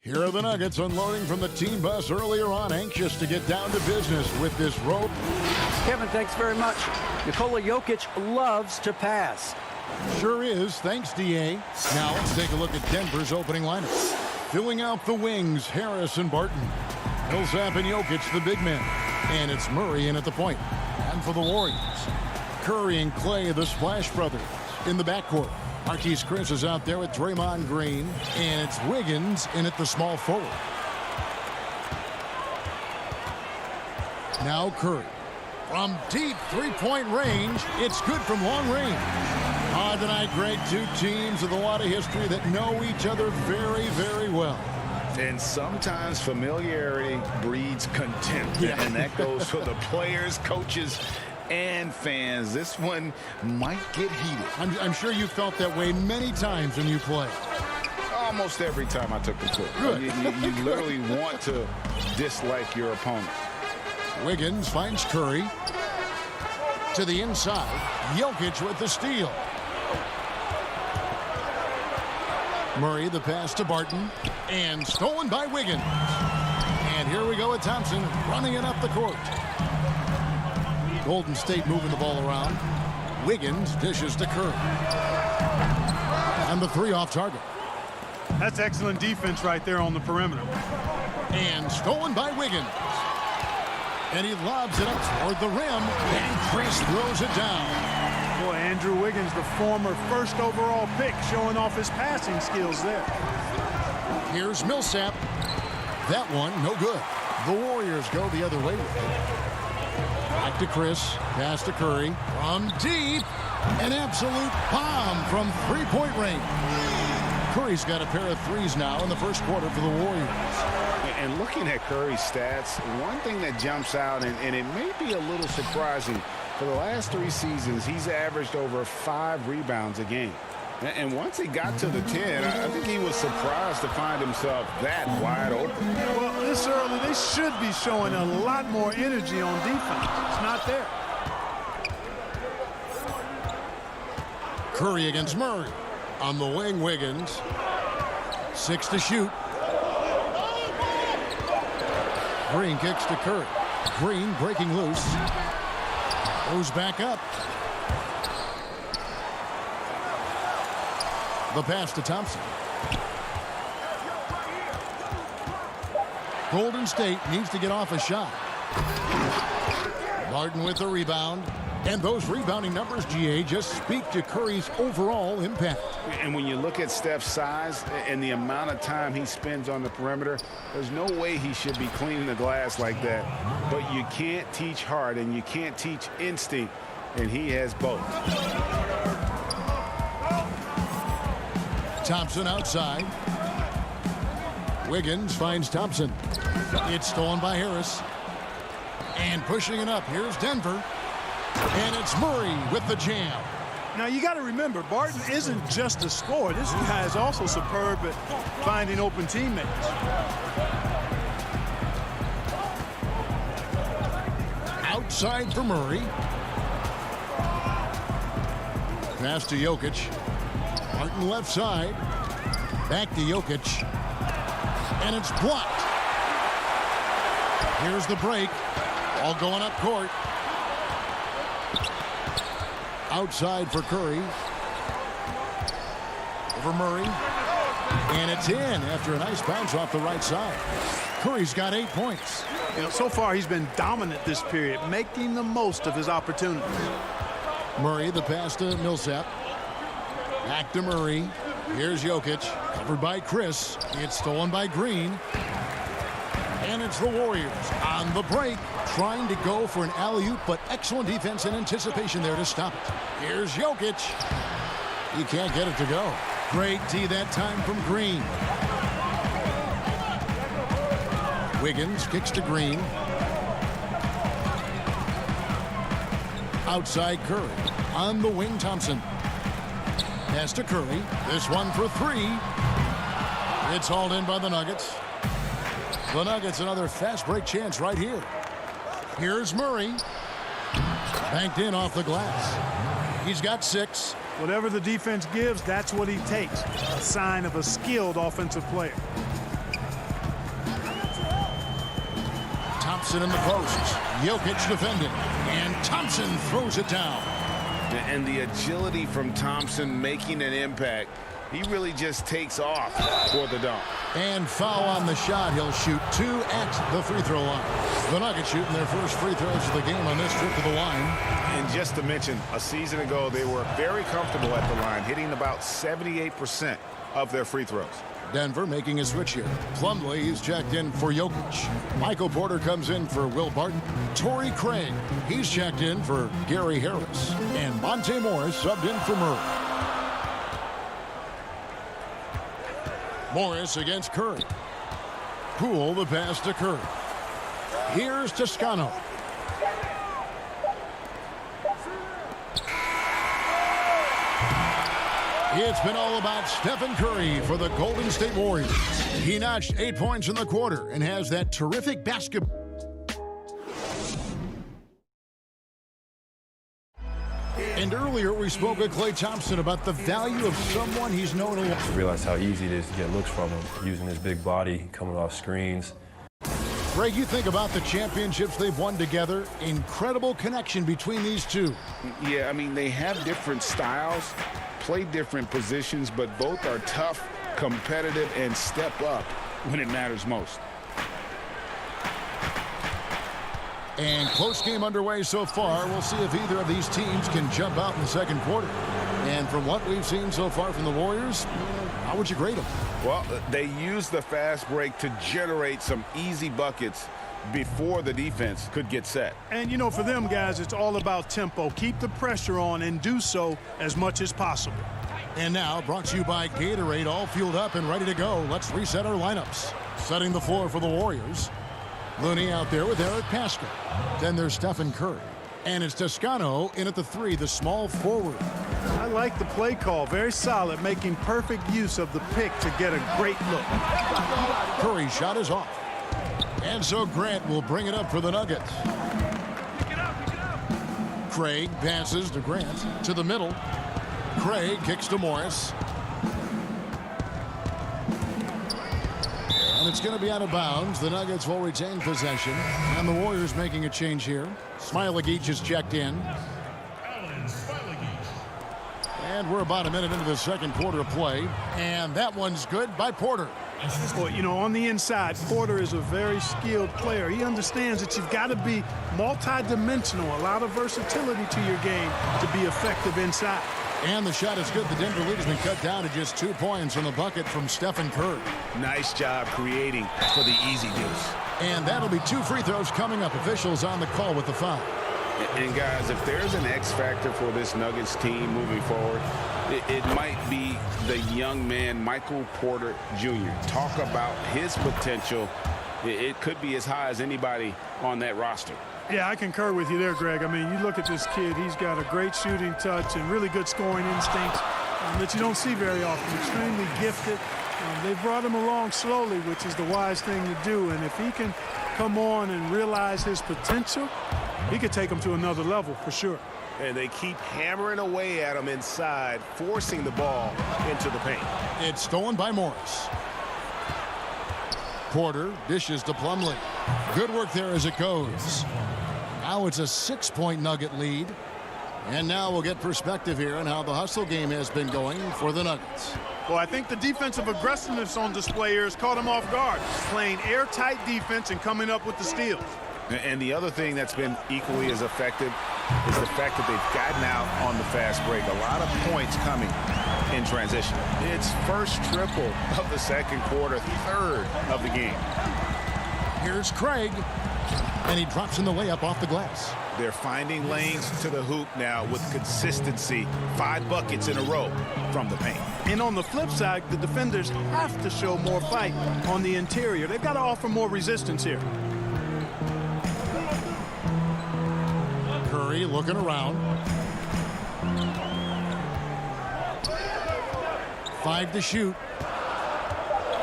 Here are the Nuggets unloading from the team bus earlier on, anxious to get down to business with this rope. Kevin, thanks very much. Nikola Jokic loves to pass. Sure is, thanks, D.A. Now let's take a look at Denver's opening lineup. Filling out the wings, Harris and Barton. Millsap and Jokic, the big men. And it's Murray in at the point. And for the Warriors, Curry and Clay, the Splash Brothers, in the backcourt. Marquise Chris is out there with Draymond Green, and it's Wiggins in at the small forward. Now Curry. From deep three-point range, it's good from long range. Tonight, Greg, two teams with a lot of history that know each other very, very well. And sometimes familiarity breeds contempt. Yeah. And that goes for the players, coaches, and fans. This one might get heated. I'm sure you felt that way many times when you played. Almost every time I took the court. Good. You literally want to dislike your opponent. Wiggins finds Curry. To the inside, Jokic with the steal. Murray, the pass to Barton, and stolen by Wiggins. And here we go with Thompson running it up the court. Golden State moving the ball around. Wiggins dishes to Curry. And the three off target. That's excellent defense right there on the perimeter. And stolen by Wiggins. And he lobs it up toward the rim. And Chris throws it down. Boy, Andrew Wiggins, the former first overall pick, showing off his passing skills there. Here's Millsap. That one, no good. The Warriors go the other way. Back to Chris. Pass to Curry. From deep. An absolute bomb from three-point range. Curry's got a pair of threes now in the first quarter for the Warriors. And looking at Curry's stats, one thing that jumps out, and it may be a little surprising, for the last 3 seasons, he's averaged over 5 rebounds a game. And once he got to the 10, I think he was surprised to find himself that wide open. Well, this early, they should be showing a lot more energy on defense. It's not there. Curry against Murray. On the wing, Wiggins. 6 to shoot. Green kicks to Curry. Green breaking loose. Goes back up. The pass to Thompson. Golden State needs to get off a shot. Barton with the rebound. And those rebounding numbers, GA, just speak to Curry's overall impact. And when you look at Steph's size and the amount of time he spends on the perimeter, there's no way he should be cleaning the glass like that. But you can't teach heart and you can't teach instinct, and he has both. Thompson outside. Wiggins finds Thompson. It's stolen by Harris. And pushing it up, here's Denver. And it's Murray with the jam. Now, you got to remember, Barton isn't just a scorer. This guy is also superb at finding open teammates. Outside for Murray. Pass to Jokic. Barton left side. Back to Jokic. And it's blocked. Here's the break. All going up court. Outside for Curry. Over Murray. And it's in after a nice bounce off the right side. Curry's got 8 points. You know, so far he's been dominant this period, making the most of his opportunities. Murray, the pass to Millsap. Back to Murray. Here's Jokic. Covered by Chris. It's stolen by Green. And it's the Warriors on the break, trying to go for an alley-oop, but excellent defense and anticipation there to stop it. Here's Jokic. He can't get it to go. Great D that time from Green. Wiggins kicks to Green. Outside Curry. On the wing, Thompson. Pass to Curry. This one for 3. It's hauled in by the Nuggets. The Nuggets another fast break chance right here. Here's Murray. Banked in off the glass. He's got 6. Whatever the defense gives, that's what he takes. A sign of a skilled offensive player. Thompson in the post. Jokic defending. And Thompson throws it down. And the agility from Thompson making an impact. He really just takes off for the dunk. And foul on the shot. He'll shoot 2 at the free throw line. The Nuggets shooting their first free throws of the game on this trip to the line. And just to mention, a season ago, they were very comfortable at the line, hitting about 78% of their free throws. Denver making a switch here. Plumlee is checked in for Jokic. Michael Porter comes in for Will Barton. Torrey Craig, he's checked in for Gary Harris. And Monte Morris subbed in for Murray. Morris against Curry. Poole the pass to Curry. Here's Toscano. It's been all about Stephen Curry for the Golden State Warriors. He notched 8 points in the quarter and has that terrific basketball. And earlier we spoke with Klay Thompson about the value of someone he's known a lot. I realized how easy it is to get looks from him, using his big body, coming off screens. Greg, you think about the championships they've won together. Incredible connection between these two. Yeah, I mean, they have different styles, play different positions, but both are tough, competitive, and step up when it matters most. And close game underway so far. We'll see if either of these teams can jump out in the second quarter. And from what we've seen so far from the Warriors, how would you grade them? Well, they use the fast break to generate some easy buckets before the defense could get set. And, you know, for them guys, it's all about tempo. Keep the pressure on and do so as much as possible. And now, brought to you by Gatorade, all fueled up and ready to go. Let's reset our lineups. Setting the floor for the Warriors. Looney out there with Eric Pascal. Then there's Stephen Curry. And it's Toscano in at the 3, the small forward. I like the play call. Very solid, making perfect use of the pick to get a great look. Curry's shot is off. And so Grant will bring it up for the Nuggets. Craig passes to Grant to the middle. Craig kicks to Morris. And it's going to be out of bounds. The Nuggets will retain possession. And the Warriors making a change here. Smailagic is checked in. And we're about a minute into the second quarter of play. And that one's good by Porter. Well, you know, on the inside, Porter is a very skilled player. He understands that you've got to be multi-dimensional, a lot of versatility to your game to be effective inside. And the shot is good. The Denver lead has been cut down to just 2 points on the bucket from Stephen Curry. Nice job creating for the easy deuce. And that'll be 2 free throws coming up. Officials on the call with the foul. And guys, if there's an X factor for this Nuggets team moving forward, it might be the young man, Michael Porter Jr. Talk about his potential. It could be as high as anybody on that roster. Yeah, I concur with you there, Greg. I mean, you look at this kid, he's got a great shooting touch and really good scoring instincts that you don't see very often. Extremely gifted. They brought him along slowly, which is the wise thing to do. And if he can come on and realize his potential, he could take him to another level for sure. And they keep hammering away at him inside, forcing the ball into the paint. It's stolen by Morris. Porter dishes to Plumlee. Good work there as it goes. Now it's a 6-point Nugget lead. And now we'll get perspective here on how the hustle game has been going for the Nuggets. Well, I think the defensive aggressiveness on display here has caught him off guard. Playing airtight defense and coming up with the steals. And the other thing that's been equally as effective is the fact that they've gotten out on the fast break. A lot of points coming in transition. It's first triple of the second quarter, third of the game. Here's Craig. And he drops in the layup off the glass. They're finding lanes to the hoop now with consistency. 5 buckets in a row from the paint. And on the flip side, the defenders have to show more fight on the interior. They've got to offer more resistance here. Curry looking around. 5 to shoot.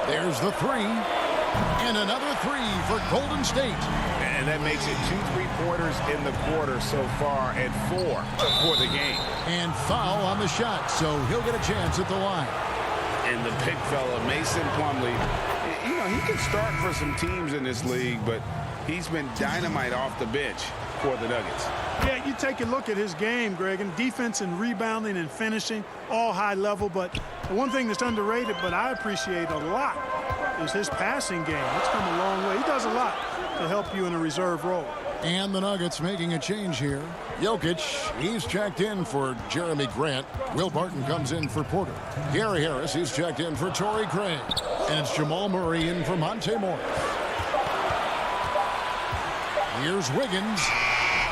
There's the 3. And another 3 for Golden State. And that makes it 2 3-pointers in the quarter so far and 4 for the game. And foul on the shot, so he'll get a chance at the line. And the big fella, Mason Plumlee, you know, he can start for some teams in this league, but he's been dynamite off the bench for the Nuggets. Yeah, you take a look at his game, Greg, and defense and rebounding and finishing, all high level. But the one thing that's underrated, but I appreciate a lot, is his passing game. It's come a long way. He does a lot to help you in a reserve role. And the Nuggets making a change here. Jokic, he's checked in for Jeremy Grant. Will Barton comes in for Porter. Gary Harris, he's checked in for Torrey Craig. And it's Jamal Murray in for Monte Morris. Here's Wiggins.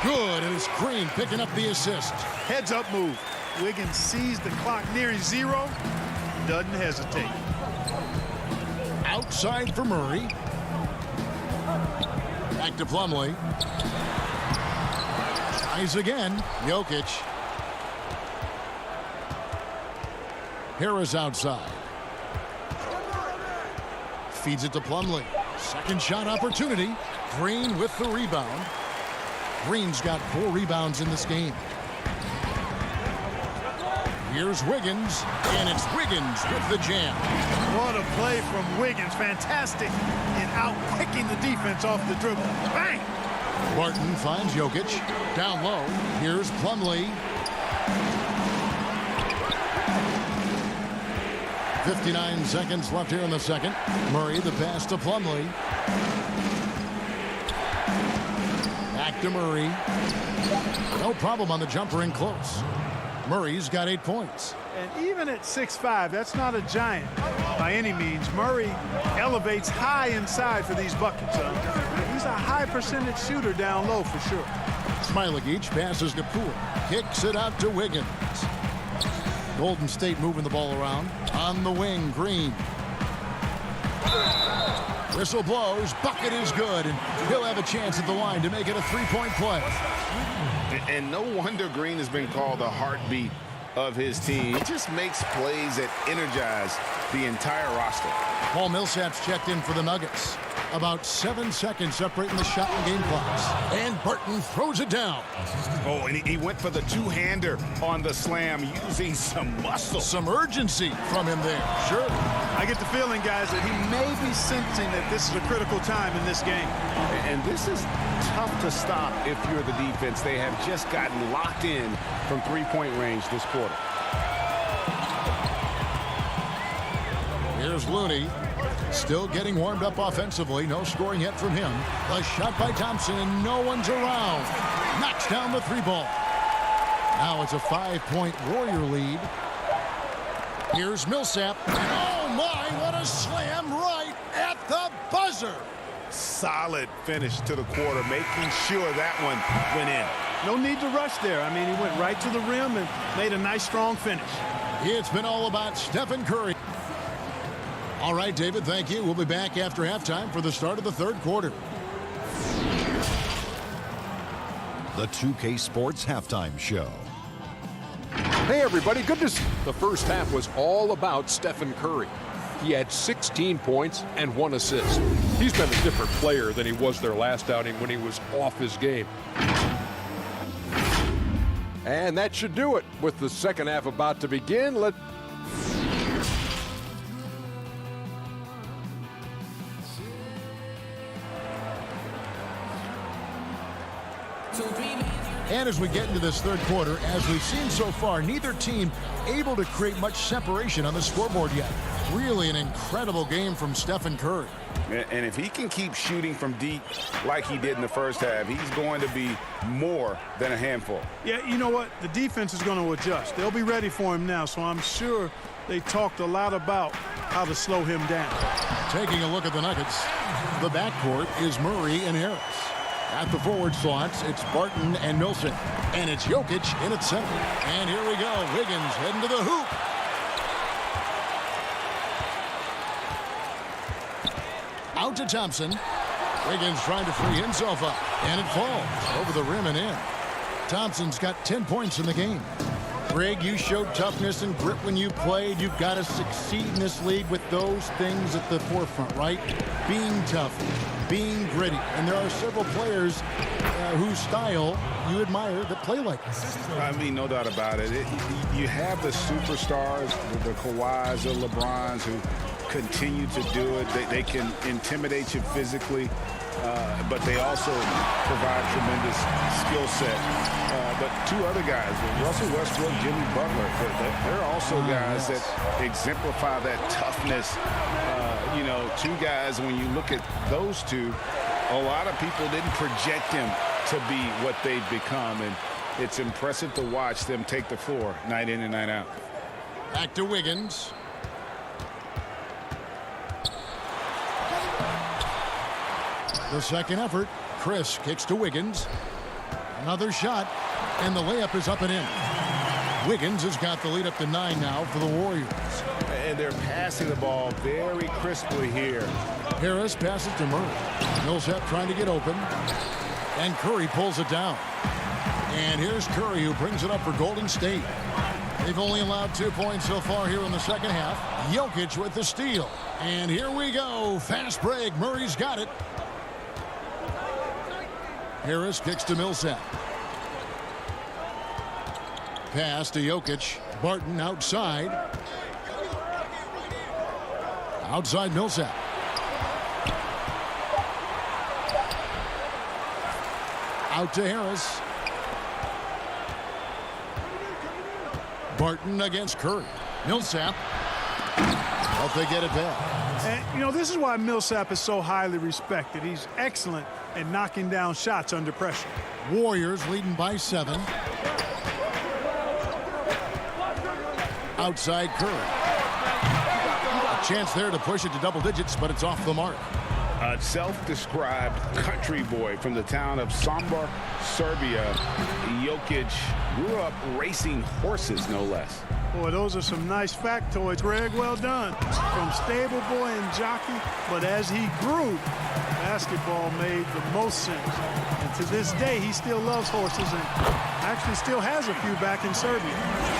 Good, and it's Green picking up the assist. Heads up move. Wiggins sees the clock nearing zero. Doesn't hesitate. Outside for Murray. Back to Plumlee. Tries again. Jokic. Harris outside. Feeds it to Plumlee. Second shot opportunity. Green with the rebound. Green's got 4 rebounds in this game. Here's Wiggins, and it's Wiggins with the jam. What a play from Wiggins. Fantastic in out-kicking the defense off the dribble. Bang! Barton finds Jokic. Down low. Here's Plumlee. 59 seconds left here in the second. Murray, the pass to Plumlee. Back to Murray. No problem on the jumper in close. Murray's got 8 points. And even at 6'5", that's not a giant by any means. Murray elevates high inside for these buckets. He's a high percentage shooter down low for sure. Smailagic passes to Poole. Kicks it out to Wiggins. Golden State moving the ball around. On the wing, Green. Whistle blows. Bucket is good. And he'll have a chance at the line to make it a 3-point play. And no wonder Green has been called the heartbeat of his team. He just makes plays that energize the entire roster. Paul Millsap's checked in for the Nuggets. About 7 seconds separating the shot and game clocks. And Barton throws it down. Oh, and he went for the two-hander on the slam, using some muscle. Some urgency from him there. Sure. I get the feeling, guys, that he may be sensing that this is a critical time in this game. And this is tough to stop if you're the defense. They have just gotten locked in from three-point range this quarter. Here's Looney. Still getting warmed up offensively. No scoring yet from him. A shot by Thompson, and no one's around. Knocks down the 3-ball. Now it's a 5-point Warrior lead. Here's Millsap. Oh, my, what a slam right at the buzzer. Solid finish to the quarter, making sure that one went in. No need to rush there. I mean, he went right to the rim and made a nice, strong finish. It's been all about Stephen Curry. All right, David, thank you. We'll be back after halftime for the start of the third quarter. The 2K Sports Halftime Show. Hey, everybody. Good to see. The first half was all about Stephen Curry. He had 16 points and 1 assist. He's been a different player than he was their last outing when he was off his game. And that should do it. With the second half about to begin, And as we get into this third quarter, as we've seen so far, neither team able to create much separation on the scoreboard yet. Really an incredible game from Stephen Curry. And if he can keep shooting from deep like he did in the first half, he's going to be more than a handful. Yeah, you know what? The defense is going to adjust. They'll be ready for him now, so I'm sure they talked a lot about how to slow him down. Taking a look at the Nuggets, the backcourt is Murray and Harris. At the forward slots, it's Barton and Millsap. And it's Jokic in at center. And here we go. Wiggins heading to the hoop. Out to Thompson. Wiggins trying to free himself up. And it falls over the rim and in. Thompson's got 10 points in the game. Greg, you showed toughness and grit when you played. You've got to succeed in this league with those things at the forefront, right? Being tough, being gritty. And there are several players whose style you admire that play like this. I mean, no doubt about it. You have the superstars, the Kawhis, the LeBrons, who continue to do it. They can intimidate you physically. but they also provide tremendous skill set. But two other guys, Russell Westbrook, Jimmy Butler, they're also guys that exemplify that toughness. You know, two guys, when you look at those two, a lot of people didn't project them to be what they've become, and it's impressive to watch them take the floor night in and night out. Back to Wiggins. The second effort. Chris kicks to Wiggins. Another shot, and the layup is up and in. Wiggins has got the lead up to 9 now for the Warriors. And they're passing the ball very crisply here. Harris passes to Murray. Millsap trying to get open. And Curry pulls it down. And here's Curry, who brings it up for Golden State. They've only allowed 2 points so far here in the second half. Jokic with the steal. And here we go. Fast break. Murray's got it. Harris kicks to Millsap. Pass to Jokic. Barton outside. Outside Millsap. Out to Harris. Barton against Curry. Millsap. But they get it back. And, you know, this is why Millsap is so highly respected. He's excellent at knocking down shots under pressure. Warriors leading by 7. Outside Curry. A chance there to push it to double digits, but it's off the mark. A self-described country boy from the town of Sombor, Serbia. Jokic grew up racing horses, no less. Boy, those are some nice factoids, Greg. Well done. From stable boy and jockey, but as he grew, basketball made the most sense. And to this day, he still loves horses and actually still has a few back in Serbia.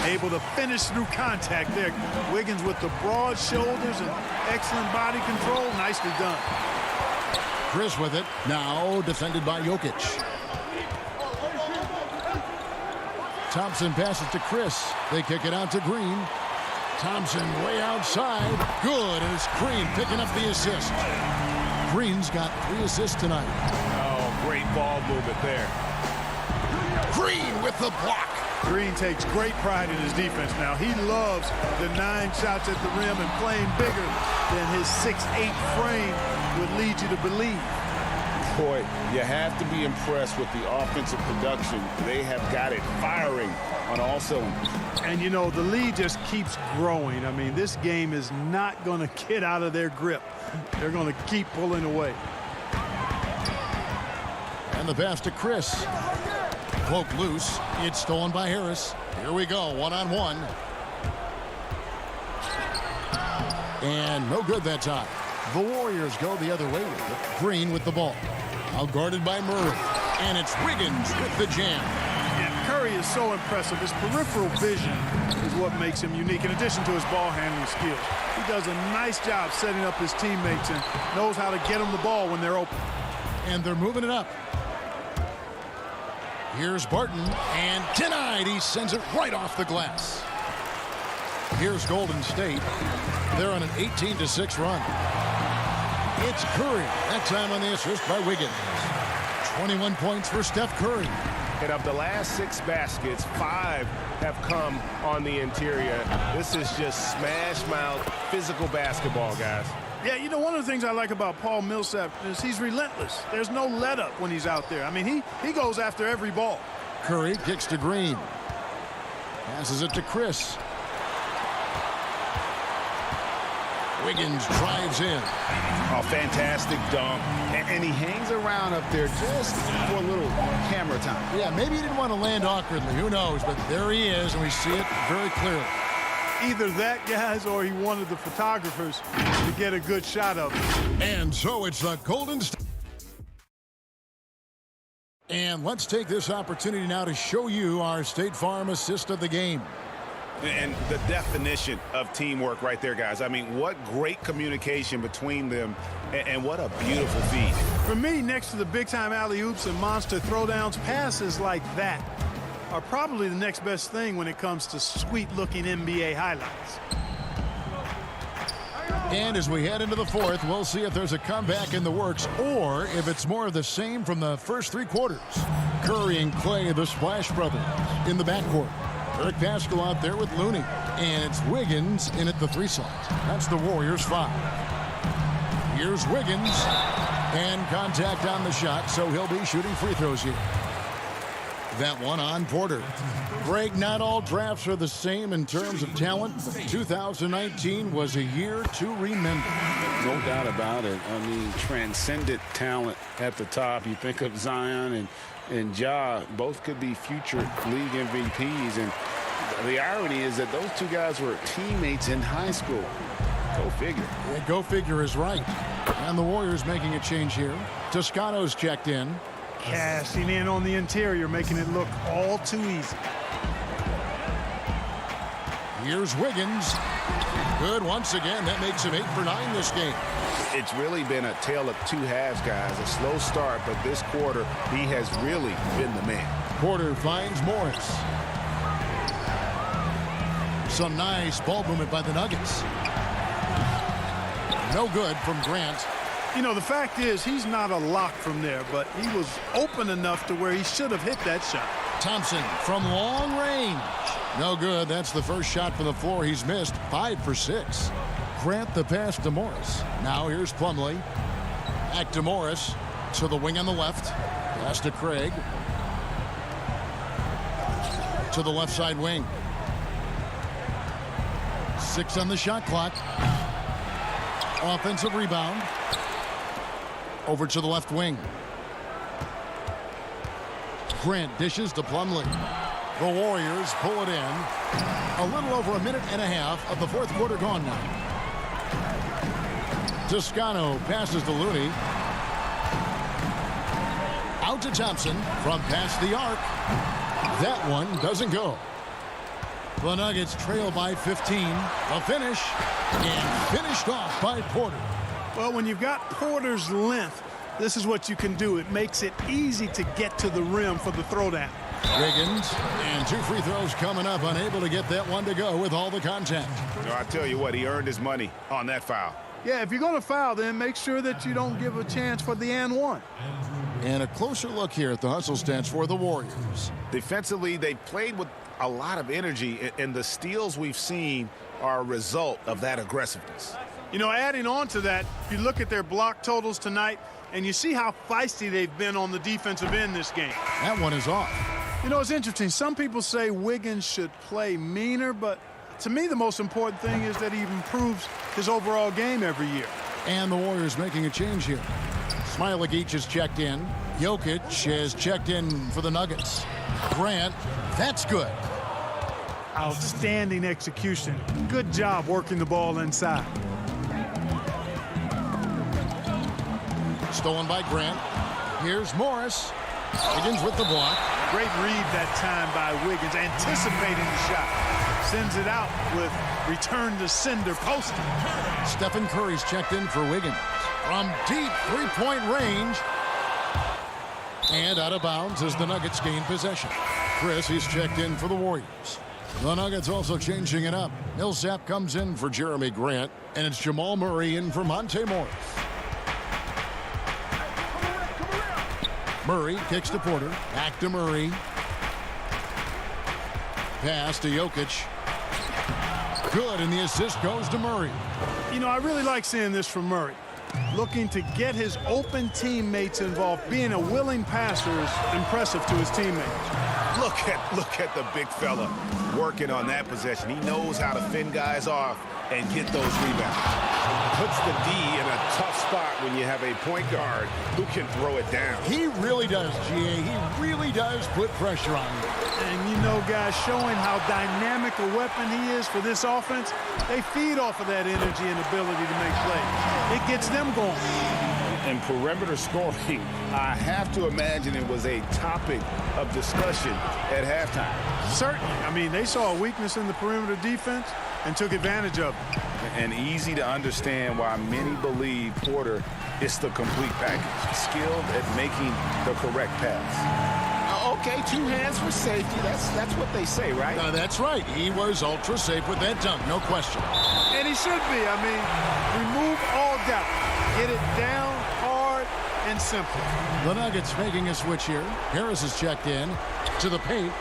Able to finish through contact there. Wiggins with the broad shoulders and excellent body control. Nicely done. Chris with it. Now defended by Jokic. Thompson passes to Chris. They kick it out to Green. Thompson way outside. Good, and it's Green picking up the assist. Green's got 3 assists tonight. Oh, great ball movement there. Green with the block. Green takes great pride in his defense now. He loves the 9 shots at the rim and playing bigger than his 6'8" frame would lead you to believe. Boy, you have to be impressed with the offensive production. They have got it firing on all cylinders. And, you know, the lead just keeps growing. I mean, this game is not going to get out of their grip. They're going to keep pulling away. And the pass to Chris. Poke loose. It's stolen by Harris. Here we go, one-on-one. And no good that time. The Warriors go the other way with it. Green with the ball. Outguarded by Murray. And it's Wiggins with the jam. And Curry is so impressive. His peripheral vision is what makes him unique, in addition to his ball handling skills. He does a nice job setting up his teammates and knows how to get them the ball when they're open. And they're moving it up. Here's Barton, and denied. He sends it right off the glass. Here's Golden State. They're on an 18-6 run. It's Curry. That time on the assist by Wiggins. 21 points for Steph Curry. And of the last 6 baskets, 5 have come on the interior. This is just smash-mouth physical basketball, guys. Yeah, you know, one of the things I like about Paul Millsap is he's relentless. There's no let-up when he's out there. I mean, he goes after every ball. Curry kicks to Green. Passes it to Chris. Wiggins drives in. A fantastic dunk. And he hangs around up there just for a little camera time. Yeah, maybe he didn't want to land awkwardly. Who knows? But there he is, and we see it very clearly. Either that, guys, or he wanted the photographers to get a good shot of it. And so it's the Golden State. And let's take this opportunity now to show you our State Farm assist of the game. And the definition of teamwork right there, guys. I mean, what great communication between them, and what a beautiful feed. For me, next to the big-time alley-oops and monster throwdowns, passes like that are probably the next best thing when it comes to sweet-looking NBA highlights. And as we head into the fourth, we'll see if there's a comeback in the works or if it's more of the same from the first three quarters. Curry and Clay, the Splash Brothers, in the backcourt. Eric Paschal out there with Looney. And it's Wiggins in at the 3 slot. That's the Warriors 5. Here's Wiggins. And contact on the shot, so he'll be shooting free throws here. That one on Porter. Greg, not all drafts are the same in terms of talent, but 2019 was a year to remember. No doubt about it. I mean, transcendent talent at the top. You think of Zion and Ja, both could be future league MVPs. And the irony is that those two guys were teammates in high school. Go figure. Yeah, go figure is right. And the Warriors making a change here. Toscano's checked in. Cashing in on the interior, making it look all too easy. Here's Wiggins. Good once again. That makes him 8 for 9 this game. It's really been a tale of two halves, guys. A slow start, but this quarter, he has really been the man. Porter finds Morris. Some nice ball movement by the Nuggets. No good from Grant. You know, the fact is he's not a lock from there, but he was open enough to where he should have hit that shot. Thompson from long range. No good. That's the first shot from the floor he's missed. 5 for 6. Grant the pass to Morris. Now here's Plumlee. Back to Morris. To the wing on the left. Pass to Craig. To the left side wing. 6 on the shot clock. Offensive rebound. Over to the left wing. Grant dishes to Plumlee. The Warriors pull it in. A little over a minute and a half of the fourth quarter gone now. Toscano passes to Looney. Out to Thompson from past the arc. That one doesn't go. The Nuggets trail by 15. A finish. And finished off by Porter. Well, when you've got Porter's length, this is what you can do. It makes it easy to get to the rim for the throwdown. Wiggins, and 2 free throws coming up, unable to get that one to go with all the contact. No, I tell you what, he earned his money on that foul. Yeah, if you're going to foul, then make sure that you don't give a chance for the and one. And a closer look here at the hustle stats for the Warriors. Defensively, they played with a lot of energy, and the steals we've seen are a result of that aggressiveness. You know, adding on to that, you look at their block totals tonight, and you see how feisty they've been on the defensive end this game. That one is off. You know, it's interesting. Some people say Wiggins should play meaner, but to me, the most important thing is that he improves his overall game every year. And the Warriors making a change here. Smailagic is checked in. Jokic is checked in for the Nuggets. Grant, that's good. Outstanding execution. Good job working the ball inside. Stolen by Grant. Here's Morris. Wiggins with the block. Great read that time by Wiggins, anticipating the shot. Sends it out with return to sender posted. Stephen Curry's checked in for Wiggins. From deep three-point range. And out of bounds as the Nuggets gain possession. Chris is checked in for the Warriors. The Nuggets also changing it up. Millsap comes in for Jeremy Grant. And it's Jamal Murray in for Monte Morris. Murray kicks to Porter. Back to Murray. Pass to Jokic. Good, and the assist goes to Murray. You know, I really like seeing this from Murray. Looking to get his open teammates involved. Being a willing passer is impressive to his teammates. Look at the big fella working on that possession. He knows how to fend guys off and get those rebounds. Puts the D in a tough spot when you have a point guard who can throw it down. He really does, GA. He really does put pressure on you. And you know, guys, showing how dynamic a weapon he is for this offense, they feed off of that energy and ability to make plays. It gets them going. And perimeter scoring, I have to imagine it was a topic of discussion at halftime. Certainly. I mean, they saw a weakness in the perimeter defense and took advantage of it. And easy to understand why many believe Porter is the complete package. Skilled at making the correct pass. Okay, 2 hands for safety. That's what they say, right? That's right. He was ultra safe with that dunk, no question. And he should be. I mean, remove all doubt. Get it down hard and simple. The Nuggets making a switch here. Harris is checked in to the paint.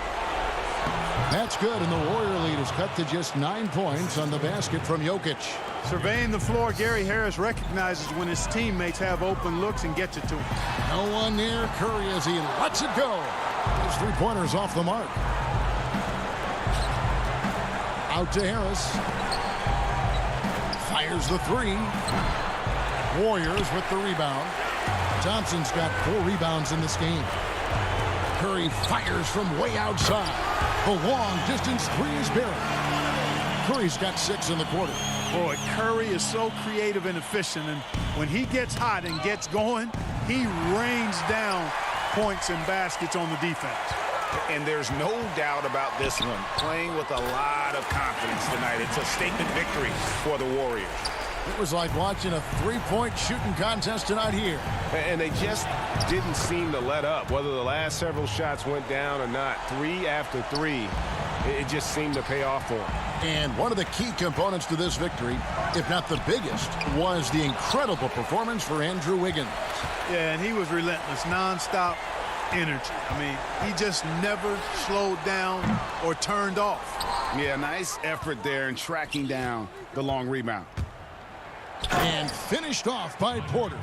That's good, and the Warrior lead is cut to just 9 points on the basket from Jokic. Surveying the floor, Gary Harris recognizes when his teammates have open looks and gets it to him. No one near Curry as he lets it go. His 3-pointers off the mark. Out to Harris. Fires the 3. Warriors with the rebound. Thompson's got 4 rebounds in this game. Curry fires from way outside. The long distance 3 is buried. Curry's got 6 in the quarter. Boy, Curry is so creative and efficient, and when he gets hot and gets going, he rains down points and baskets on the defense. And there's no doubt about this one. Playing with a lot of confidence tonight. It's a statement victory for the Warriors. It was like watching a 3-point shooting contest tonight here. And they just didn't seem to let up. Whether the last several shots went down or not, 3 after 3, it just seemed to pay off for them. And one of the key components to this victory, if not the biggest, was the incredible performance for Andrew Wiggins. Yeah, and he was relentless, nonstop energy. I mean, he just never slowed down or turned off. Yeah, nice effort there in tracking down the long rebound. And finished off by Porter.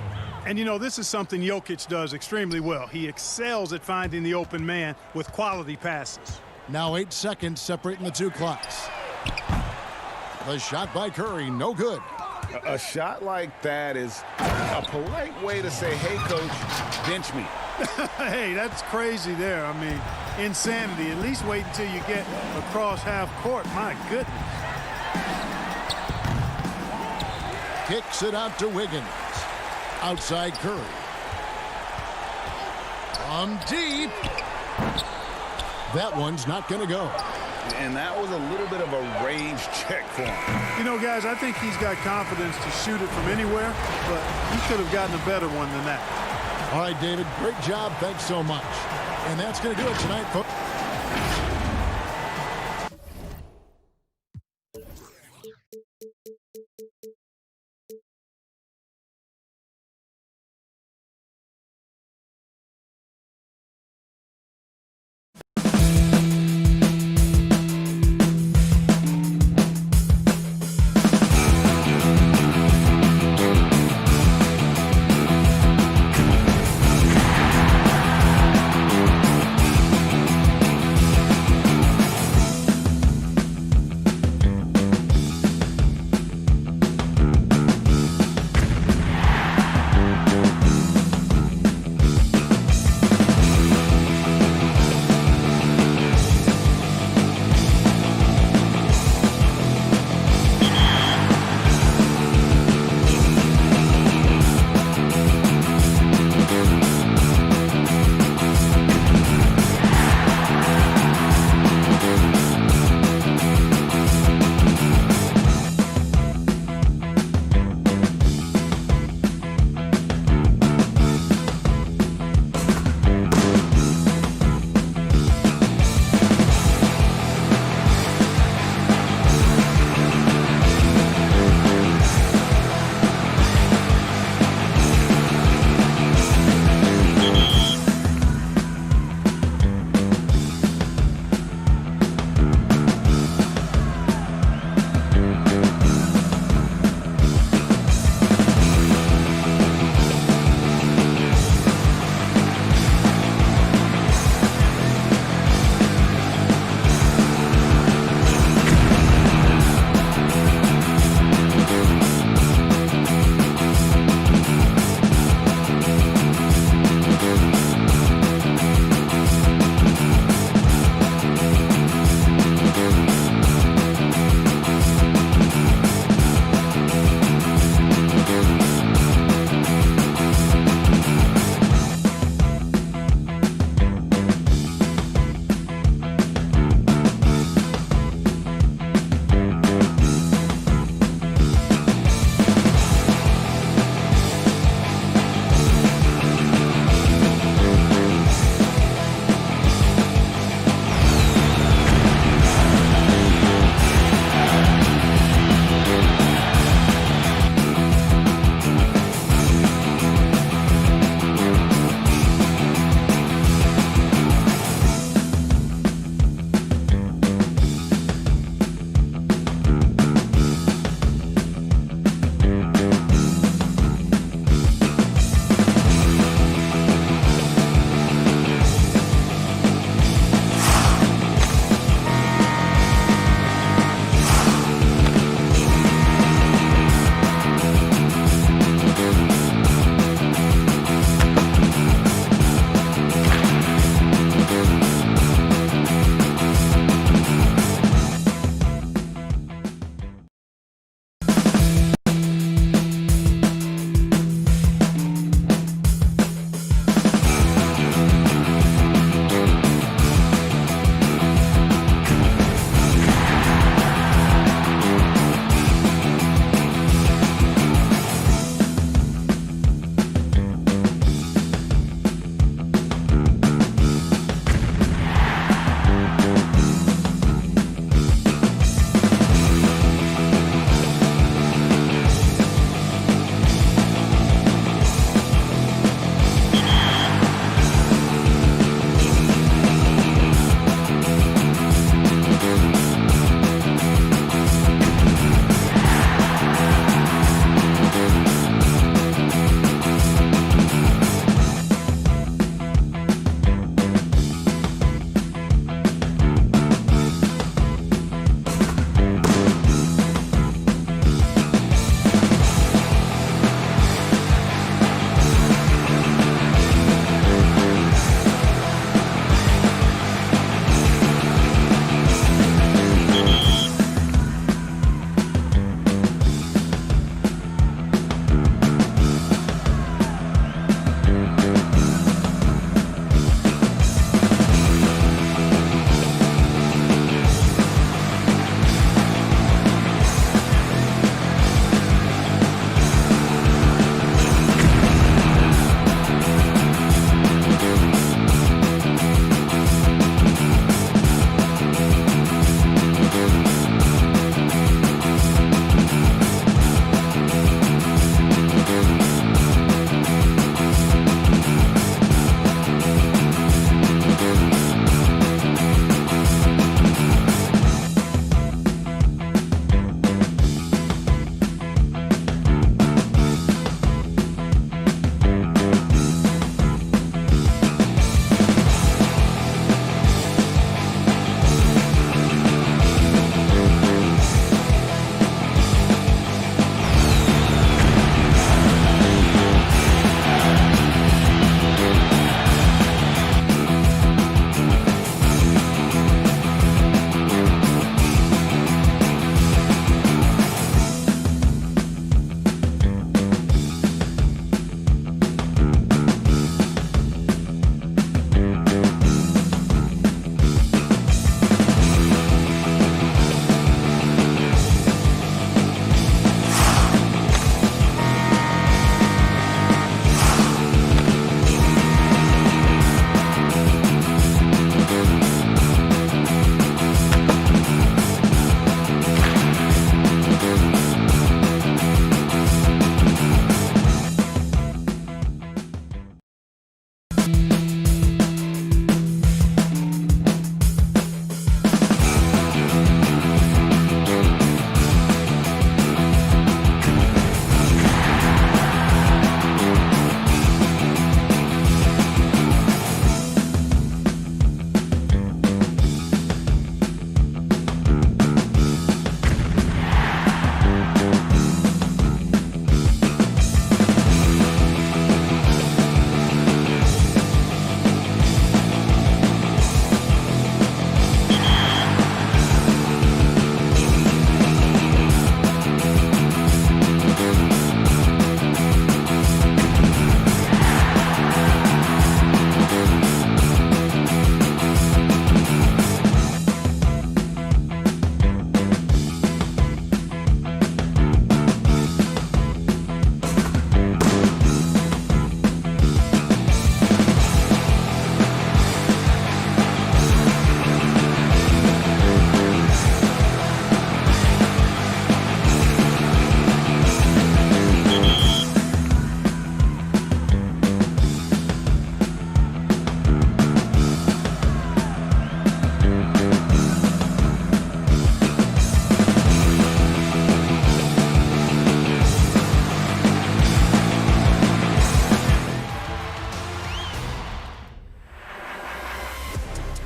And, you know, this is something Jokic does extremely well. He excels at finding the open man with quality passes. Now 8 seconds separating the 2 clocks. The shot by Curry, no good. A shot like that is a polite way to say, hey, coach, bench me. Hey, that's crazy there. I mean, insanity. At least wait until you get across half court. My goodness. Kicks it out to Wiggins. Outside Curry. From deep. That one's not going to go. And that was a little bit of a range check for him. You know, guys, I think he's got confidence to shoot it from anywhere, but he could have gotten a better one than that. All right, David, great job. Thanks so much. And that's going to do it tonight, folks.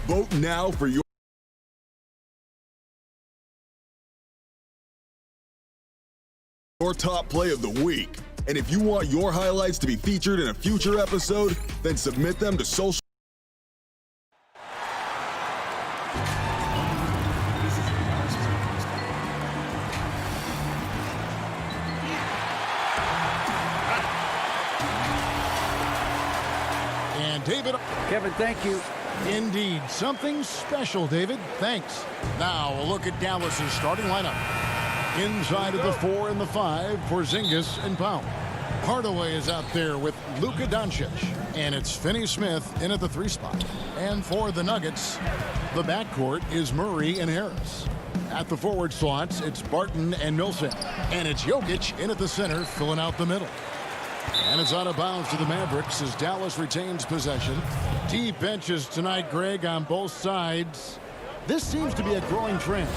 Vote now for your top play of the week. And if you want your highlights to be featured in a future episode, then submit them to social. And David. Kevin, thank you. Indeed. Something special, David. Thanks. Now a look at Dallas's starting lineup. Inside of the 4 and the 5 for Porzingis and Powell. Hardaway is out there with Luka Doncic. And it's Finney-Smith in at the 3 spot. And for the Nuggets, the backcourt is Murray and Harris. At the forward slots, it's Barton and Millsap. And it's Jokic in at the center, filling out the middle. And it's out of bounds to the Mavericks as Dallas retains possession. Deep benches tonight, Greg, on both sides. This seems to be a growing trend.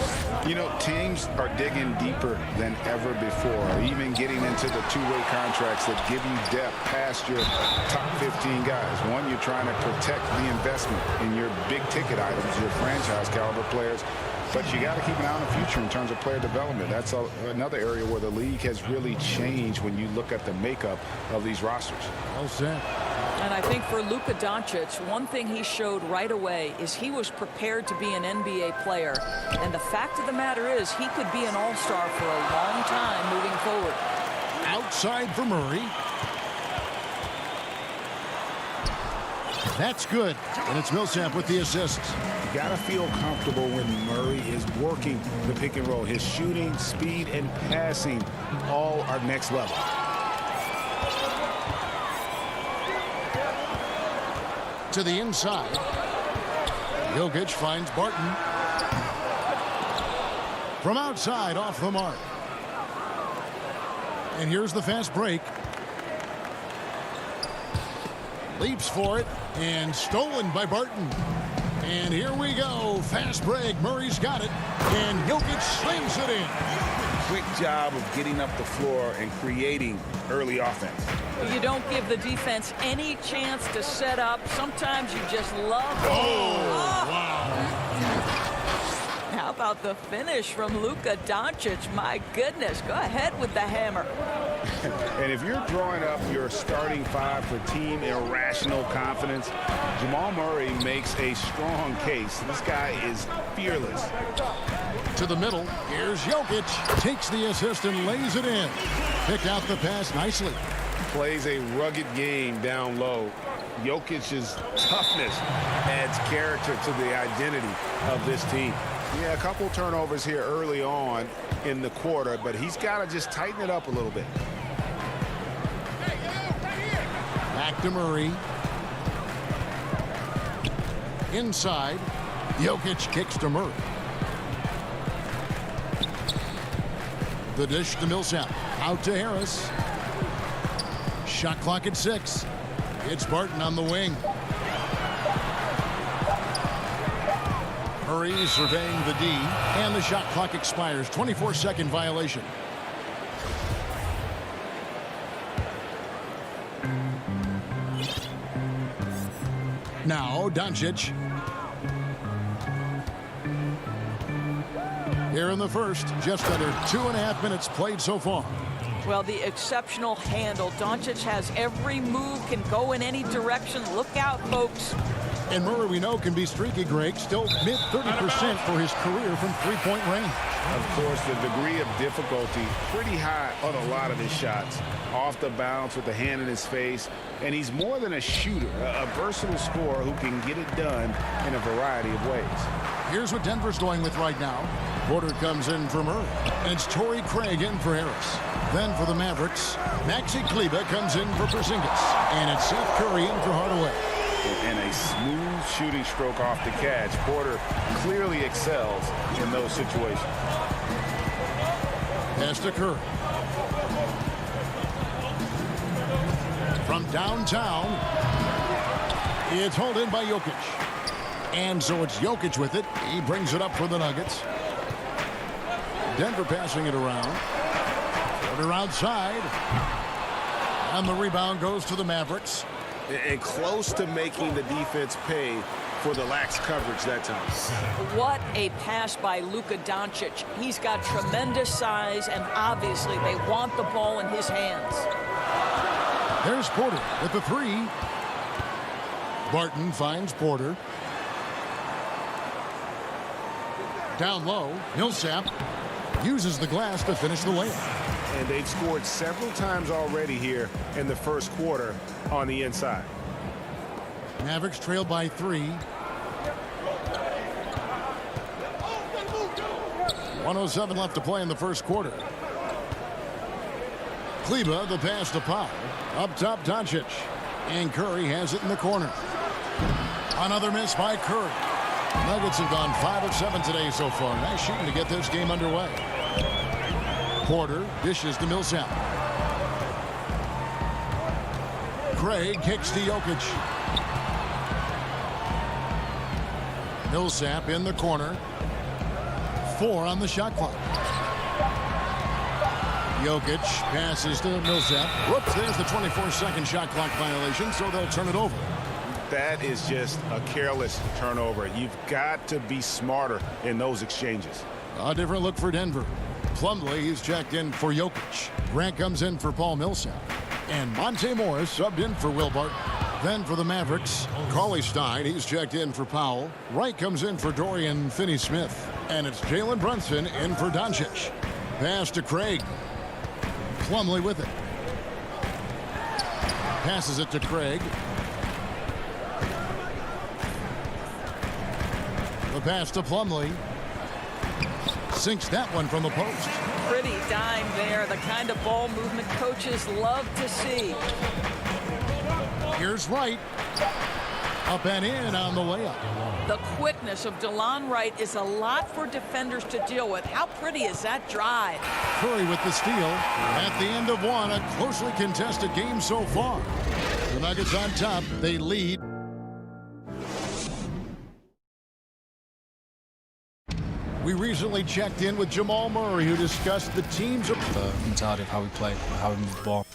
You know, teams are digging deeper than ever before, even getting into the two-way contracts that give you depth past your top 15 guys. One, you're trying to protect the investment in your big-ticket items, your franchise-caliber players. But you got to keep an eye on the future in terms of player development. That's another area where the league has really changed when you look at the makeup of these rosters. Well said. And I think for Luka Doncic, one thing he showed right away is he was prepared to be an NBA player. And the fact of the matter is he could be an all-star for a long time moving forward. Outside for Murray. That's good. And it's Millsap with the assists. You got to feel comfortable when Murray is working the pick and roll. His shooting, speed, and passing all are next level. To the inside. Jokic finds Barton. From outside, off the mark. And here's the fast break. Leaps for it, and stolen by Barton. And here we go. Fast break. Murray's got it. And Jokic slings it in. Quick job of getting up the floor and creating early offense. You don't give the defense any chance to set up. Sometimes you just love it. Wow. How about the finish from Luka Doncic? My goodness. Go ahead with the hammer. And if you're drawing up your starting 5 for team irrational confidence, Jamal Murray makes a strong case. This guy is fearless. To the middle. Here's Jokic. Takes the assist and lays it in. Picked out the pass nicely. Plays a rugged game down low. Jokic's toughness adds character to the identity of this team. Yeah, a couple turnovers here early on in the quarter, but he's got to just tighten it up a little bit. Back to Murray. Inside. Jokic kicks to Murray. The dish to Millsap. Out to Harris. Shot clock at 6. It's Barton on the wing. Murray surveying the D, and the shot clock expires. 24-second violation. Now Doncic. Here in the first, just under 2.5 minutes played so far. Well, the exceptional handle. Doncic has every move, can go in any direction. Look out, folks. And Murray, we know, can be streaky, Greg. Still mid-30% for his career from three-point range. Of course, the degree of difficulty pretty high on a lot of his shots. Off the bounce with the hand in his face. And he's more than a shooter, a versatile scorer who can get it done in a variety of ways. Here's what Denver's going with right now. Porter comes in for Murray. And it's Torrey Craig in for Harris. Then for the Mavericks, Maxi Kleber comes in for Porzingis. And it's Seth Curry in for Hardaway. And a smooth shooting stroke off the catch. Porter clearly excels in those situations. Pass to Curry. From downtown, it's hauled in by Jokic. And so it's Jokic with it. He brings it up for the Nuggets. Denver passing it around. Porter outside. And the rebound goes to the Mavericks. and close to making the defense pay for the lax coverage that time. What a pass by Luka Doncic. He's got tremendous size, and obviously they want the ball in his hands. There's Porter with the three. Barton finds Porter. Down low, Millsap uses the glass to finish the layup. And they've scored several times already here in the first quarter on the inside. Mavericks trailed by 3. 1:07 left to play in the first quarter. Kleba, the pass to Powell. Up top, Doncic. And Curry has it in the corner. Another miss by Curry. Nuggets have gone 5 of 7 today so far. Nice shooting to get this game underway. Porter dishes to Millsap. Craig kicks to Jokic. Millsap in the corner. 4 on the shot clock. Jokic passes to Millsap. Whoops, there's the 24-second shot clock violation, so they'll turn it over. That is just a careless turnover. You've got to be smarter in those exchanges. A different look for Denver. Plumlee, he's checked in for Jokic. Grant comes in for Paul Millsap. And Monte Morris subbed in for Will Barton. Then for the Mavericks, Cauley-Stein, he's checked in for Powell. Wright comes in for Dorian Finney-Smith. And it's Jalen Brunson in for Doncic. Pass to Craig. Plumlee with it. Passes it to Craig. The pass to Plumlee. Sinks that one from the post. Pretty dime there. The kind of ball movement coaches love to see. Here's Wright. Up and in on the layup. The quickness of DeLon Wright is a lot for defenders to deal with. How pretty is that drive? Curry with the steal. At the end of one, a closely contested game so far. The Nuggets on top. They lead. We recently checked in with Jamal Murray, who discussed the team's mentality of how we play, how we move the ball.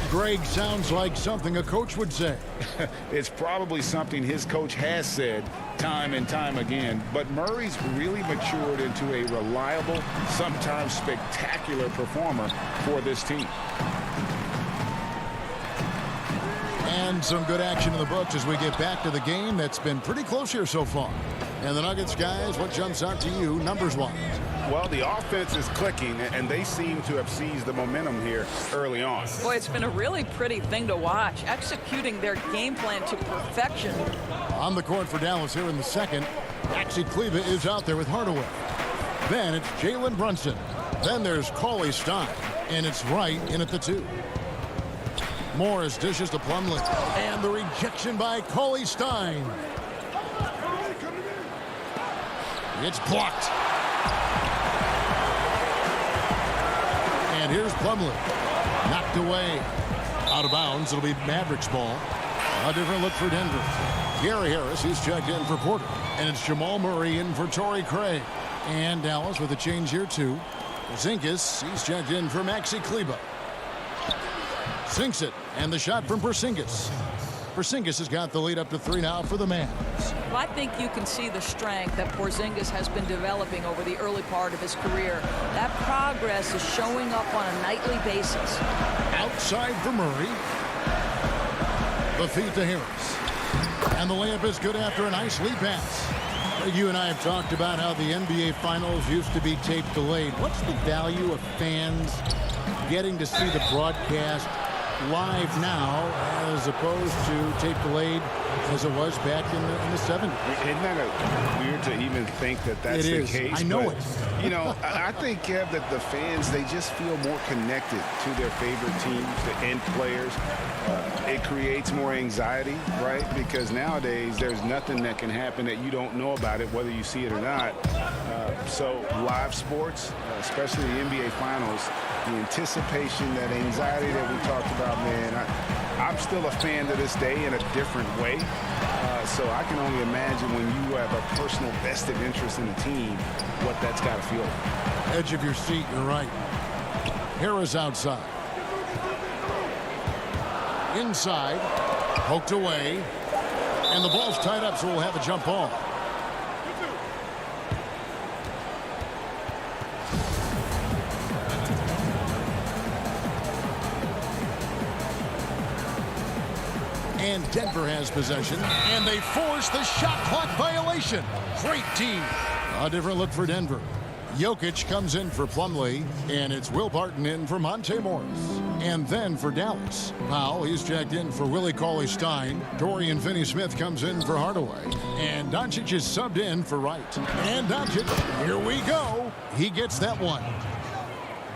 Greg sounds like something a coach would say. It's probably something his coach has said time and time again, but Murray's really matured into a reliable, sometimes spectacular performer for this team. And some good action in the books as we get back to the game that's been pretty close here so far. And the Nuggets, guys, what jumps out to you numbers-wise? Well, the offense is clicking, and they seem to have seized the momentum here early on. Boy, it's been a really pretty thing to watch, executing their game plan to perfection. On the court for Dallas here in the second, Maxi Kleba is out there with Hardaway. Then it's Jalen Brunson. Then there's Cauley-Stein, and it's Wright in at the 2. Morris dishes to Plumlee, and the rejection by Cauley-Stein. It's blocked. And here's Plumlee. Knocked away. Out of bounds. It'll be Mavericks ball. A different look for Denver. Gary Harris, he's checked in for Porter. And it's Jamal Murray in for Torrey Craig. And Dallas with a change here, too. Porzingis, he's checked in for Maxi Kleba. Sinks it. And the shot from Porzingis. Porzingis has got the lead up to 3 now for the Mavs. Well, I think you can see the strength that Porzingis has been developing over the early part of his career. That progress is showing up on a nightly basis. Outside for Murray. The feed to Harris. And the layup is good after a nice lead pass. You and I have talked about how the NBA Finals used to be tape delayed. What's the value of fans getting to see the broadcast live now as opposed to tape delayed as it was back in the 70s? Isn't that weird to even think that that's the case? I know it. You know, I think, Kev, that the fans, they just feel more connected to their favorite teams, the end players. It creates more anxiety, right? Because nowadays there's nothing that can happen that you don't know about it, whether you see it or not. So live sports, especially the NBA Finals, the anticipation, that anxiety that we talked about, man, I'm still a fan to this day in a different way. So I can only imagine when you have a personal vested interest in the team, what that's got to feel like. Edge of your seat, you're right. Harris outside. Inside. Poked away. And the ball's tied up, so we'll have a jump ball. And Denver has possession. And they force the shot clock violation. Great team. A different look for Denver. Jokic comes in for Plumlee, and it's Will Barton in for Monte Morris. And then for Dallas, Powell, he's checked in for Willie Cauley-Stein. Dorian Finney-Smith comes in for Hardaway. And Doncic is subbed in for Wright. And Doncic, here we go. He gets that one.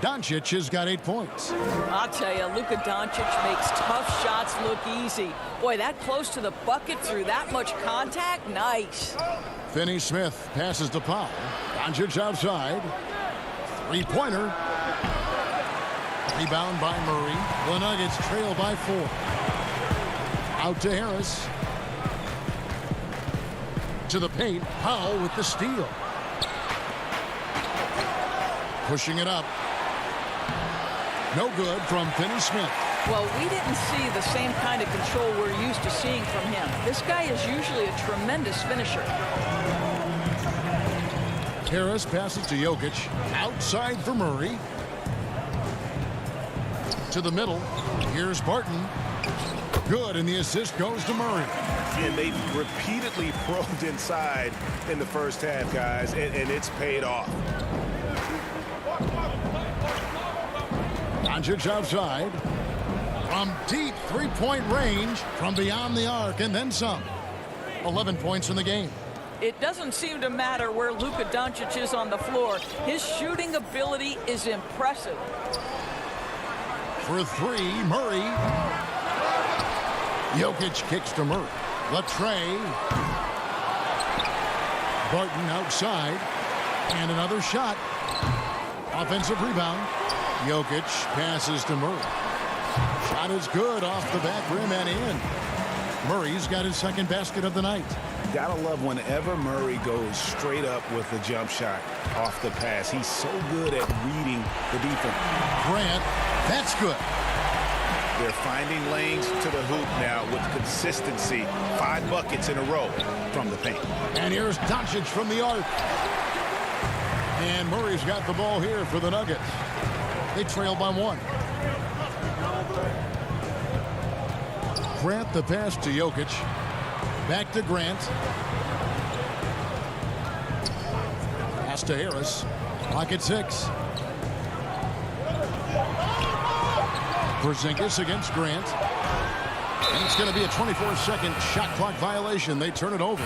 Doncic has got 8 points. I'll tell you, Luka Doncic makes tough shots look easy. Boy, that close to the bucket through that much contact, nice. Finney-Smith passes to Powell. Doncic outside. Three-pointer. Rebound by Murray. The Nuggets trail by 4. Out to Harris. To the paint. Powell with the steal. Pushing it up. No good from Finney-Smith. Well, we didn't see the same kind of control we're used to seeing from him. This guy is usually a tremendous finisher. Harris passes to Jokic. Outside for Murray. To the middle. Here's Barton. Good, and the assist goes to Murray. And they've repeatedly probed inside in the first half, guys, and it's paid off. Doncic outside. From deep three-point range. From beyond the arc, and then some. 11 points in the game. It doesn't seem to matter where Luka Doncic is on the floor. His shooting ability is impressive. For 3, Murray. Jokic kicks to Murray. Latrey. Barton outside. And another shot. Offensive rebound. Jokic passes to Murray. Shot is good off the back rim and in. Murray's got his second basket of the night. Gotta love whenever Murray goes straight up with the jump shot off the pass. He's so good at reading the defense. Grant, that's good. They're finding lanes to the hoop now with consistency. 5 buckets in a row from the paint. And here's Doncic from the arc. And Murray's got the ball here for the Nuggets. They trail by 1. Grant the pass to Jokic. Back to Grant. Pass to Harris. Clock at 6. Porzingis against Grant. And it's going to be a 24-second shot clock violation. They turn it over.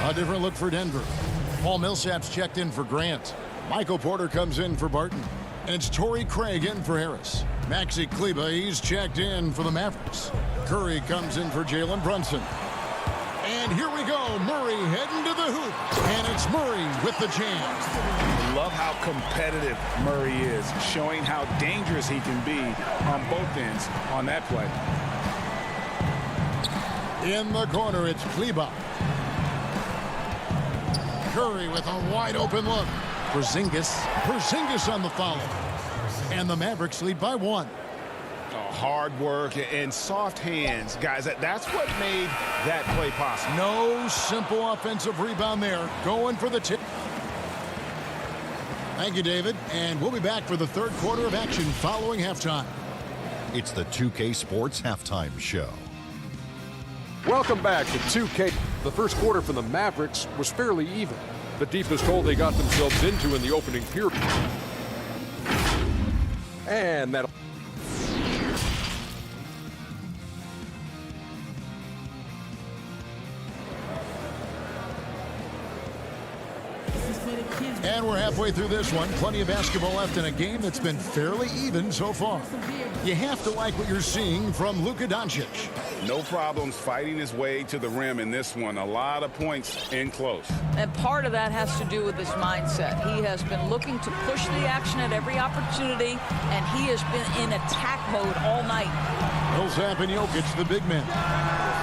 A different look for Denver. Paul Millsap's checked in for Grant. Michael Porter comes in for Barton. And it's Torrey Craig in for Harris. Maxi Kleber, he's checked in for the Mavericks. Curry comes in for Jalen Brunson. And here we go. Murray heading to the hoop. And it's Murray with the jam. I love how competitive Murray is, showing how dangerous he can be on both ends on that play. In the corner, it's Kleber. Curry with a wide open look. Porzingis on the follow. And the Mavericks lead by 1. Hard work and soft hands, guys. That's what made that play possible. No simple offensive rebound there. Going for the tip. Thank you, David. And we'll be back for the third quarter of action following halftime. It's the 2K Sports Halftime Show. Welcome back to 2K. The first quarter for the Mavericks was fairly even. The deepest hole they got themselves into in the opening period. And that... And we're halfway through this one. Plenty of basketball left in a game that's been fairly even so far. You have to like what you're seeing from Luka Doncic. No problems fighting his way to the rim in this one. A lot of points in close. And part of that has to do with his mindset. He has been looking to push the action at every opportunity, and he has been in attack mode all night. Millsap and Jokic, the big men.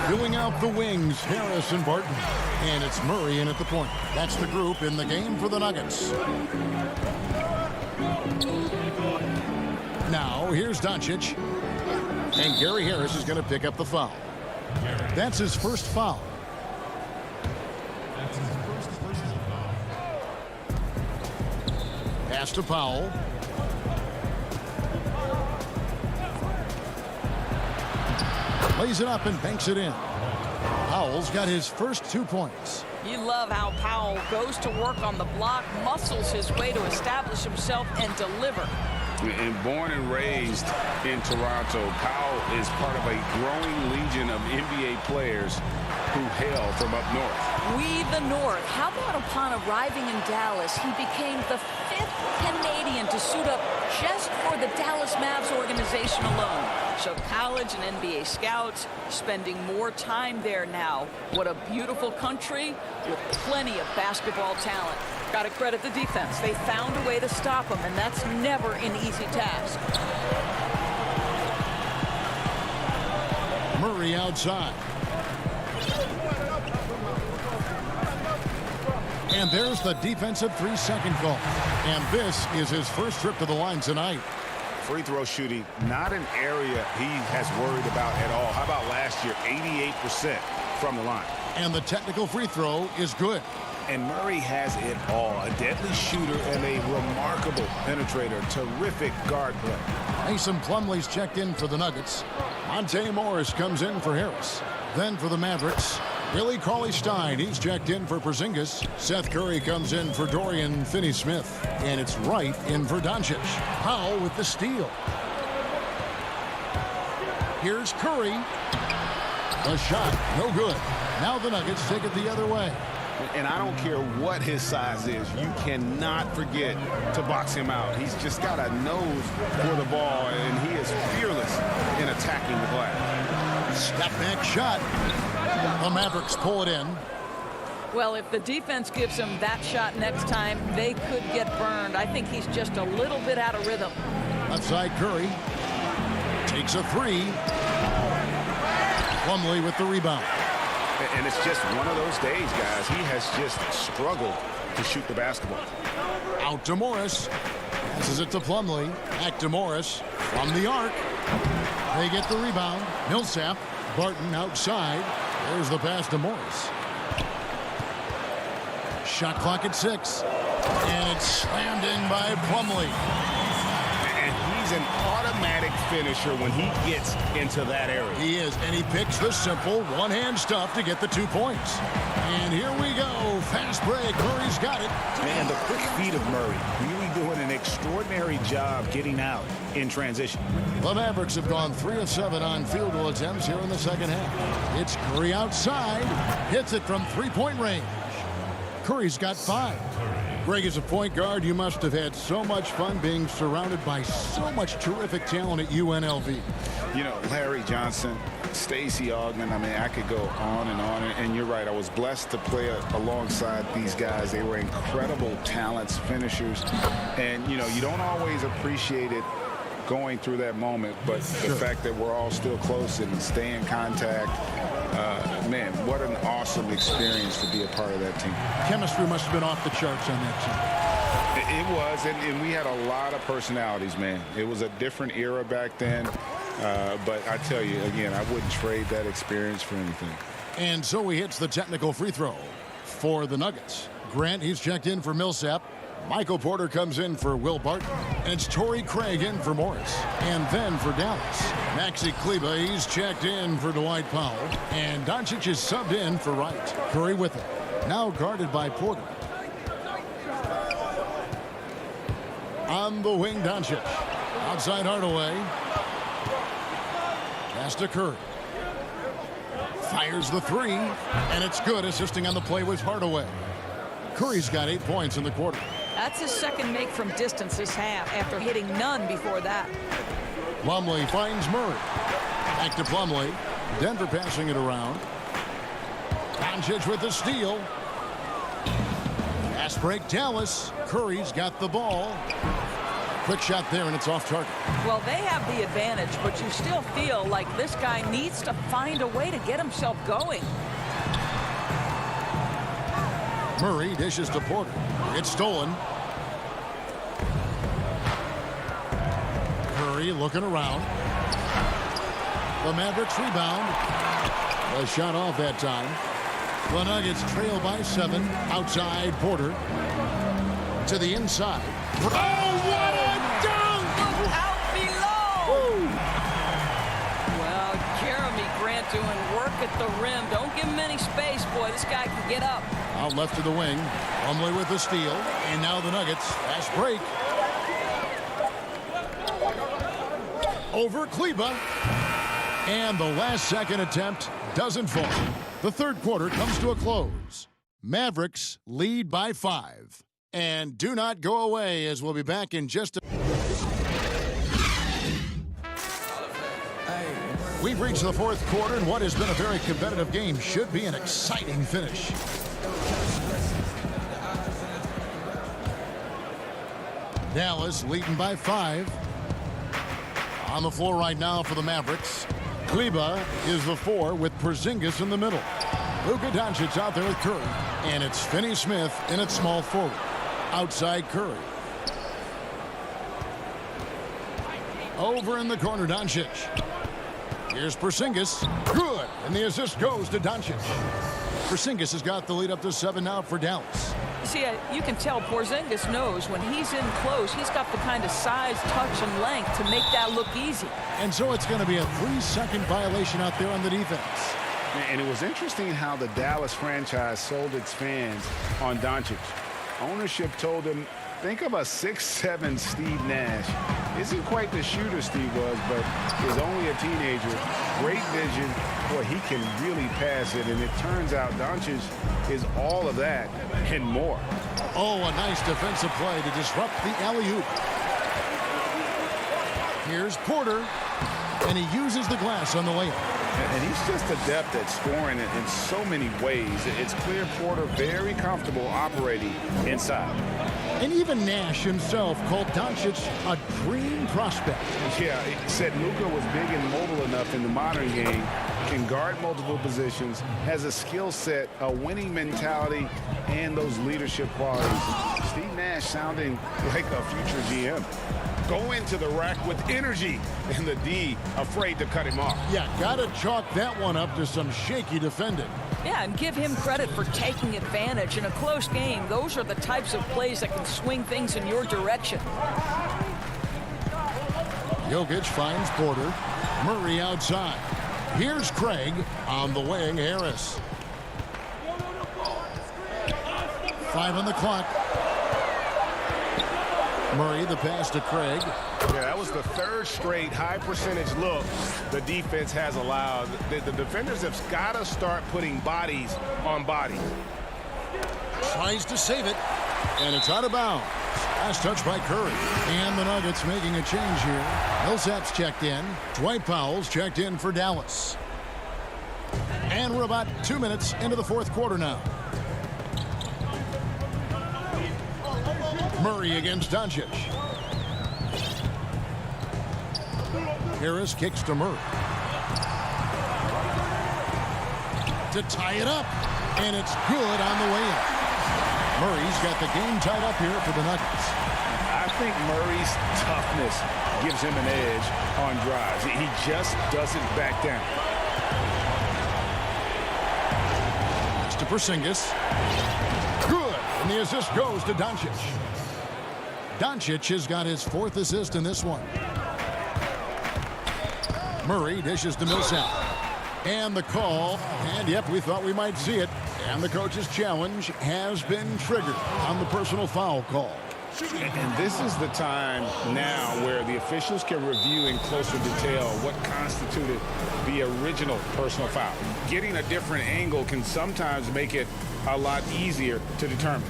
Filling out the wings, Harris and Barton. And it's Murray in at the point. That's the group in the game for the Nuggets. Now, here's Doncic. And Gary Harris is going to pick up the foul. That's his first foul. Pass to Powell. Lays it up and banks it in. Powell's got his first 2 points. You love how Powell goes to work on the block, muscles his way to establish himself and deliver. And born and raised in Toronto, Powell is part of a growing legion of NBA players who hail from up north. We the North. How about upon arriving in Dallas, he became the 5th Canadian to suit up just for the Dallas Mavs organization alone. So college and NBA scouts spending more time there now. What a beautiful country with plenty of basketball talent. Got to credit the defense. They found a way to stop him, and that's never an easy task. Murray outside. And there's the defensive 3-second call. And this is his first trip to the line tonight. Free throw shooting, not an area he has worried about at all. How about last year, 88% from the line. And the technical free throw is good. And Murray has it all. A deadly shooter and a remarkable penetrator. Terrific guard play. Mason Plumlee's checked in for the Nuggets. Monte Morris comes in for Harris. Then for the Mavericks, Billy Cauley-Stein. He's checked in for Porzingis. Seth Curry comes in for Dorian Finney-Smith. And it's Wright in for Doncic. Powell with the steal. Here's Curry. The shot, no good. Now the Nuggets take it the other way. And I don't care what his size is, you cannot forget to box him out. He's just got a nose for the ball, and he is fearless in attacking the glass. Step back shot. The Mavericks pull it in. Well, if the defense gives him that shot next time, they could get burned. I think he's just a little bit out of rhythm. Left side Curry. Takes a three. Plumlee with the rebound. And it's just one of those days, guys. He has just struggled to shoot the basketball. Out to Morris. Passes it to Plumlee. Back to Morris. From the arc. They get the rebound. Millsap. Barton outside. There's the pass to Morris. Shot clock at 6. And it's slammed in by Plumlee. And he's an automatic finisher when he gets into that area. He is, and he picks the simple one-hand stuff to get the 2 points. And here we go. Fast break. Murray's got it. Man, the quick feet of Murray really doing an extraordinary job getting out in transition. The Mavericks have gone 3 of 7 on field goal attempts here in the second half. It's Curry outside. Hits it from three-point range. Curry's got 5. Greg, as a point guard, you must have had so much fun being surrounded by so much terrific talent at UNLV. You know, Larry Johnson, Stacey Augmon, I mean, I could go on. And you're right, I was blessed to play alongside these guys. They were incredible talents, finishers. And, you know, you don't always appreciate it going through that moment, but the fact that we're all still close and stay in contact, man, what an awesome experience to be a part of that team. Chemistry must have been off the charts on that team. It was, and we had a lot of personalities, man. It was a different era back then, but I tell you, again, I wouldn't trade that experience for anything. And so he hits the technical free throw for the Nuggets. Grant, he's checked in for Millsap. Michael Porter comes in for Will Barton. And it's Torrey Craig in for Morris. And then for Dallas, Maxi Kleber, he's checked in for Dwight Powell. And Doncic is subbed in for Wright. Curry with it. Now guarded by Porter. On the wing, Doncic. Outside Hardaway. Pass to Curry. Fires the three. And it's good. Assisting on the play was Hardaway. Curry's got 8 points in the quarter. That's his second make from distance this half after hitting none before that. Plumlee finds Murray. Back to Plumlee. Denver passing it around. Doncic with the steal. Fast break Dallas. Curry's got the ball. Quick shot there, and it's off target. Well, they have the advantage, but you still feel like this guy needs to find a way to get himself going. Murray dishes to Porter. It's stolen. Curry looking around. The Mavericks rebound. A shot off that time. The Nuggets trail by 7. Outside, Porter. To the inside. Oh, what a dunk! Look out below! Woo. Well, Jeremy Grant doing work at the rim. Don't give him any space, boy. This guy can get up. Out left of the wing. Plumlee with the steal. And now the Nuggets. Fast break. Over Kleba. And the last second attempt doesn't fall. The third quarter comes to a close. Mavericks lead by 5. And do not go away, as we'll be back in just a... We've reached the fourth quarter, and what has been a very competitive game should be an exciting finish. Dallas leading by 5. On the floor right now for the Mavericks. Kleba is the 4 with Porzingis in the middle. Luka Doncic out there with Curry. And it's Finney-Smith in at small forward. Outside Curry. Over in the corner, Doncic. Here's Porzingis. Good. And the assist goes to Doncic. Porzingis has got the lead up to 7 now for Dallas. See, you can tell Porzingis knows when he's in close, he's got the kind of size, touch, and length to make that look easy. And so it's going to be a 3-second violation out there on the defense. And it was interesting how the Dallas franchise sold its fans on Doncic. Ownership told him, think of a 6'7" Steve Nash. Isn't quite the shooter Steve was, but is only a teenager. Great vision. Boy, he can really pass it. And it turns out Doncic is all of that and more. Oh, a nice defensive play to disrupt the alley-oop. Here's Porter, and he uses the glass on the layup. And he's just adept at scoring it in so many ways. It's clear Porter very comfortable operating inside. And even Nash himself called Doncic a dream prospect. Yeah, he said Luka was big and mobile enough in the modern game, can guard multiple positions, has a skill set, a winning mentality, and those leadership qualities. Steve Nash sounding like a future GM. Go into the rack with energy, and the D afraid to cut him off. Yeah, gotta chalk that one up to some shaky defending. Yeah, and give him credit for taking advantage. In a close game, those are the types of plays that can swing things in your direction. Jokic finds Porter. Murray outside. Here's Craig on the wing. Harris. 5 on the clock. Murray, the pass to Craig. Yeah, that was the third straight high percentage look the defense has allowed. The defenders have got to start putting bodies on bodies. Tries to save it, and it's out of bounds. Last touch by Curry. And the Nuggets making a change here. Millsap's checked in. Dwight Powell's checked in for Dallas. And we're about 2 minutes into the fourth quarter now. Murray against Doncic. Harris kicks to Murray. To tie it up. And it's good on the way up. Murray's got the game tied up here for the Nuggets. I think Murray's toughness gives him an edge on drives. He just doesn't back down. It's to Porzingis. Good. And the assist goes to Doncic. Doncic has got his 4th assist in this one. Murray dishes to Millsap. And the call. And, yep, we thought we might see it. And the coach's challenge has been triggered on the personal foul call. And this is the time now where the officials can review in closer detail what constituted the original personal foul. Getting a different angle can sometimes make it a lot easier to determine.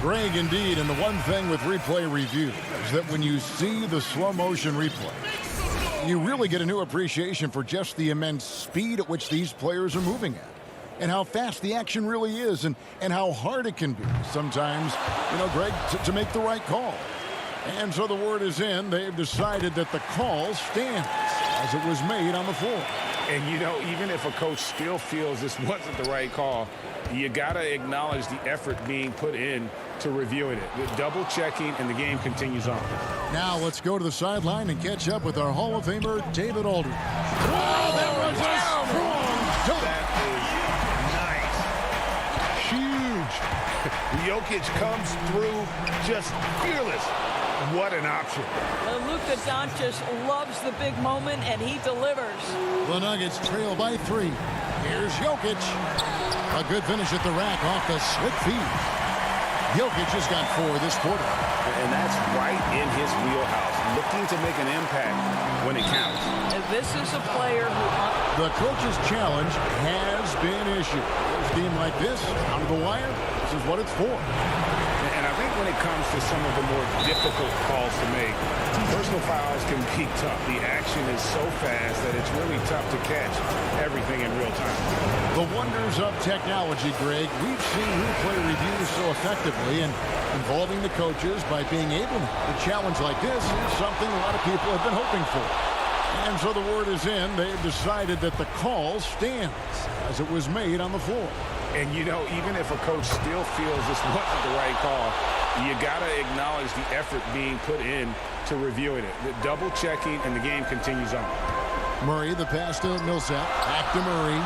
Greg, indeed, and the one thing with replay review is that when you see the slow motion replay, you really get a new appreciation for just the immense speed at which these players are moving at. And how fast the action really is, and how hard it can be sometimes, you know, Greg, to make the right call. And so the word is in. They've decided that the call stands as it was made on the floor. And, you know, even if a coach still feels this wasn't the right call, you got to acknowledge the effort being put in to reviewing it. The double checking, and the game continues on. Now let's go to the sideline and catch up with our Hall of Famer, David Aldridge. Oh, that was a strong dunk. That Jokic comes through just fearless. What an option. Luka Doncic loves the big moment, and he delivers. The Nuggets trail by 3. Here's Jokic. A good finish at the rack off the slick feed. Jokic has got 4 this quarter. And that's right in his wheelhouse, looking to make an impact when it counts. And this is a player who... The coach's challenge has been issued. A game like this, down to the wire, this is what it's for. And I think when it comes to some of the more difficult calls to make, personal fouls can be tough. The action is so fast that it's really tough to catch everything in real time. The wonders of technology, Greg. We've seen replay reviews so effectively, and involving the coaches by being able to challenge like this is something a lot of people have been hoping for. And so the word is in. They've decided that the call stands as it was made on the floor. And, you know, even if a coach still feels this wasn't the right call, you got to acknowledge the effort being put in to reviewing it. The double checking, and the game continues on. Murray, the pass to Millsap. Back to Murray.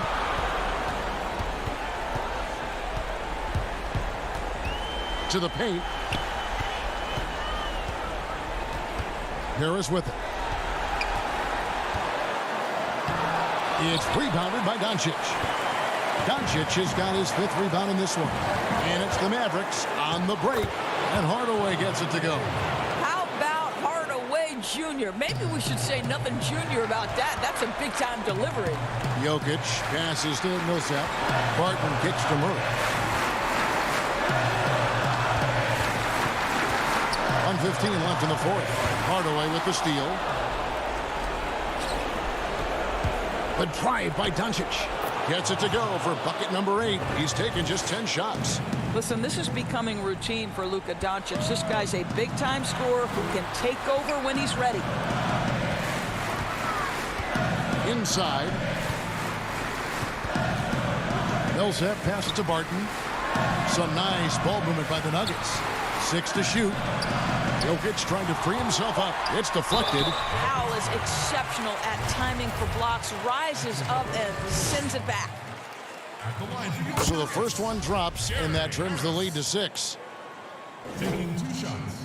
To the paint. Harris with it. It's rebounded by Doncic. Doncic has got his 5th rebound in this one. And it's the Mavericks on the break. And Hardaway gets it to go. How about Hardaway Jr.? Maybe we should say nothing junior about that. That's a big-time delivery. Jokic passes to Millsap. Barton kicks to Murray. 1:15 left in the 4th. Hardaway with the steal. The drive by Doncic. Gets it to go for bucket number 8. He's taken just 10 shots. Listen, this is becoming routine for Luka Doncic. This guy's a big-time scorer who can take over when he's ready. Inside. Millsap passes to Barton. Some nice ball movement by the Nuggets. 6 to shoot. Jokic trying to free himself up. It's deflected. Powell is exceptional at timing for blocks. Rises up and sends it back. So the first one drops, and that trims the lead to 6. Taking 2 shots.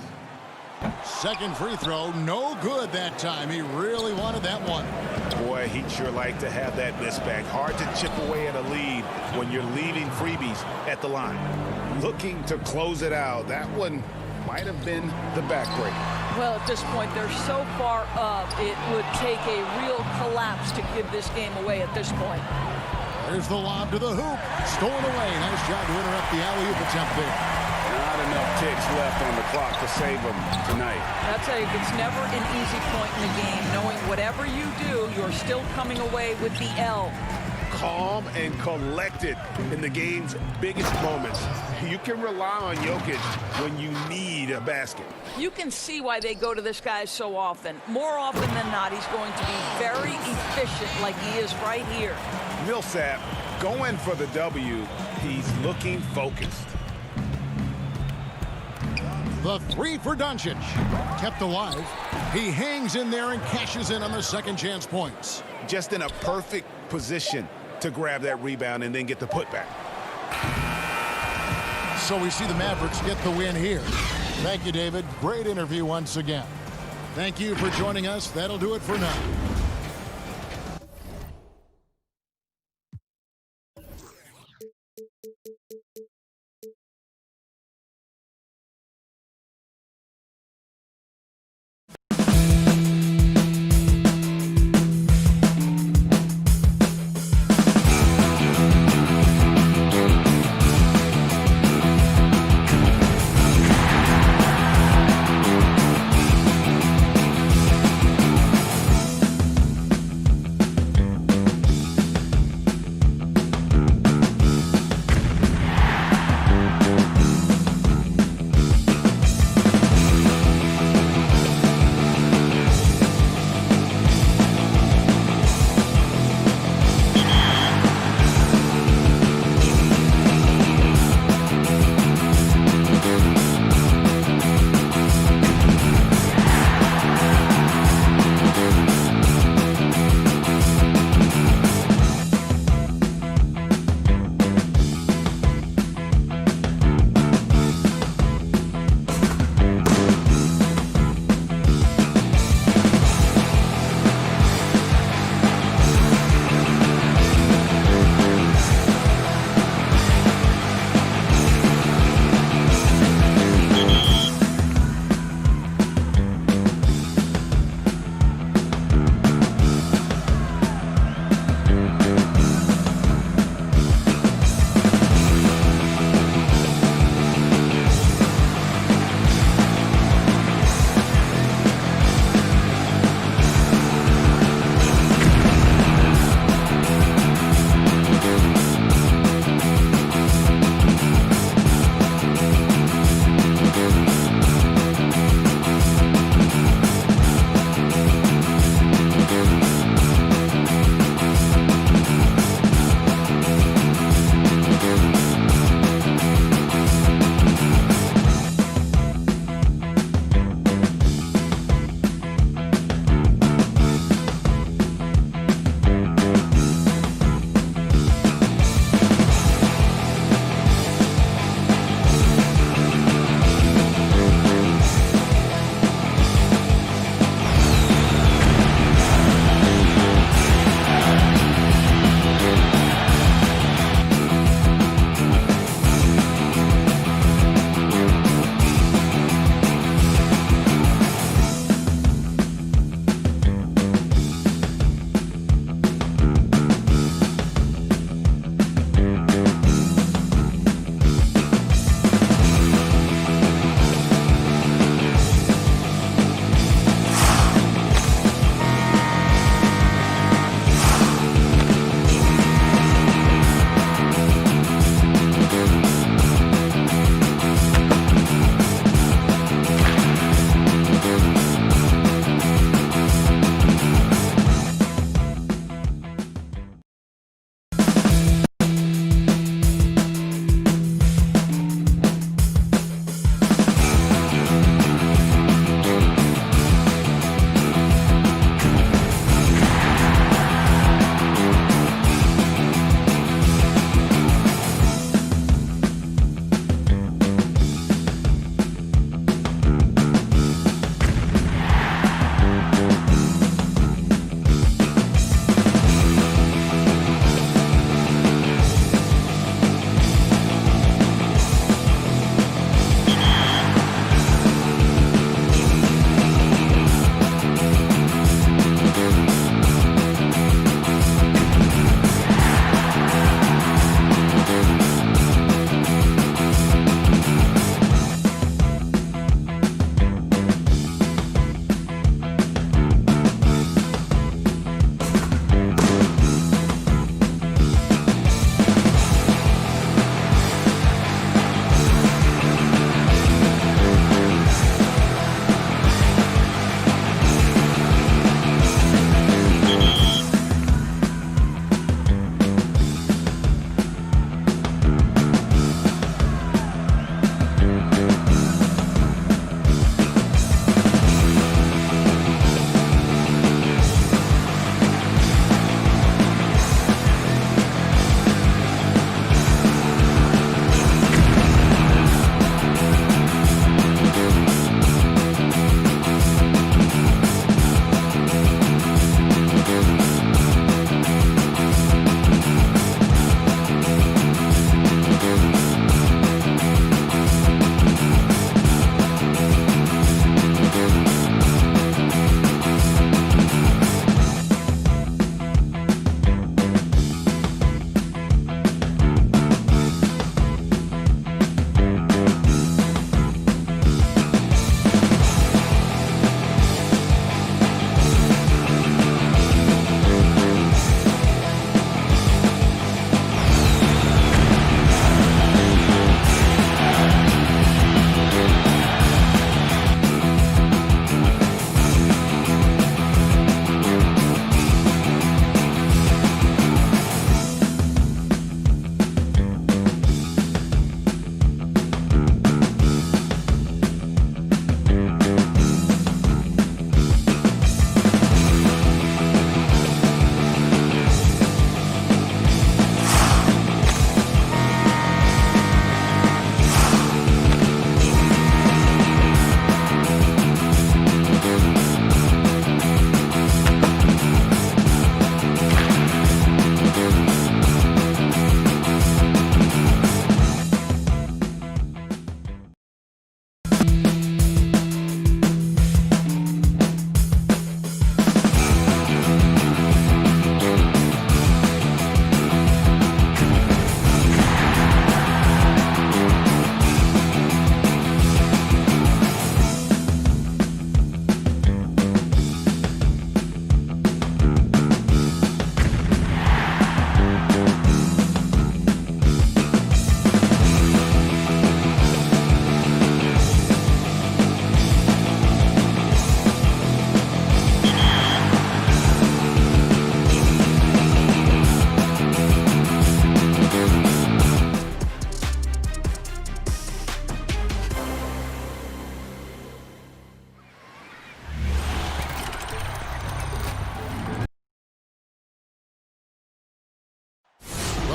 Second free throw, no good that time. He really wanted that one. Boy, he'd sure like to have that miss back. Hard to chip away at a lead when you're leaving freebies at the line. Looking to close it out. That one might have been the backbreaker. Well, at this point, they're so far up, it would take a real collapse to give this game away at this point. There's the lob to the hoop. Stolen away. Nice job to interrupt the alley-oop attempt there. Not enough ticks left on the clock to save them tonight. I'll tell you, it's never an easy point in the game, knowing whatever you do, you're still coming away with the L. Calm and collected in the game's biggest moments. You can rely on Jokic when you need a basket. You can see why they go to this guy so often. More often than not, he's going to be very efficient like he is right here. Millsap going for the W. He's looking focused. The 3 for Doncic. Kept alive. He hangs in there and cashes in on the second chance points. Just in a perfect position to grab that rebound and then get the putback. So we see the Mavericks get the win here. Thank you, David. Great interview once again. Thank you for joining us. That'll do it for now.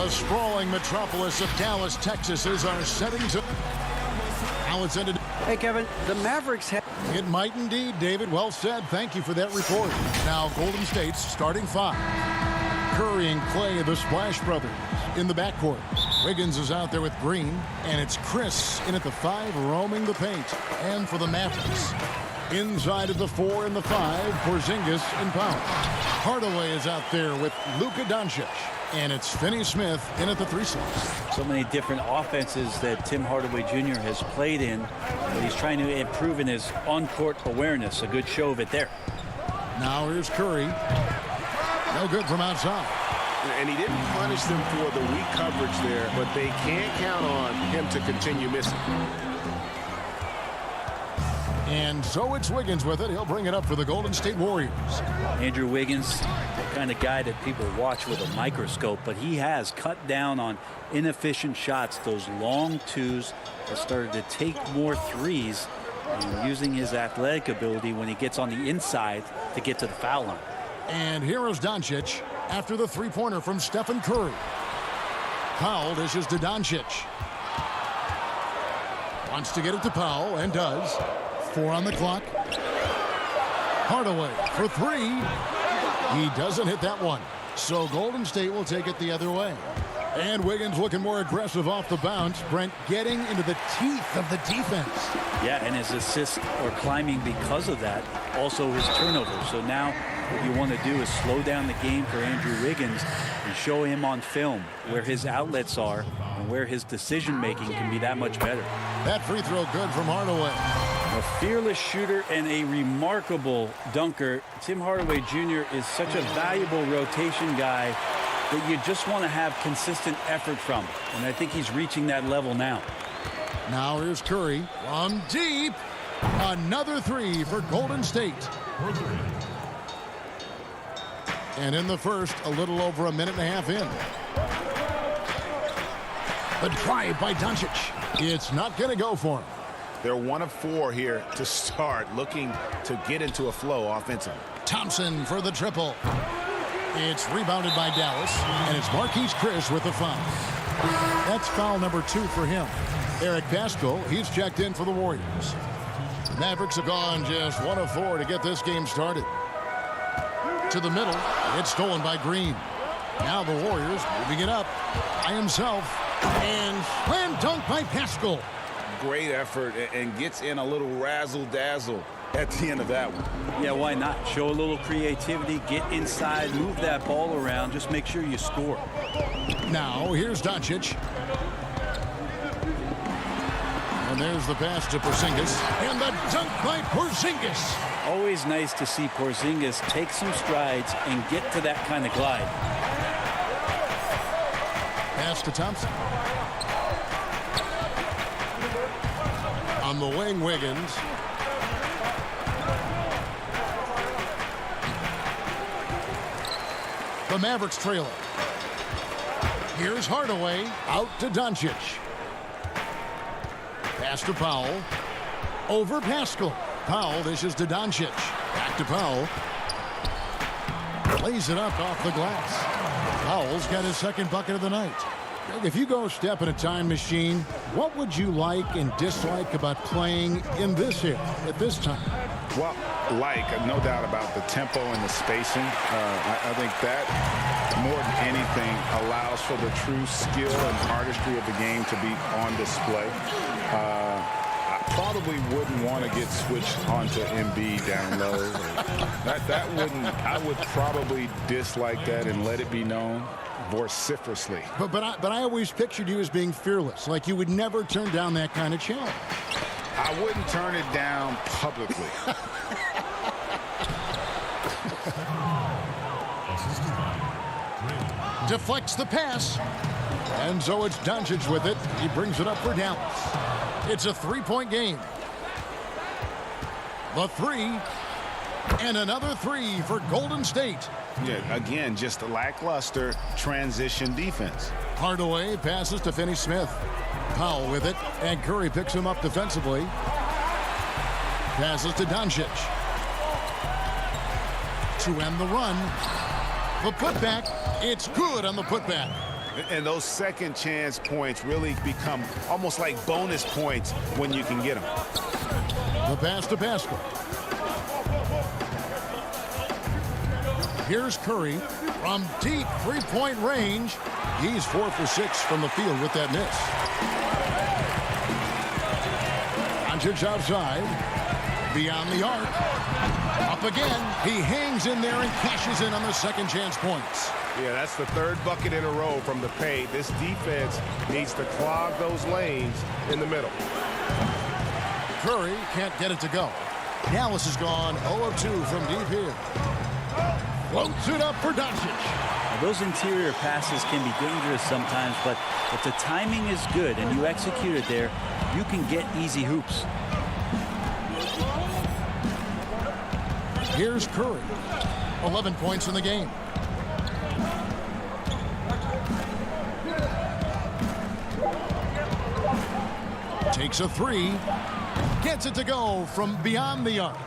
The sprawling metropolis of Dallas, Texas is our setting to... Now it's ended... Hey, Kevin, the Mavericks have... It might indeed, David. Well said. Thank you for that report. Now, Golden State's starting five. Curry and Clay, the Splash Brothers, in the backcourt. Wiggins is out there with Green, and it's Chris in at the 5, roaming the paint. And for the Mavericks, inside of the 4 and the 5, Porzingis and Powell. Hardaway is out there with Luka Doncic, and it's Finney-Smith in at the 3 slot. So many different offenses that Tim Hardaway Jr. has played in. He's trying to improve in his on-court awareness. A good show of it there. Now here's Curry. No good from outside. And he didn't punish them for the weak coverage there, but they can't count on him to continue missing. And so it's Wiggins with it. He'll bring it up for the Golden State Warriors. Andrew Wiggins, the kind of guy that people watch with a microscope, but he has cut down on inefficient shots, those long twos, has started to take more threes, using his athletic ability when he gets on the inside to get to the foul line. And here is Doncic after the three-pointer from Stephen Curry. Powell dishes to Doncic. Wants to get it to Powell, and does. 4 on the clock. Hardaway for 3. He doesn't hit that one. So Golden State will take it the other way. And Wiggins looking more aggressive off the bounce. Brent getting into the teeth of the defense. Yeah, and his assists are climbing because of that. Also his turnovers. So now what you want to do is slow down the game for Andrew Wiggins and show him on film where his outlets are and where his decision-making can be that much better. That free throw good from Hardaway. A fearless shooter and a remarkable dunker. Tim Hardaway Jr. is such a valuable rotation guy that you just want to have consistent effort from. And I think he's reaching that level now. Now here's Curry from deep. Another 3 for Golden State. And in the first, a little over a minute and a half in. The drive by Doncic. It's not going to go for him. They're 1 of 4 here to start, looking to get into a flow offensively. Thompson for the triple. It's rebounded by Dallas, and it's Marquise Chris with the foul. That's foul number 2 for him. Eric Paschal, he's checked in for the Warriors. Mavericks have gone just 1 of 4 to get this game started. To the middle, it's stolen by Green. Now the Warriors moving it up by himself, and slam dunk by Paschal. Great effort and gets in a little razzle-dazzle at the end of that one. Yeah, why not? Show a little creativity, get inside, move that ball around, just make sure you score. Now here's Doncic. And there's the pass to Porzingis. And the dunk by Porzingis. Always nice to see Porzingis take some strides and get to that kind of glide. Pass to Thompson. On the wing, Wiggins. The Mavericks trail it. Here's Hardaway out to Doncic. Pass to Powell. Over Paschal. Powell dishes to Doncic. Back to Powell. Lays it up off the glass. Powell's got his second bucket of the night. If you go step in a time machine, what would you like and dislike about playing in this era at this time? Well, no doubt about the tempo and the spacing. I think that, more than anything, allows for the true skill and artistry of the game to be on display. I probably wouldn't want to get switched onto Embiid down low. I would probably dislike that and let it be known vociferously. But I always pictured you as being fearless, like you would never turn down that kind of challenge. I wouldn't turn it down publicly. Deflects the pass. And so it's Doncic with it. He brings it up for Dallas. It's a 3-point game. The 3. And another 3 for Golden State. Yeah, again, just a lackluster transition defense. Hardaway passes to Finney-Smith. Powell with it, and Curry picks him up defensively. Passes to Doncic. To end the run. The putback, it's good on the putback. And those second chance points really become almost like bonus points when you can get them. The pass to Pascal. Here's Curry from deep three-point range. He's 4 for 6 from the field with that miss. Doncic outside. Beyond the arc. Up again. He hangs in there and cashes in on the second chance points. Yeah, that's the third bucket in a row from the paint. This defense needs to clog those lanes in the middle. Curry can't get it to go. Dallas has gone 0 of 2 from deep here. Floats it up for Doncic. Those interior passes can be dangerous sometimes, but if the timing is good and you execute it there, you can get easy hoops. Here's Curry. 11 points in the game. Takes a three. Gets it to go from beyond the arc.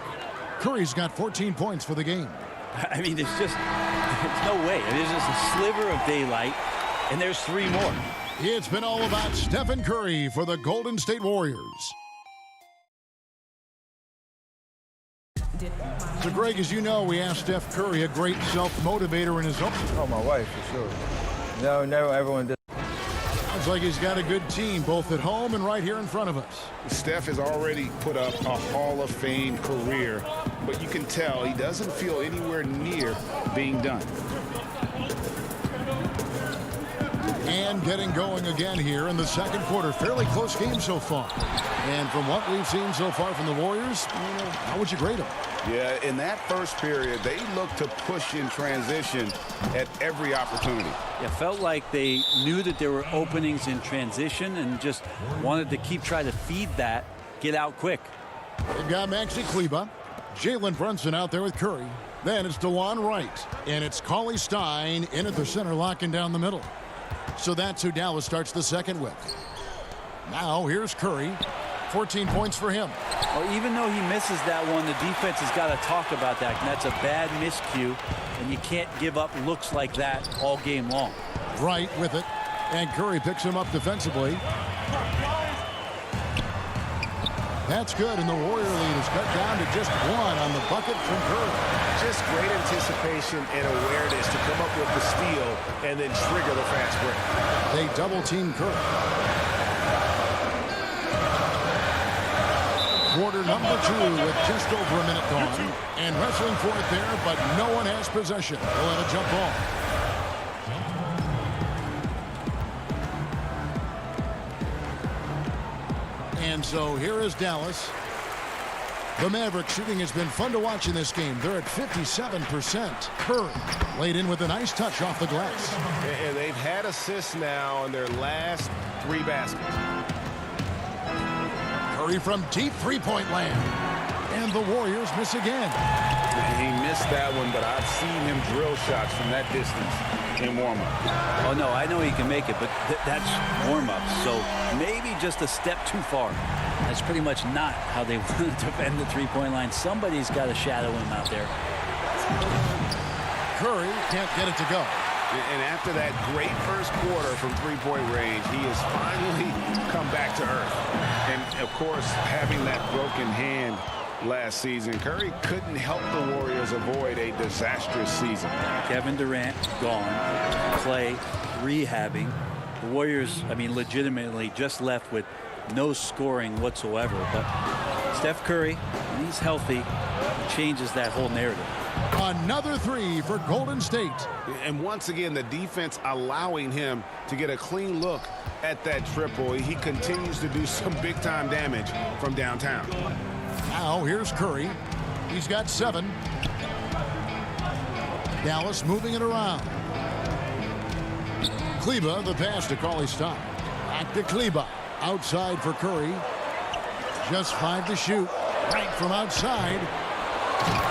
Curry's got 14 points for the game. I mean, there's no way. There's just a sliver of daylight, and there's 3 more. It's been all about Stephen Curry for the Golden State Warriors. So, Greg, as you know, we asked Steph Curry, a great self-motivator in his own. Oh, my wife, for sure. No, everyone does. Sounds like he's got a good team, both at home and right here in front of us. Steph has already put up a Hall of Fame career, but you can tell he doesn't feel anywhere near being done. And getting going again here in the second quarter. Fairly close game so far. And from what we've seen so far from the Warriors, how would you grade them? Yeah, in that first period, they looked to push in transition at every opportunity. It felt like they knew that there were openings in transition and just wanted to keep trying to feed that, get out quick. They've got Maxi Kleber, Jalen Brunson out there with Curry. Then it's DeJuan Wright, and it's Cauley Stein in at the center, locking down the middle. So that's who Dallas starts the second with. Now here's Curry. 14 points for him. Well, even though he misses that one, the defense has got to talk about that. And that's a bad miscue, and you can't give up looks like that all game long. Right with it, and Curry picks him up defensively. That's good, and the Warrior lead is cut down to just 1 on the bucket from Curry. Just great anticipation and awareness to come up with the steal and then trigger the fast break. They double-team Curry. Quarter number 2 with just over a minute gone. And wrestling for it there, but no one has possession. They'll let it jump ball. And so here is Dallas. The Mavericks shooting has been fun to watch in this game. They're at 57%. Curry laid in with a nice touch off the glass. And they've had assists now on their last 3 baskets. Curry from deep three-point land. And the Warriors miss again. He missed that one, but I've seen him drill shots from that distance in warm-up. Oh, no, I know he can make it, but that's warm-up. So maybe just a step too far. That's pretty much not how they want to defend the three-point line. Somebody's got to shadow him out there. Curry can't get it to go. And after that great first quarter from three-point range, he has finally come back to earth. And, of course, having that broken hand last season, Curry couldn't help the Warriors avoid a disastrous season. Kevin Durant gone. Clay rehabbing. The Warriors, I mean, legitimately just left with no scoring whatsoever. But Steph Curry, when he's healthy, he changes that whole narrative. Another 3 for Golden State. And once again, the defense allowing him to get a clean look at that triple. He continues to do some big-time damage from downtown. Now here's Curry. He's got 7. Dallas moving it around. Kleber, the pass to Cauley Stein. Back to Kleber. Outside for Curry. Just 5 to shoot. Right from outside.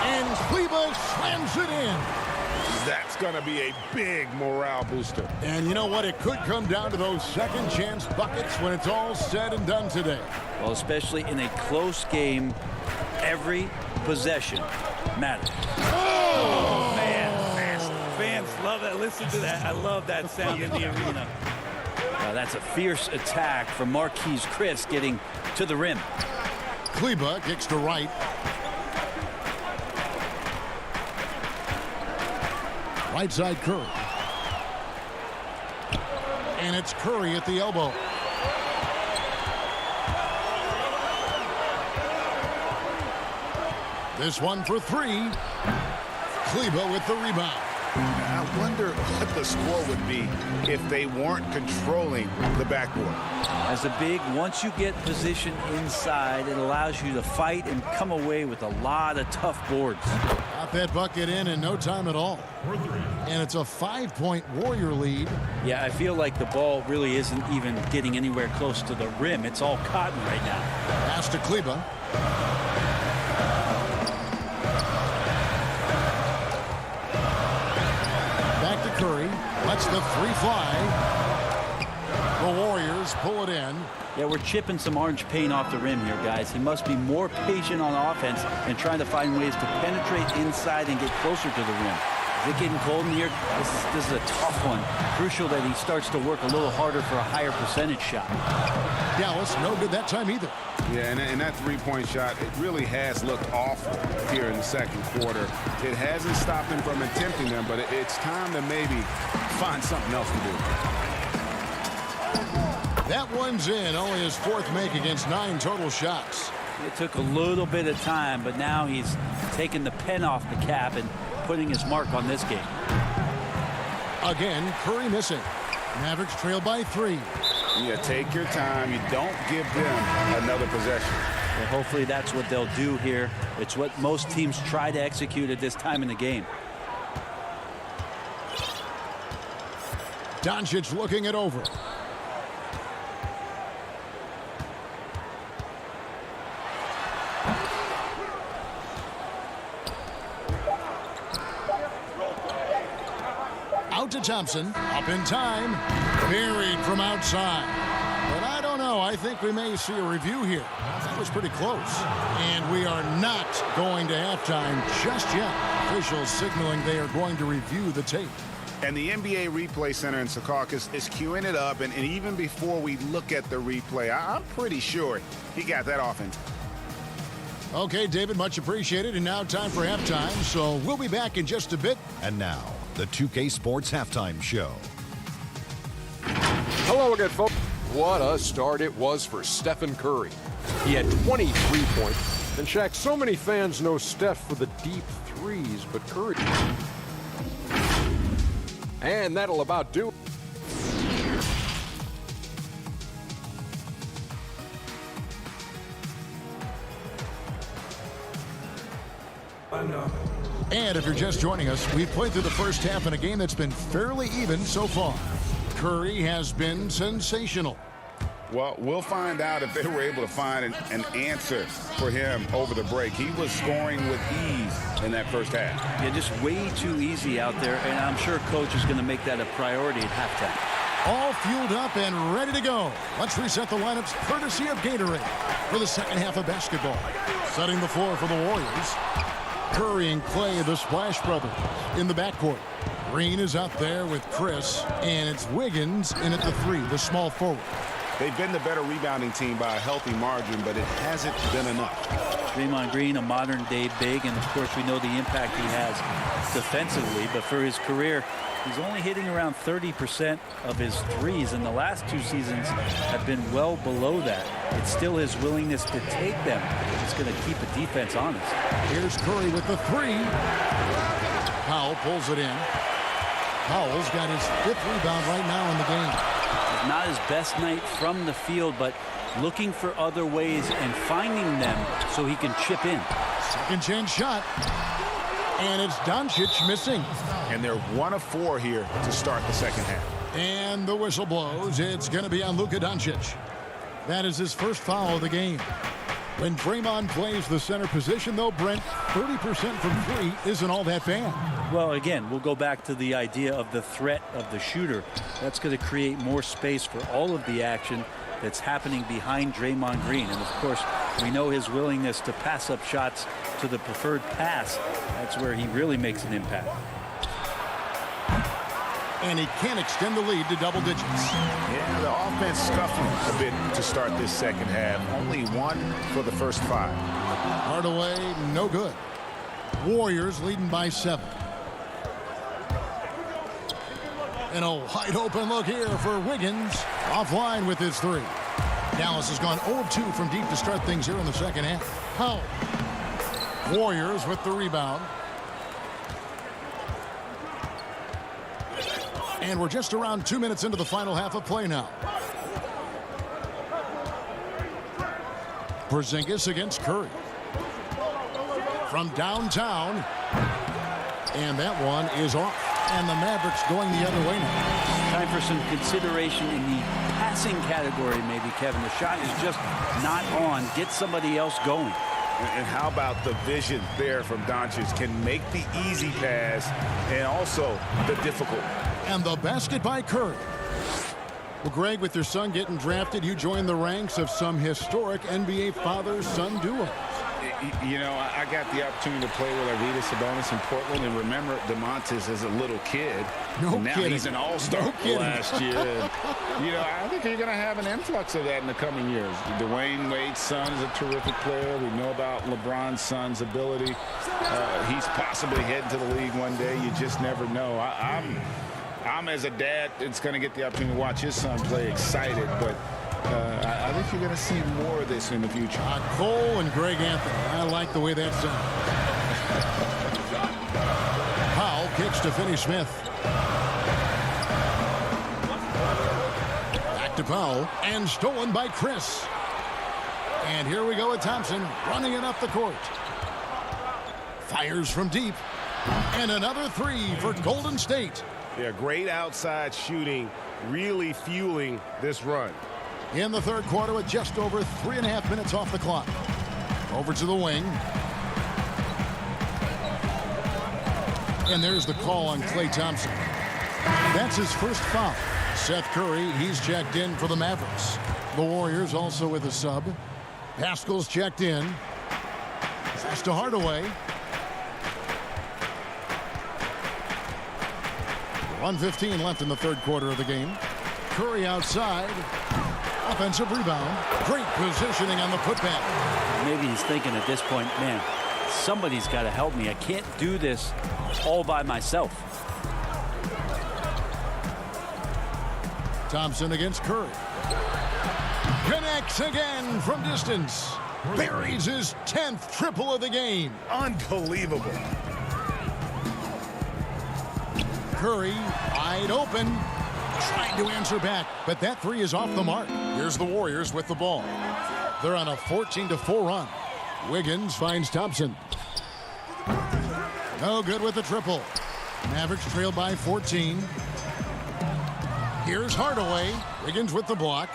And Kleber slams it in. That's going to be a big morale booster. And you know what? It could come down to those second chance buckets when it's all said and done today. Well, especially in a close game, every possession matters. Oh, man, fans love that. Listen to that. I love that sound in the arena. That's a fierce attack from Marquise Chris getting to the rim. Kleba kicks to right. Right side Curry. And it's Curry at the elbow. This one for three. Kleba with the rebound. I wonder what the score would be if they weren't controlling the backboard. As a big, once you get position inside, it allows you to fight and come away with a lot of tough boards. Got that bucket in no time at all. And it's a 5-point Warrior lead. Yeah, I feel like the ball really isn't even getting anywhere close to the rim. It's all cotton right now. Pass to Kleba. Back to Curry. Lets the three fly. The Warriors pull it in. Yeah, we're chipping some orange paint off the rim here, guys. He must be more patient on offense and trying to find ways to penetrate inside and get closer to the rim. Is it getting cold in here? This is a tough one. Crucial that he starts to work a little harder for a higher percentage shot. Dallas, no good that time either. Yeah, and that three-point shot, it really has looked awful here in the second quarter. It hasn't stopped him from attempting them, but it's time to maybe find something else to do. That one's in. Only his fourth make against 9 total shots. It took a little bit of time, but now he's taking the pen off the cap and putting his mark on this game. Again, Curry missing. Mavericks trail by 3. Yeah, take your time. You don't give them another possession. Well, hopefully that's what they'll do here. It's what most teams try to execute at this time in the game. Doncic looking it over. Out to Thompson. Up in time. Buried from outside. But I don't know. I think we may see a review here. That was pretty close. And we are not going to halftime just yet. Officials signaling they are going to review the tape. And the NBA Replay Center in Secaucus is queuing it up. And even before we look at the replay, I'm pretty sure he got that offense. Okay, David, much appreciated. And now time for halftime. So we'll be back in just a bit. And now, the 2K Sports Halftime Show. Hello again, folks. What a start it was for Stephen Curry. He had 23 points. And Shaq, so many fans know Steph for the deep threes, but Curry... And that'll about do it. And if you're just joining us, we've played through the first half in a game that's been fairly even so far. Curry has been sensational. Well, we'll find out if they were able to find an answer for him over the break. He was scoring with ease in that first half. Yeah, just way too easy out there, and I'm sure coach is going to make that a priority at halftime. All fueled up and ready to go. Let's reset the lineups courtesy of Gatorade for the second half of basketball. Setting the floor for the Warriors. Curry and Clay, the Splash Brothers, in the backcourt. Green is out there with Chris, and it's Wiggins in at the 3, the small forward. They've been the better rebounding team by a healthy margin, but it hasn't been enough. Draymond Green, a modern-day big, and of course we know the impact he has defensively, but for his career, he's only hitting around 30% of his threes, and the last 2 seasons have been well below that. It's still his willingness to take them that's going to keep a defense honest. Here's Curry with the 3. Powell pulls it in. Powell's got his 5th rebound right now in the game. Not his best night from the field, but looking for other ways and finding them so he can chip in. Second chance shot. And it's Doncic missing. And they're 1 of 4 here to start the second half. And the whistle blows. It's going to be on Luka Doncic. That is his first foul of the game. When Draymond plays the center position, though, Brent, 30% from 3 isn't all that bad. Well, again, we'll go back to the idea of the threat of the shooter. That's going to create more space for all of the action that's happening behind Draymond Green. And, of course, we know his willingness to pass up shots to the preferred pass. That's where he really makes an impact. And he can't extend the lead to double digits. Yeah, the offense scuffling a bit to start this second half. Only 1 for the first 5. Hardaway, no good. Warriors leading by 7. And a wide open look here for Wiggins. Offline with his 3. Dallas has gone 0 of 2 from deep to start things here in the second half. Powell. Warriors with the rebound. And we're just around 2 minutes into the final half of play now. Porzingis against Curry. From downtown. And that one is off. And the Mavericks going the other way now. Time for some consideration in the passing category, maybe, Kevin. The shot is just not on. Get somebody else going. And how about the vision there from Doncic? Can make the easy pass and also the difficult. And the basket by Curry. Well, Greg, with your son getting drafted, you joined the ranks of some historic NBA father-son duos. You know, I got the opportunity to play with Arvydas Sabonis in Portland, and remember DeMontis as a little kid. No now kidding. He's an all-star last year. You know, I think you're going to have an influx of that in the coming years. Dwayne Wade's son is a terrific player. We know about LeBron's son's ability. He's possibly heading to the league one day. You just never know. I'm as a dad that's going to get the opportunity to watch his son play excited, but I think you're going to see more of this in the future. Cole and Greg Anthony. I like the way that sounds. Powell kicks to Finney Smith. Back to Powell and stolen by Chris. And here we go with Thompson running it up the court. Fires from deep. And another 3 for Golden State. Yeah, great outside shooting, really fueling this run. In the third quarter with just over 3.5 minutes off the clock. Over to the wing. And there's the call on Klay Thompson. That's his first foul. Seth Curry, he's checked in for the Mavericks. The Warriors also with a sub. Pascal's checked in. Pass to Hardaway. 1:15 left in the third quarter of the game. Curry outside. Offensive rebound. Great positioning on the putback. Maybe he's thinking at this point, man, somebody's got to help me. I can't do this all by myself. Thompson against Curry. Connects again from distance. Buries his 10th triple of the game. Unbelievable. Curry wide open. Trying to answer back, but that 3 is off the mark. Here's the Warriors with the ball. They're on a 14-4 run. Wiggins finds Thompson. No good with the triple. Mavericks trail by 14. Here's Hardaway. Wiggins with the block.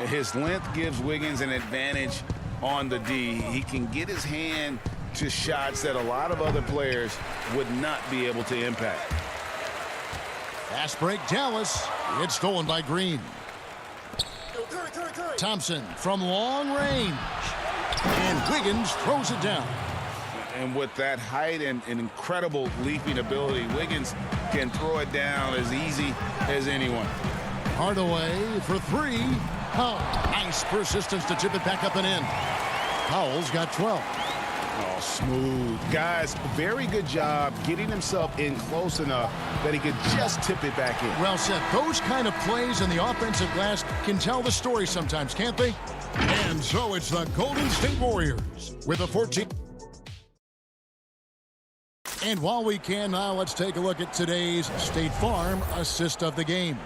His length gives Wiggins an advantage on the D. He can get his hand to shots that a lot of other players would not be able to impact. Fast break Dallas. It's stolen by Green. Thompson from long range. And Wiggins throws it down. And with that height and incredible leaping ability, Wiggins can throw it down as easy as anyone. Hardaway for 3. Powell. Nice persistence to chip it back up and in. Powell's got 12. Oh, smooth. Guys, very good job getting himself in close enough that he could just tip it back in. Well said. Those kind of plays in the offensive glass can tell the story sometimes, can't they? And so it's the Golden State Warriors with a 14. And while we can now, let's take a look at today's State Farm assist of the game.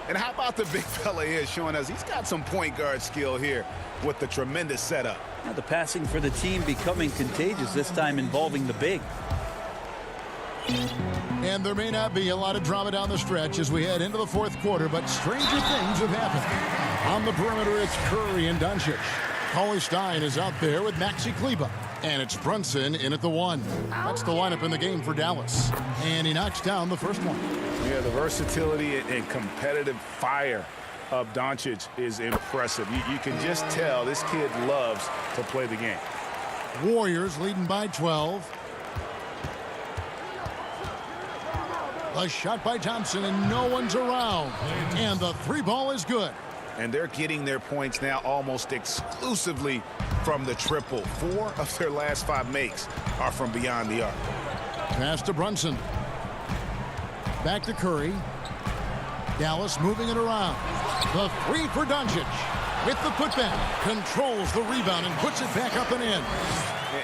And how about the big fella here showing us he's got some point guard skill here with the tremendous setup. Now the passing for the team becoming contagious, this time involving the big. And there may not be a lot of drama down the stretch as we head into the fourth quarter, but stranger things have happened. On the perimeter, it's Curry and Doncic. Cauley Stein is out there with Maxi Kleber. And it's Brunson in at the 1. That's the lineup in the game for Dallas. And he knocks down the first one. Yeah, the versatility and competitive fire of Doncic is impressive. You can just tell this kid loves to play the game. Warriors leading by 12. The shot by Thompson, and no one's around. And the three ball is good. And they're getting their points now almost exclusively from the triple. 4 of their last 5 makes are from beyond the arc. Pass to Brunson. Back to Curry. Dallas moving it around. The three for Doncic. With the putback. Controls the rebound and puts it back up and in.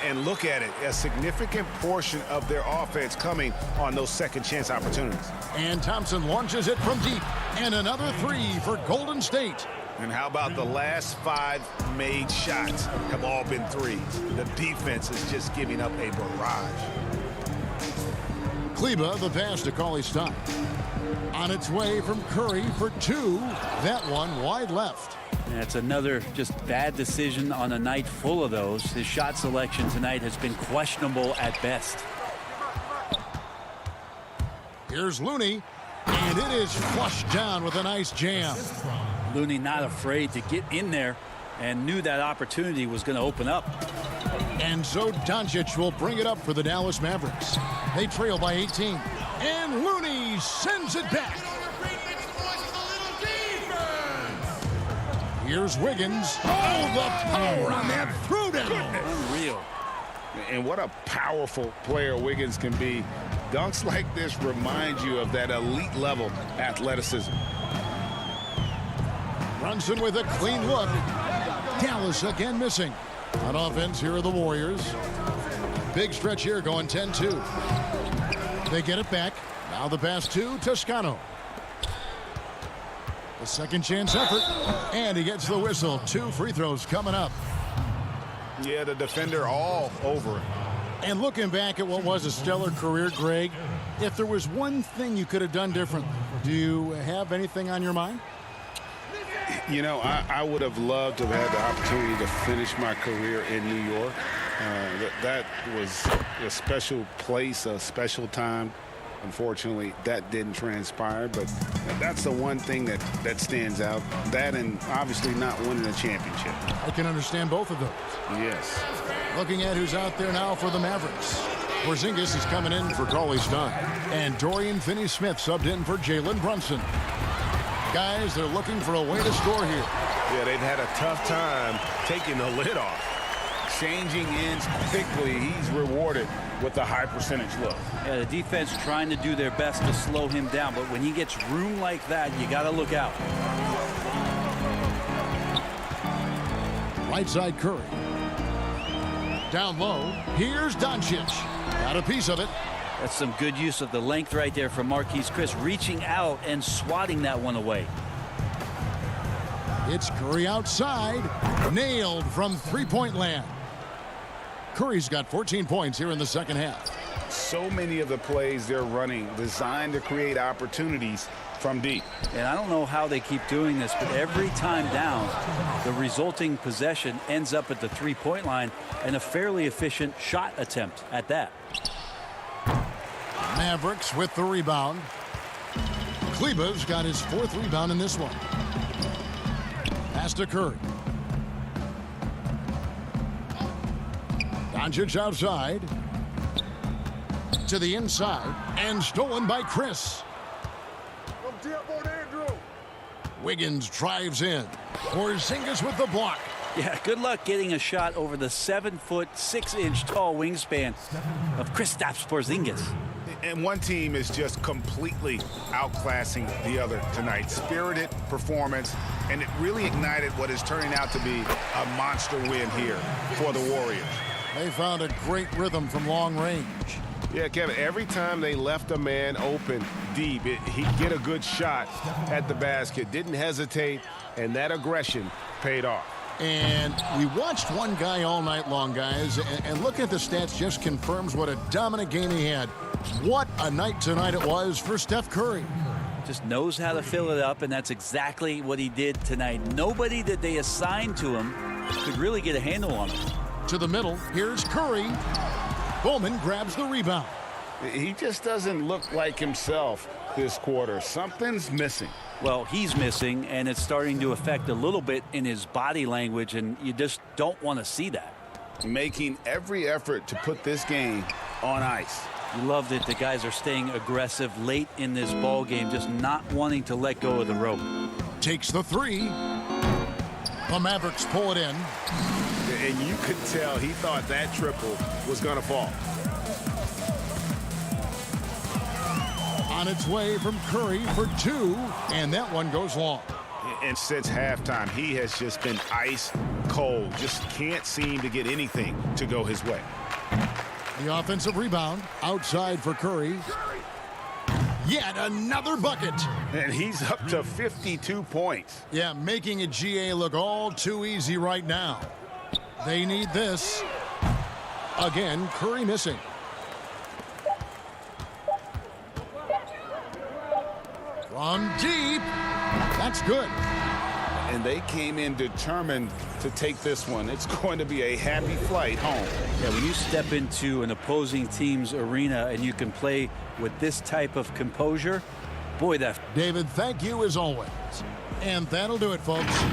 And look at it. A significant portion of their offense coming on those second chance opportunities. And Thompson launches it from deep. And another three for Golden State. And how about the last 5 made shots have all been threes? The defense is just giving up a barrage. Kleba, the pass to Cauley-Stein. On its way from Curry for 2. That one wide left. That's another just bad decision on a night full of those. His shot selection tonight has been questionable at best. Here's Looney, and it is flushed down with a nice jam. Looney not afraid to get in there and knew that opportunity was going to open up. And so Doncic will bring it up for the Dallas Mavericks. They trail by 18. And Looney sends it back. Here's Wiggins. Oh, the power on that throwdown. Unreal. And what a powerful player Wiggins can be. Dunks like this remind you of that elite level athleticism. Brunson with a clean look. Dallas again missing. On offense, here are the Warriors. Big stretch here going 10-2. They get it back. Now the pass to Toscano. The second chance effort. And he gets the whistle. 2 free throws coming up. Yeah, the defender all over it. And looking back at what was a stellar career, Greg, if there was one thing you could have done differently, do you have anything on your mind? You know, I would have loved to have had the opportunity to finish my career in New York. That was a special place, a special time. Unfortunately, that didn't transpire, but that's the one thing that stands out. That and obviously not winning a championship. I can understand both of those. Yes. Looking at who's out there now for the Mavericks. Porzingis is coming in for Cauley-Stein. And Dorian Finney-Smith subbed in for Jalen Brunson. Guys, they're looking for a way to score here. Yeah, they've had a tough time taking the lid off. Changing ends quickly. He's rewarded with a high percentage look. Yeah, the defense trying to do their best to slow him down, but when he gets room like that, you got to look out. Right side Curry. Down low. Here's Doncic. Got a piece of it. That's some good use of the length right there from Marquise Chris, reaching out and swatting that one away. It's Curry outside. Nailed from three-point land. Curry's got 14 points here in the second half. So many of the plays they're running designed to create opportunities from deep. And I don't know how they keep doing this, but every time down, the resulting possession ends up at the three-point line and a fairly efficient shot attempt at that. Mavericks with the rebound. Kleba's got his 4th rebound in this one. Pass to Curry. Doncic outside. To the inside. And stolen by Chris. Wiggins drives in. Porzingis with the block. Yeah, good luck getting a shot over the 7-foot, 6-inch tall wingspan of Kristaps Porzingis. And one team is just completely outclassing the other tonight. Spirited performance, and it really ignited what is turning out to be a monster win here for the Warriors. They found a great rhythm from long range. Yeah, Kevin, every time they left a man open deep, he'd get a good shot at the basket. Didn't hesitate, and that aggression paid off. And we watched one guy all night long, guys, and looking at the stats just confirms what a dominant game he had. What a night tonight it was for Steph Curry. Just knows how to fill it up, and that's exactly what he did tonight. Nobody that they assigned to him could really get a handle on him. To the middle, here's Curry. Bowman grabs the rebound. He just doesn't look like himself this quarter. Something's missing. Well, he's missing, and it's starting to affect a little bit in his body language, and you just don't want to see that. Making every effort to put this game on ice. You love that the guys are staying aggressive late in this ball game, just not wanting to let go of the rope. Takes the three. The Mavericks pull it in. And you could tell he thought that triple was going to fall. On its way from Curry for two, and that one goes long. And since halftime, he has just been ice cold. Just can't seem to get anything to go his way. The offensive rebound outside for Curry. Yet another bucket. And he's up to 52 points. Yeah, making a GA look all too easy right now. They need this. Again, Curry missing. From deep. That's good. And they came in determined to take this one. It's going to be a happy flight home. Yeah, when you step into an opposing team's arena and you can play with this type of composure, boy, that... David, thank you as always. And that'll do it, folks.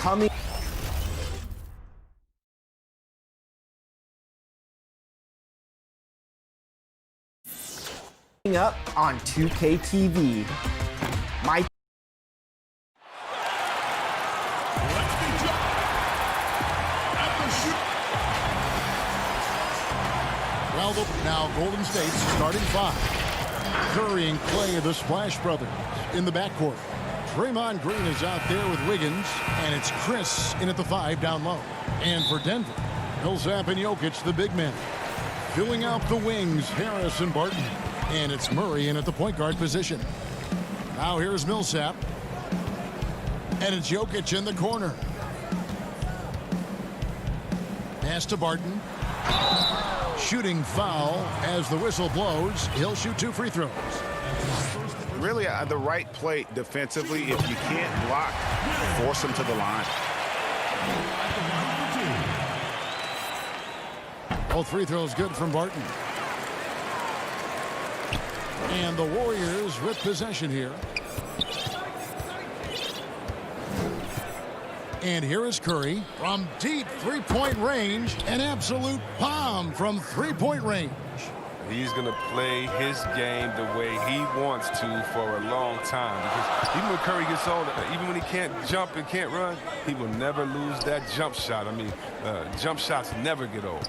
coming up on 2K TV. Well, now Golden State's starting five. Curry and Clay, the Splash Brothers, in the backcourt. Draymond Green is out there with Wiggins, and it's Chris in at the 5 down low. And for Denver, Millsap and Jokic, the big men. Filling out the wings, Harris and Barton. And it's Murray in at the point guard position. Now here's Millsap. And it's Jokic in the corner. Pass to Barton. Shooting foul as the whistle blows. He'll shoot 2 free throws. Really the right play defensively. If you can't block, force him to the line. Both free throws good from Barton. And the Warriors with possession here. And here is Curry from deep three-point range. An absolute bomb from three-point range. He's going to play his game the way he wants to for a long time. Because even when Curry gets older, even when he can't jump and can't run, he will never lose that jump shot. I mean, jump shots never get old.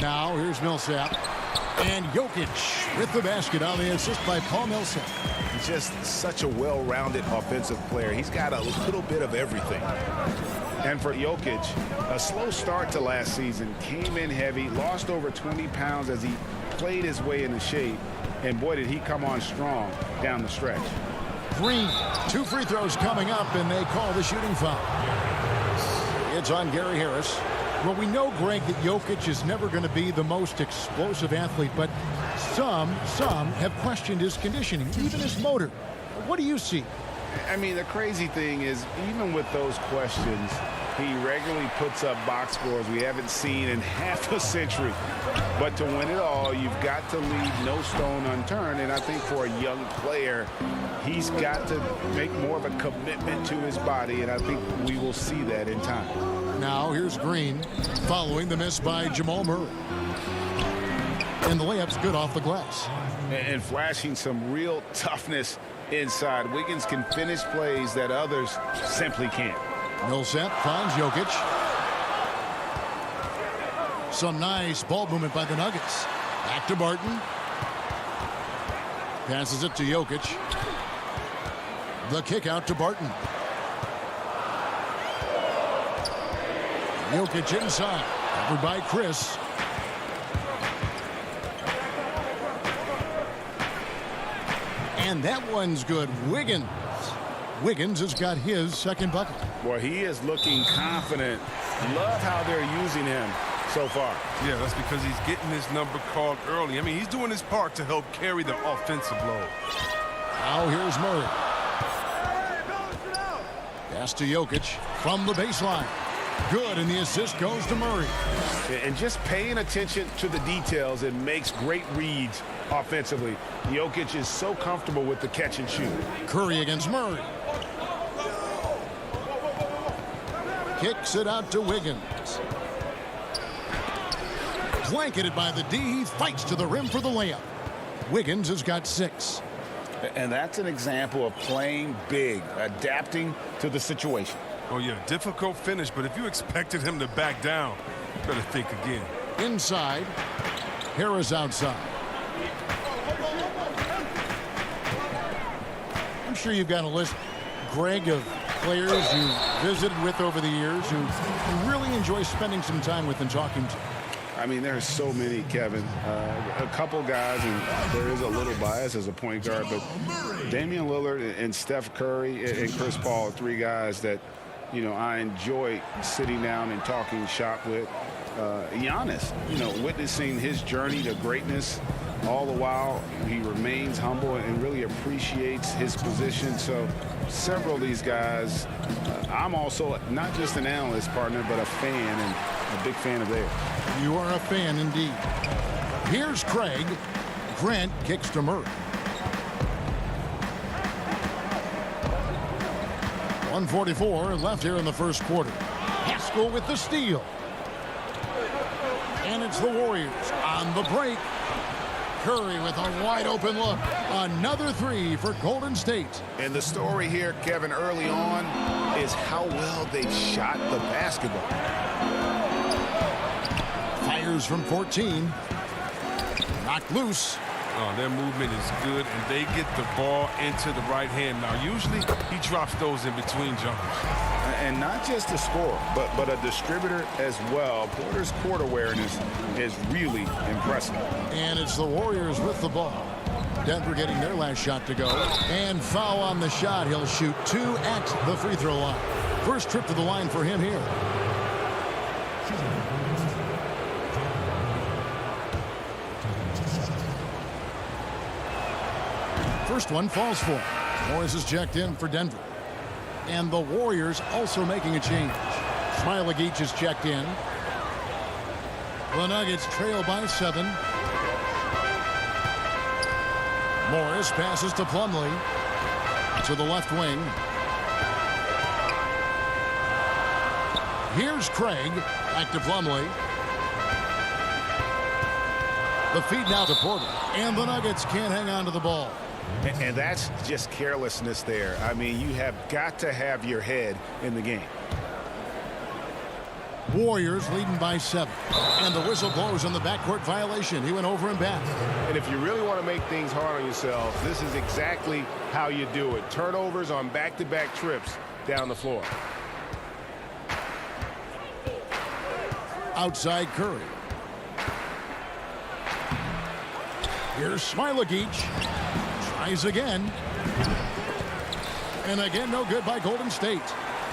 Now here's Millsap. And Jokic with the basket on the assist by Paul Millsap. He's just such a well-rounded offensive player. He's got a little bit of everything. And for Jokic, a slow start to last season, came in heavy, lost over 20 pounds as he played his way into shape. And boy, did he come on strong down the stretch. Green, 2 free throws coming up, and they call the shooting foul. It's on Gary Harris. Well, we know, Greg, that Jokic is never going to be the most explosive athlete, but some have questioned his conditioning, even his motor. What do you see? I mean, the crazy thing is, even with those questions, he regularly puts up box scores we haven't seen in half a century. But to win it all, you've got to leave no stone unturned. And I think for a young player, he's got to make more of a commitment to his body. And I think we will see that in time. Now here's Green following the miss by Jamal Murray. And the layup's good off the glass. And flashing some real toughness inside. Wiggins can finish plays that others simply can't. Millsap finds Jokic. Some nice ball movement by the Nuggets. Back to Barton. Passes it to Jokic. The kick out to Barton. Jokic inside. Covered by Chris. And that one's good. Wiggins has got his second bucket. Boy, he is looking confident. Love how they're using him so far. Yeah, that's because he's getting his number called early. I mean, he's doing his part to help carry the offensive load. Now here's Murray. Pass to Jokic from the baseline. Good, and the assist goes to Murray. And just paying attention to the details, it makes great reads offensively. Jokic is so comfortable with the catch and shoot. Curry against Murray. Kicks it out to Wiggins. Blanketed by the D. He fights to the rim for the layup. Wiggins has got 6. And that's an example of playing big, adapting to the situation. Oh, yeah, difficult finish, but if you expected him to back down, you better think again. Inside. Harris outside. I'm sure you've got a list, Greg, of players you visited with over the years who you really enjoy spending some time with and talking to. I mean, there's so many, Kevin. A couple guys, and there is a little bias as a point guard, but Damian Lillard and Steph Curry and Chris Paul are 3 guys that, you know, I enjoy sitting down and talking shop with. Giannis, you know, witnessing his journey to greatness. All the while, he remains humble and really appreciates his position. So several of these guys, I'm also not just an analyst partner, but a fan and a big fan of theirs. You are a fan indeed. Here's Craig. Grant kicks to Murray. 1:44 left here in the first quarter. Haskell with the steal. And it's the Warriors on the break. Curry with a wide open look. Another three for Golden State. And the story here, Kevin, early on is how well they've shot the basketball. Fires from 14. Knocked loose. Oh, their movement is good, and they get the ball into the right hand. Now, usually he drops those in between jumpers. And not just a scorer, but a distributor as well. Porter's court awareness is really impressive. And it's the Warriors with the ball. Denver getting their last shot to go. And foul on the shot. He'll shoot 2 at the free throw line. First trip to the line for him here. First one falls for him. Morris is checked in for Denver. And the Warriors also making a change. Smailagic is checked in. The Nuggets trail by 7. Morris passes to Plumlee. To the left wing. Here's Craig. Back to Plumlee. The feed now to Porter. And the Nuggets can't hang on to the ball. And that's just carelessness there. I mean, you have got to have your head in the game. Warriors leading by 7. And the whistle blows on the backcourt violation. He went over and back. And if you really want to make things hard on yourself, this is exactly how you do it. Turnovers on back-to-back trips down the floor. Outside Curry. Here's Smailagic. Tries again. And again, no good by Golden State.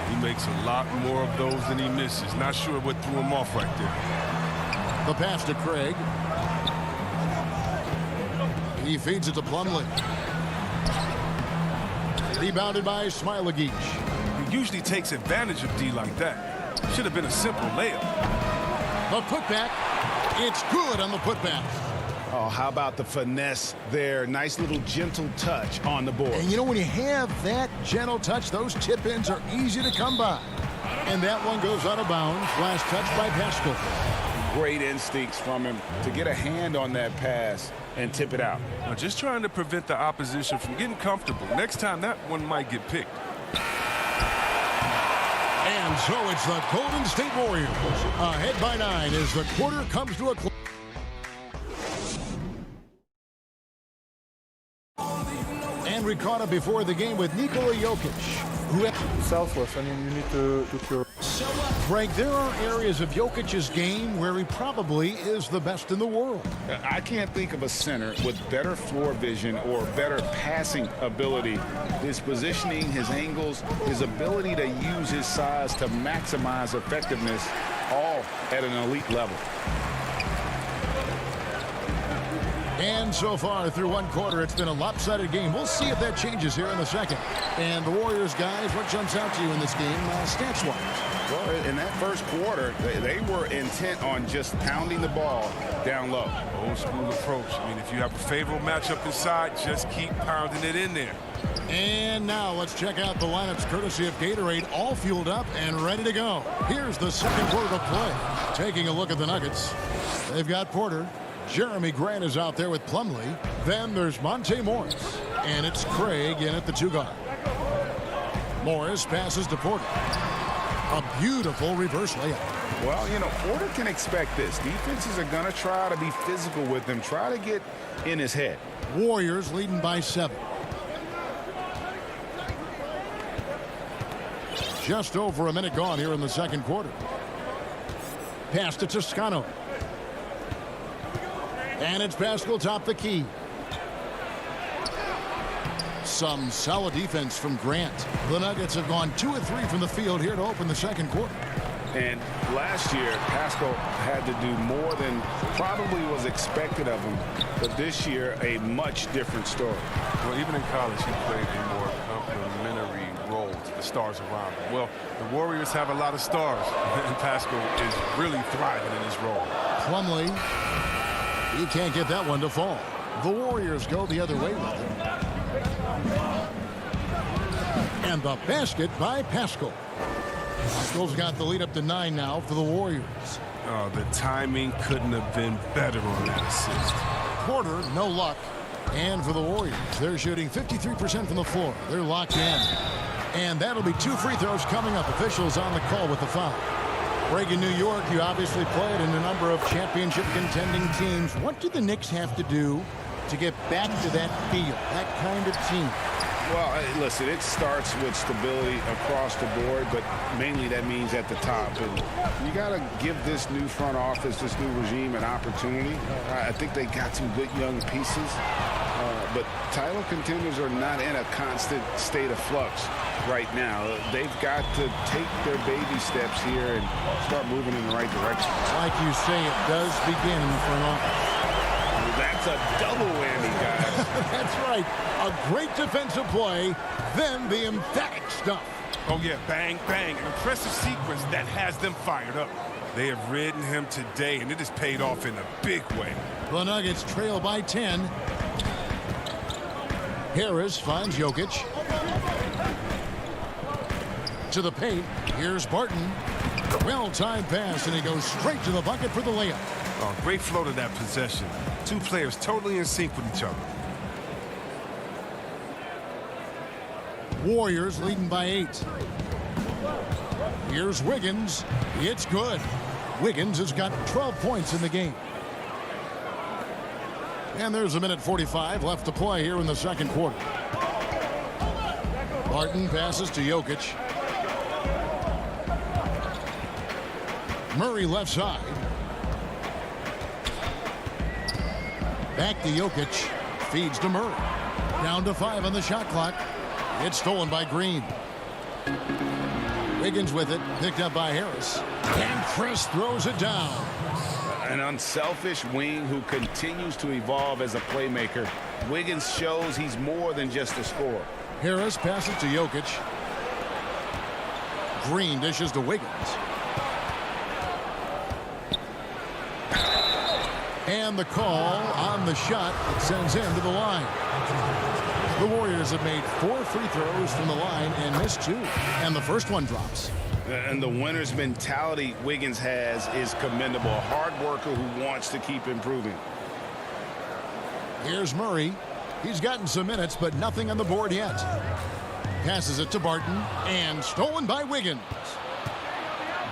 He makes a lot more of those than he misses. Not sure what threw him off right there. The pass to Craig. He feeds it to Plumlee. Rebounded by Smailagic. He usually takes advantage of D like that. Should have been a simple layup. The putback. It's good on the putback. Oh, how about the finesse there? Nice little gentle touch on the board. And you know, when you have that gentle touch, those tip-ins are easy to come by. And that one goes out of bounds. Last touch by Pascal. Great instincts from him to get a hand on that pass and tip it out. Now, just trying to prevent the opposition from getting comfortable. Next time, that one might get picked. And so it's the Golden State Warriors ahead by 9 as the quarter comes to a close. And we caught up before the game with Nikola Jokic. Selfless. I mean, you need to cure. Greg, there are areas of Jokic's game where he probably is the best in the world. I can't think of a center with better floor vision or better passing ability. His positioning, his angles, his ability to use his size to maximize effectiveness, all at an elite level. And so far through one quarter, it's been a lopsided game. We'll see if that changes here in the second. And the Warriors, guys, what jumps out to you in this game, stats-wise? Well, in that first quarter, they were intent on just pounding the ball down low. Old school approach. I mean, if you have a favorable matchup inside, just keep pounding it in there. And now let's check out the lineups courtesy of Gatorade, all fueled up and ready to go. Here's the second quarter of play. Taking a look at the Nuggets. They've got Porter. Jeremy Grant is out there with Plumlee. Then there's Monte Morris. And it's Craig in at the 2 guard. Morris passes to Porter. A beautiful reverse layup. Well, you know, Porter can expect this. Defenses are going to try to be physical with him, try to get in his head. Warriors leading by 7. Just over a minute gone here in the second quarter. Pass to Toscano. And it's Pascal top the key. Some solid defense from Grant. The Nuggets have gone 2 of 3 from the field here to open the second quarter. And last year, Pascal had to do more than probably was expected of him. But this year, a much different story. Well, even in college, he played a more complementary role to the stars around him. Well, the Warriors have a lot of stars, and Pascal is really thriving in his role. Plumlee. He can't get that one to fall. The Warriors go the other way with it. And the basket by Pascal. Pascal's got the lead up to 9 now for the Warriors. Oh, the timing couldn't have been better on that assist. Porter, no luck. And for the Warriors, they're shooting 53% from the floor. They're locked in. And that'll be 2 free throws coming up. Officials on the call with the foul. Greg, in New York, you obviously played in a number of championship contending teams. What do the Knicks have to do to get back to that feel, that kind of team? Well, listen, it starts with stability across the board, but mainly that means at the top. And you got to give this new front office, this new regime, an opportunity. I think they got some good young pieces, but title contenders are not in a constant state of flux right now. They've got to take their baby steps here and start moving in the right direction. Like you say, it does begin in the front office. That's a double whammy, guys. That's right. A great defensive play, then the emphatic stuff. Oh, yeah, bang, bang. An impressive sequence that has them fired up. They have ridden him today, and it has paid off in a big way. The Nuggets trail by 10. Harris finds Jokic. To the paint. Here's Barton. Well-timed pass, and he goes straight to the bucket for the layup. Oh, great flow to that possession. Two players totally in sync with each other. Warriors leading by 8. Here's Wiggins. It's good. Wiggins has got 12 points in the game. And there's a minute 45 left to play here in the second quarter. Barton passes to Jokic. Murray left side. Back to Jokic. Feeds to Murray. Down to 5 on the shot clock. It's stolen by Green. Wiggins with it. Picked up by Harris. And Chris throws it down. An unselfish wing who continues to evolve as a playmaker. Wiggins shows he's more than just a scorer. Harris passes to Jokic. Green dishes to Wiggins. And the call on the shot that sends him to the line. The Warriors have made 4 free throws from the line and missed 2. And the first one drops. And the winner's mentality Wiggins has is commendable. A hard worker who wants to keep improving. Here's Murray. He's gotten some minutes, but nothing on the board yet. Passes it to Barton, and stolen by Wiggins.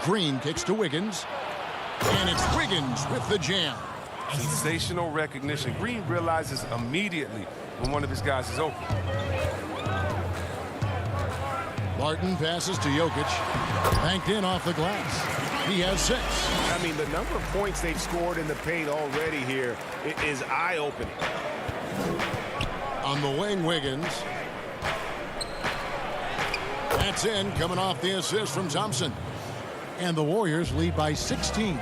Green kicks to Wiggins, and it's Wiggins with the jam. Sensational recognition. Green realizes immediately when one of his guys is open. Barton passes to Jokic. Banked in off the glass. He has 6. I mean, the number of points they've scored in the paint already here is eye-opening. On the wing, Wiggins. That's in, coming off the assist from Thompson. And the Warriors lead by 16.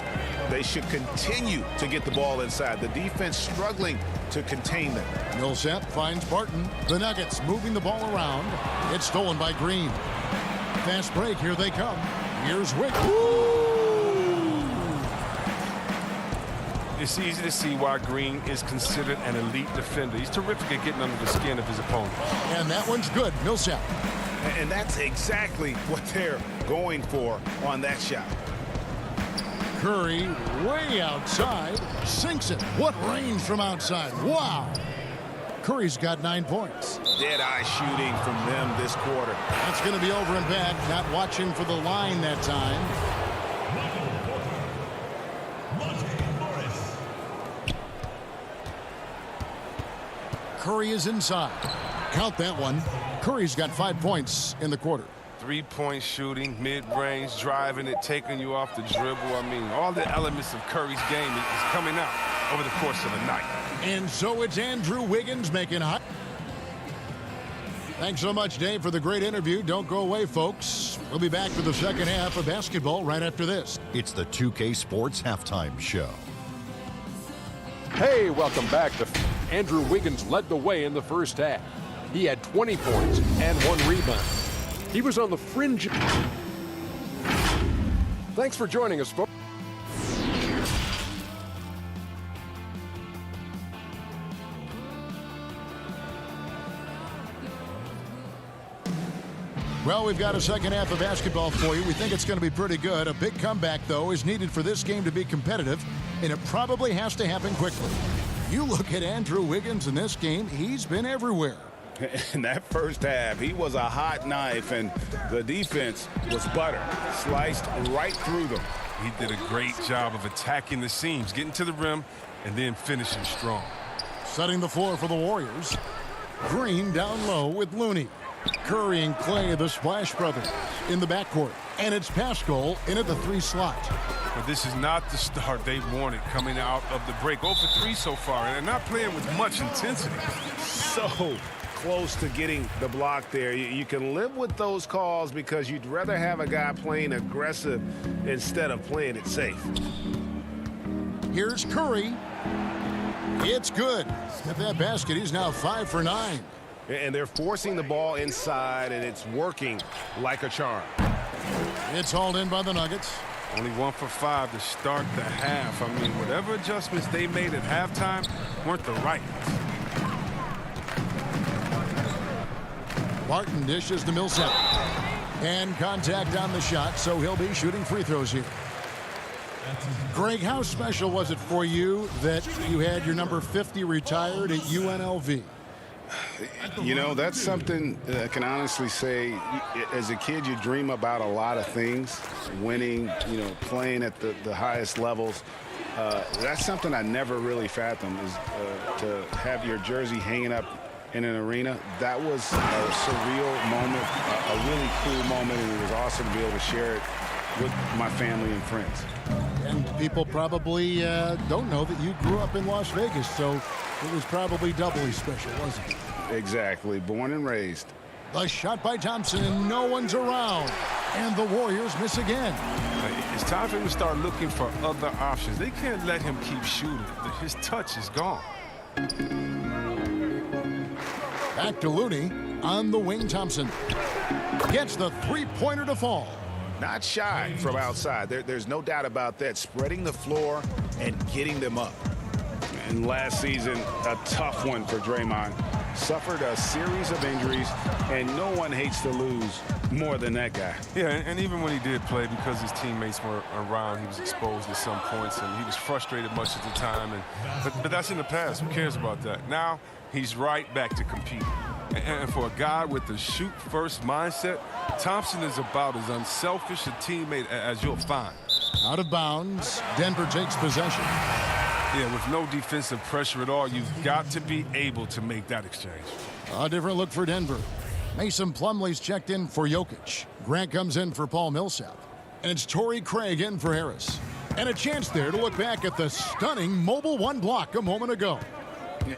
They should continue to get the ball inside. The defense struggling to contain them. Millsap finds Barton. The Nuggets moving the ball around. It's stolen by Green. Fast break. Here they come. Here's Wiggins. It's easy to see why Green is considered an elite defender. He's terrific at getting under the skin of his opponent. And that one's good. Millsap. And that's exactly what they're going for on that shot. Curry way outside. Sinks it. What range from outside. Wow. Curry's got 9 points. Dead-eye shooting from them this quarter. That's going to be over and back. Not watching for the line that time. Curry is inside. Count that one. Curry's got 5 points in the quarter. Three-point shooting, mid-range, driving it, taking you off the dribble. I mean, all the elements of Curry's game is coming out over the course of the night. And so it's Andrew Wiggins making hot. Thanks so much, Dave, for the great interview. Don't go away, folks. We'll be back for the second half of basketball right after this. It's the 2K Sports Halftime Show. Hey, welcome back. Andrew Wiggins led the way in the first half. He had 20 points and 1 rebound. He was on the fringe. Thanks for joining us, folks. Well, we've got a second half of basketball for you. We think it's going to be pretty good. A big comeback, though, is needed for this game to be competitive, and it probably has to happen quickly. You look at Andrew Wiggins in this game, he's been everywhere. In that first half, he was a hot knife, and the defense was butter. Sliced right through them. He did a great job of attacking the seams, getting to the rim, and then finishing strong. Setting the floor for the Warriors. Green down low with Looney. Curry and Clay, the Splash Brothers, in the backcourt. And it's Pascal in at the 3 slot. But this is not the start they wanted coming out of the break. 0 for 3 so far, and they're not playing with much intensity. So close to getting the block there. You can live with those calls because you'd rather have a guy playing aggressive instead of playing it safe. Here's Curry. It's good. At that basket, he's now 5 for 9. And they're forcing the ball inside, and it's working like a charm. It's hauled in by the Nuggets. Only 1 for 5 to start the half. I mean, whatever adjustments they made at halftime weren't the right ones. Martin dishes to Millsap. And contact on the shot, so he'll be shooting free throws here. Greg, how special was it for you that you had your number 50 retired at UNLV? You know, that's something I can honestly say. As a kid, you dream about a lot of things. Winning, you know, playing at the highest levels. That's something I never really fathomed, is to have your jersey hanging up in an arena. That was a surreal moment, a really cool moment, and it was awesome to be able to share it with my family and friends. And people probably don't know that you grew up in Las Vegas, so it was probably doubly special, wasn't it? Exactly. Born and raised. The shot by Thompson, and no one's around. And the Warriors miss again. It's time for him to start looking for other options. They can't let him keep shooting. His touch is gone. Back to Looney on the wing. Thompson gets the three-pointer to fall. Not shy from outside. There's no doubt about that. Spreading the floor and getting them up. And last season, a tough one for Draymond. Suffered a series of injuries, and no one hates to lose more than that guy. Yeah, and even when he did play, because his teammates were around, he was exposed at some points, and he was frustrated much of the time. But that's in the past. Who cares about that? Now, he's right back to competing. And for a guy with the shoot-first mindset, Thompson is about as unselfish a teammate as you'll find. Out of bounds, Denver takes possession. Yeah, with no defensive pressure at all, you've got to be able to make that exchange. A different look for Denver. Mason Plumlee's checked in for Jokic. Grant comes in for Paul Millsap. And it's Torrey Craig in for Harris. And a chance there to look back at the stunning mobile one block a moment ago.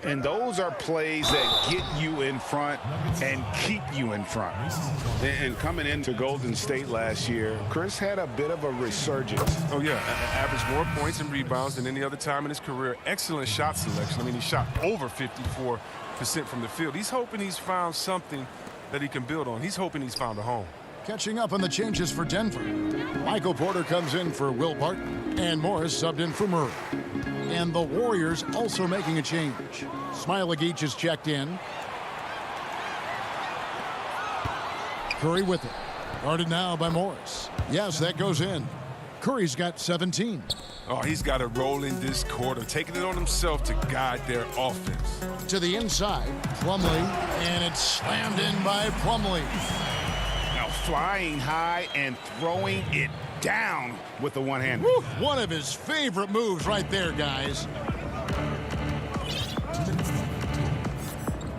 And those are plays that get you in front and keep you in front. And coming into Golden State last year, Chris had a bit of a resurgence. Oh, yeah. Averaged more points and rebounds than any other time in his career. Excellent shot selection. I mean, he shot over 54% from the field. He's hoping he's found something that he can build on. He's hoping he's found a home. Catching up on the changes for Denver. Michael Porter comes in for Will Barton, and Morris subbed in for Murray. And the Warriors also making a change. Smailagic is checked in. Curry with it. Guarded now by Morris. Yes, that goes in. Curry's got 17. Oh, he's got to roll in this quarter, taking it on himself to guide their offense. To the inside, Plumlee, and it's slammed in by Plumlee. Now flying high and throwing it down with the one hand. One of his favorite moves right there, guys.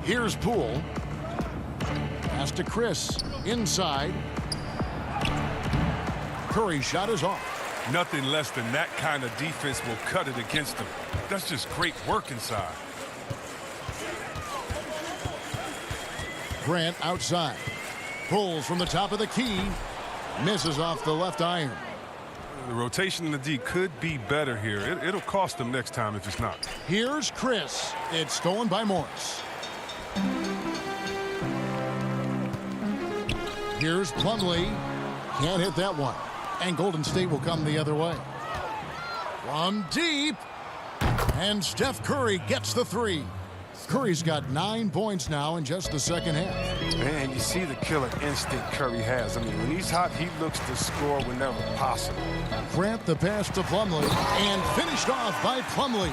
Here's Poole. Pass to Chris. Inside. Curry's shot is off. Nothing less than that kind of defense will cut it against them. That's just great work inside. Grant outside. Pulls from the top of the key. Misses off the left iron. The rotation in the D could be better here. It'll cost them next time if it's not. Here's Chris. It's stolen by Morris. Here's Plumlee. Can't hit that one. And Golden State will come the other way. From deep. And Steph Curry gets the three. Curry's got 9 points now in just the second half. Man, you see the killer instinct Curry has. I mean, when he's hot, he looks to score whenever possible. Grant the pass to Plumlee, and finished off by Plumlee.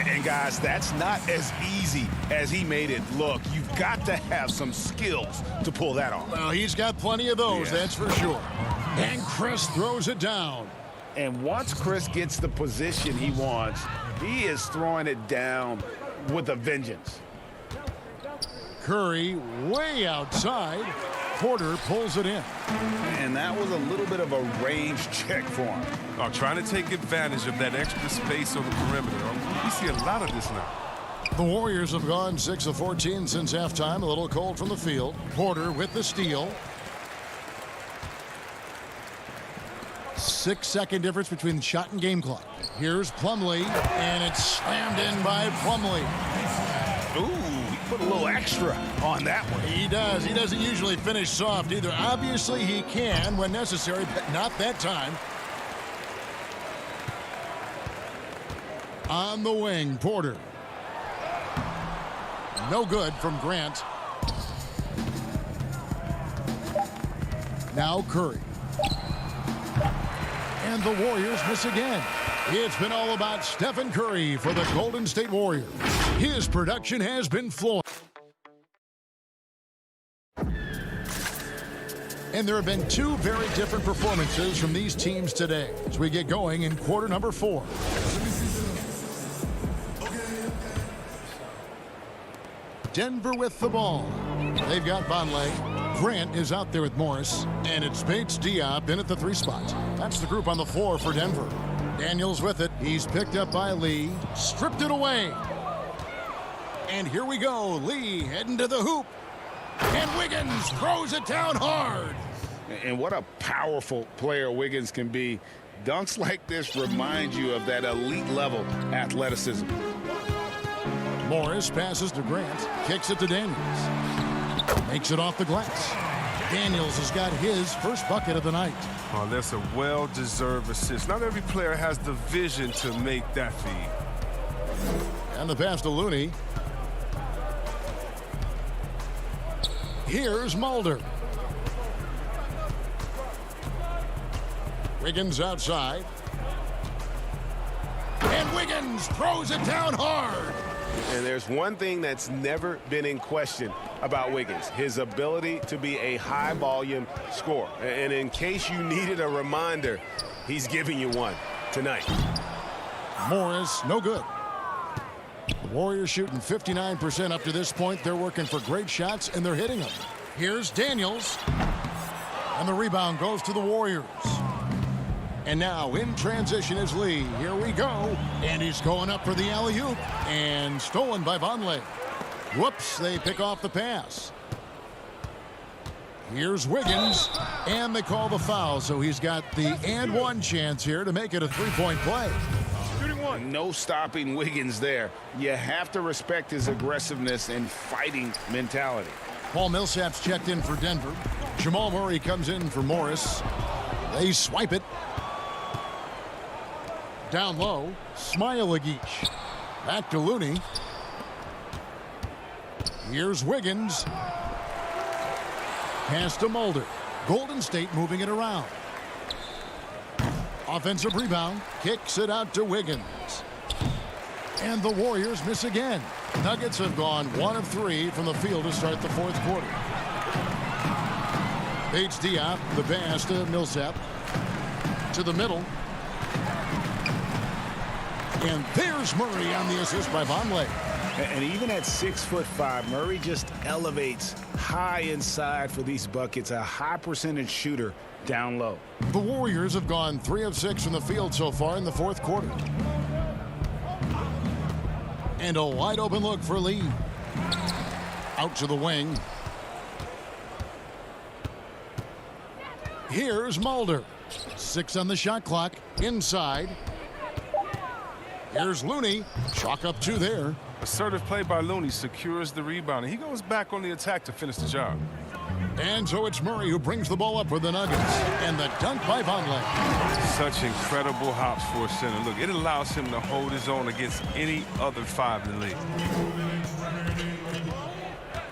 And guys, that's not as easy as he made it look. You've got to have some skills to pull that off. Well, he's got plenty of those, that's for sure. And Chris throws it down. And once Chris gets the position he wants, he is throwing it down with a vengeance. Curry way outside. Porter pulls it in. And that was a little bit of a range check for him. Trying to take advantage of that extra space on the perimeter. We see a lot of this now. The Warriors have gone 6 of 14 since halftime. A little cold from the field. Porter with the steal. 6-second difference between the shot and game clock. Here's Plumlee, and it's slammed in by Plumlee. Ooh, he put a little extra on that one. He does. He doesn't usually finish soft either. Obviously, he can when necessary, but not that time. On the wing, Porter. No good from Grant. Now Curry. And the Warriors miss again. It's been all about Stephen Curry for the Golden State Warriors. His production has been flowing. And there have been 2 very different performances from these teams today as we get going in quarter number 4. Denver with the ball. They've got Vonleh. Grant is out there with Morris, and it's Bates Diop in at the 3 spot. That's the group on the floor for Denver. Daniels with it. He's picked up by Lee. Stripped it away. And here we go. Lee heading to the hoop. And Wiggins throws it down hard. And what a powerful player Wiggins can be. Dunks like this remind you of that elite level athleticism. Morris passes to Grant. Kicks it to Daniels. Makes it off the glass. Daniels has got his first bucket of the night. Oh, that's a well-deserved assist. Not every player has the vision to make that feed. And the pass to Looney. Here's Mulder. Wiggins outside. And Wiggins throws it down hard. And there's one thing that's never been in question about Wiggins, his ability to be a high-volume scorer. And in case you needed a reminder, he's giving you one tonight. Morris, no good. The Warriors shooting 59% up to this point. They're working for great shots, and they're hitting them. Here's Daniels. And the rebound goes to the Warriors. And now in transition is Lee. Here we go. And he's going up for the alley-oop. And stolen by Vonleh. Whoops, they pick off the pass. Here's Wiggins. And they call the foul. So he's got the and one chance here to make it a 3-point play. No stopping Wiggins there. You have to respect his aggressiveness and fighting mentality. Paul Millsap's checked in for Denver. Jamal Murray comes in for Morris. They swipe it. Down low, Smailagic. Back to Looney. Here's Wiggins. Pass to Mulder. Golden State moving it around. Offensive rebound. Kicks it out to Wiggins. And the Warriors miss again. Nuggets have gone 1 of 3 from the field to start the 4th quarter. Bates Diop, the pass to Millsap. To the middle. And there's Murray on the assist by Vonleh. And even at 6'5", Murray just elevates high inside for these buckets. A high percentage shooter down low. The Warriors have gone 3 of 6 from the field so far in the 4th quarter. And a wide open look for Lee. Out to the wing. Here's Mulder. 6 on the shot clock. Inside. Here's Looney. Chalk up 2 there. Assertive play by Looney secures the rebound, and he goes back on the attack to finish the job. And so it's Murray who brings the ball up for the Nuggets. And the dunk by Vonleh. Such incredible hops for a center. Look, it allows him to hold his own against any other five in the league.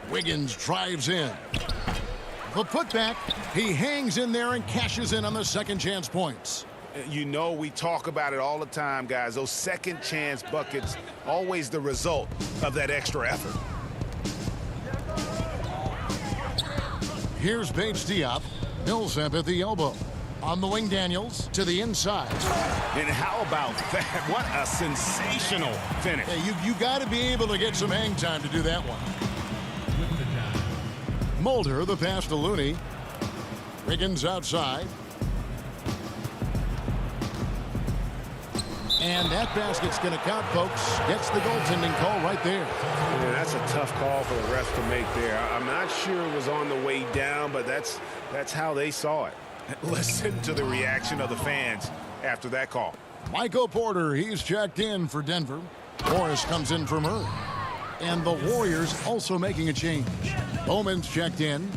Wiggins drives in. The putback. He hangs in there and cashes in on the second chance points. You know, we talk about it all the time, guys. Those second chance buckets, always the result of that extra effort. Here's Bates Diop. Millsap at the elbow. On the wing, Daniels to the inside. And how about that? What a sensational finish. Hey, you got to be able to get some hang time to do that one. Mulder, the pass to Looney. Wiggins outside. And that basket's going to count, folks. Gets the goaltending call right there. Yeah, that's a tough call for the refs to make there. I'm not sure it was on the way down, but that's how they saw it. Listen to the reaction of the fans after that call. Michael Porter, he's checked in for Denver. Morris comes in for Murray. And the Warriors also making a change. Bowman's checked in.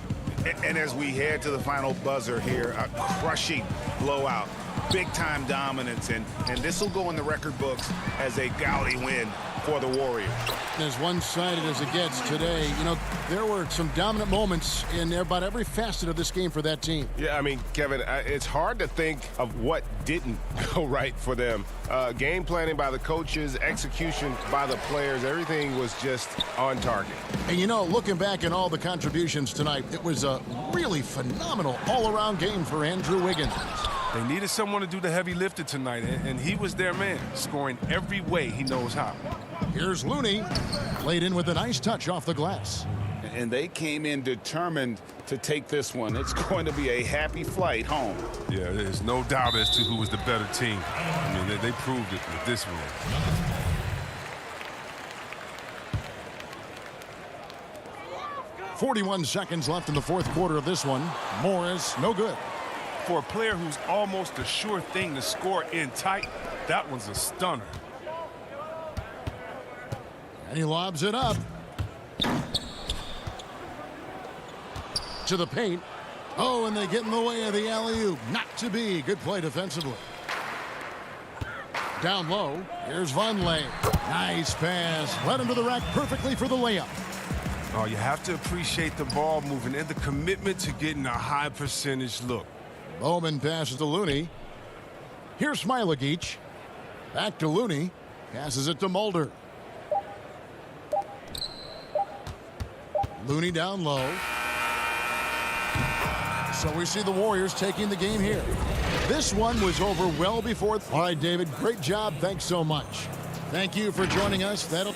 And as we head to the final buzzer here, a crushing blowout. Big-time dominance, and this will go in the record books as a gaudy win for the Warriors. As one-sided as it gets today, you know, there were some dominant moments in about every facet of this game for that team. Yeah, I mean, Kevin, it's hard to think of what didn't go right for them. Game planning by the coaches, execution by the players, everything was just on target. And, you know, looking back at all the contributions tonight, it was a really phenomenal all-around game for Andrew Wiggins. They needed someone to do the heavy lifting tonight, and he was their man, scoring every way he knows how. Here's Looney, laid in with a nice touch off the glass. And they came in determined to take this one. It's going to be a happy flight home. Yeah, there's no doubt as to who was the better team. I mean, they proved it with this win. 41 seconds left in the fourth quarter of this one. Morris, no good. For a player who's almost a sure thing to score in tight, that one's a stunner. And he lobs it up. To the paint. Oh, and they get in the way of the alley-oop. Not to be. Good play defensively. Down low. Here's Vonleh. Nice pass. Led him to the rack perfectly for the layup. Oh, you have to appreciate the ball moving and the commitment to getting a high percentage look. Bowman passes to Looney. Here's Smailagic. Back to Looney. Passes it to Mulder. Looney down low. So we see the Warriors taking the game here. This one was over well before. All right, David, great job. Thanks so much. Thank you for joining us. That'll...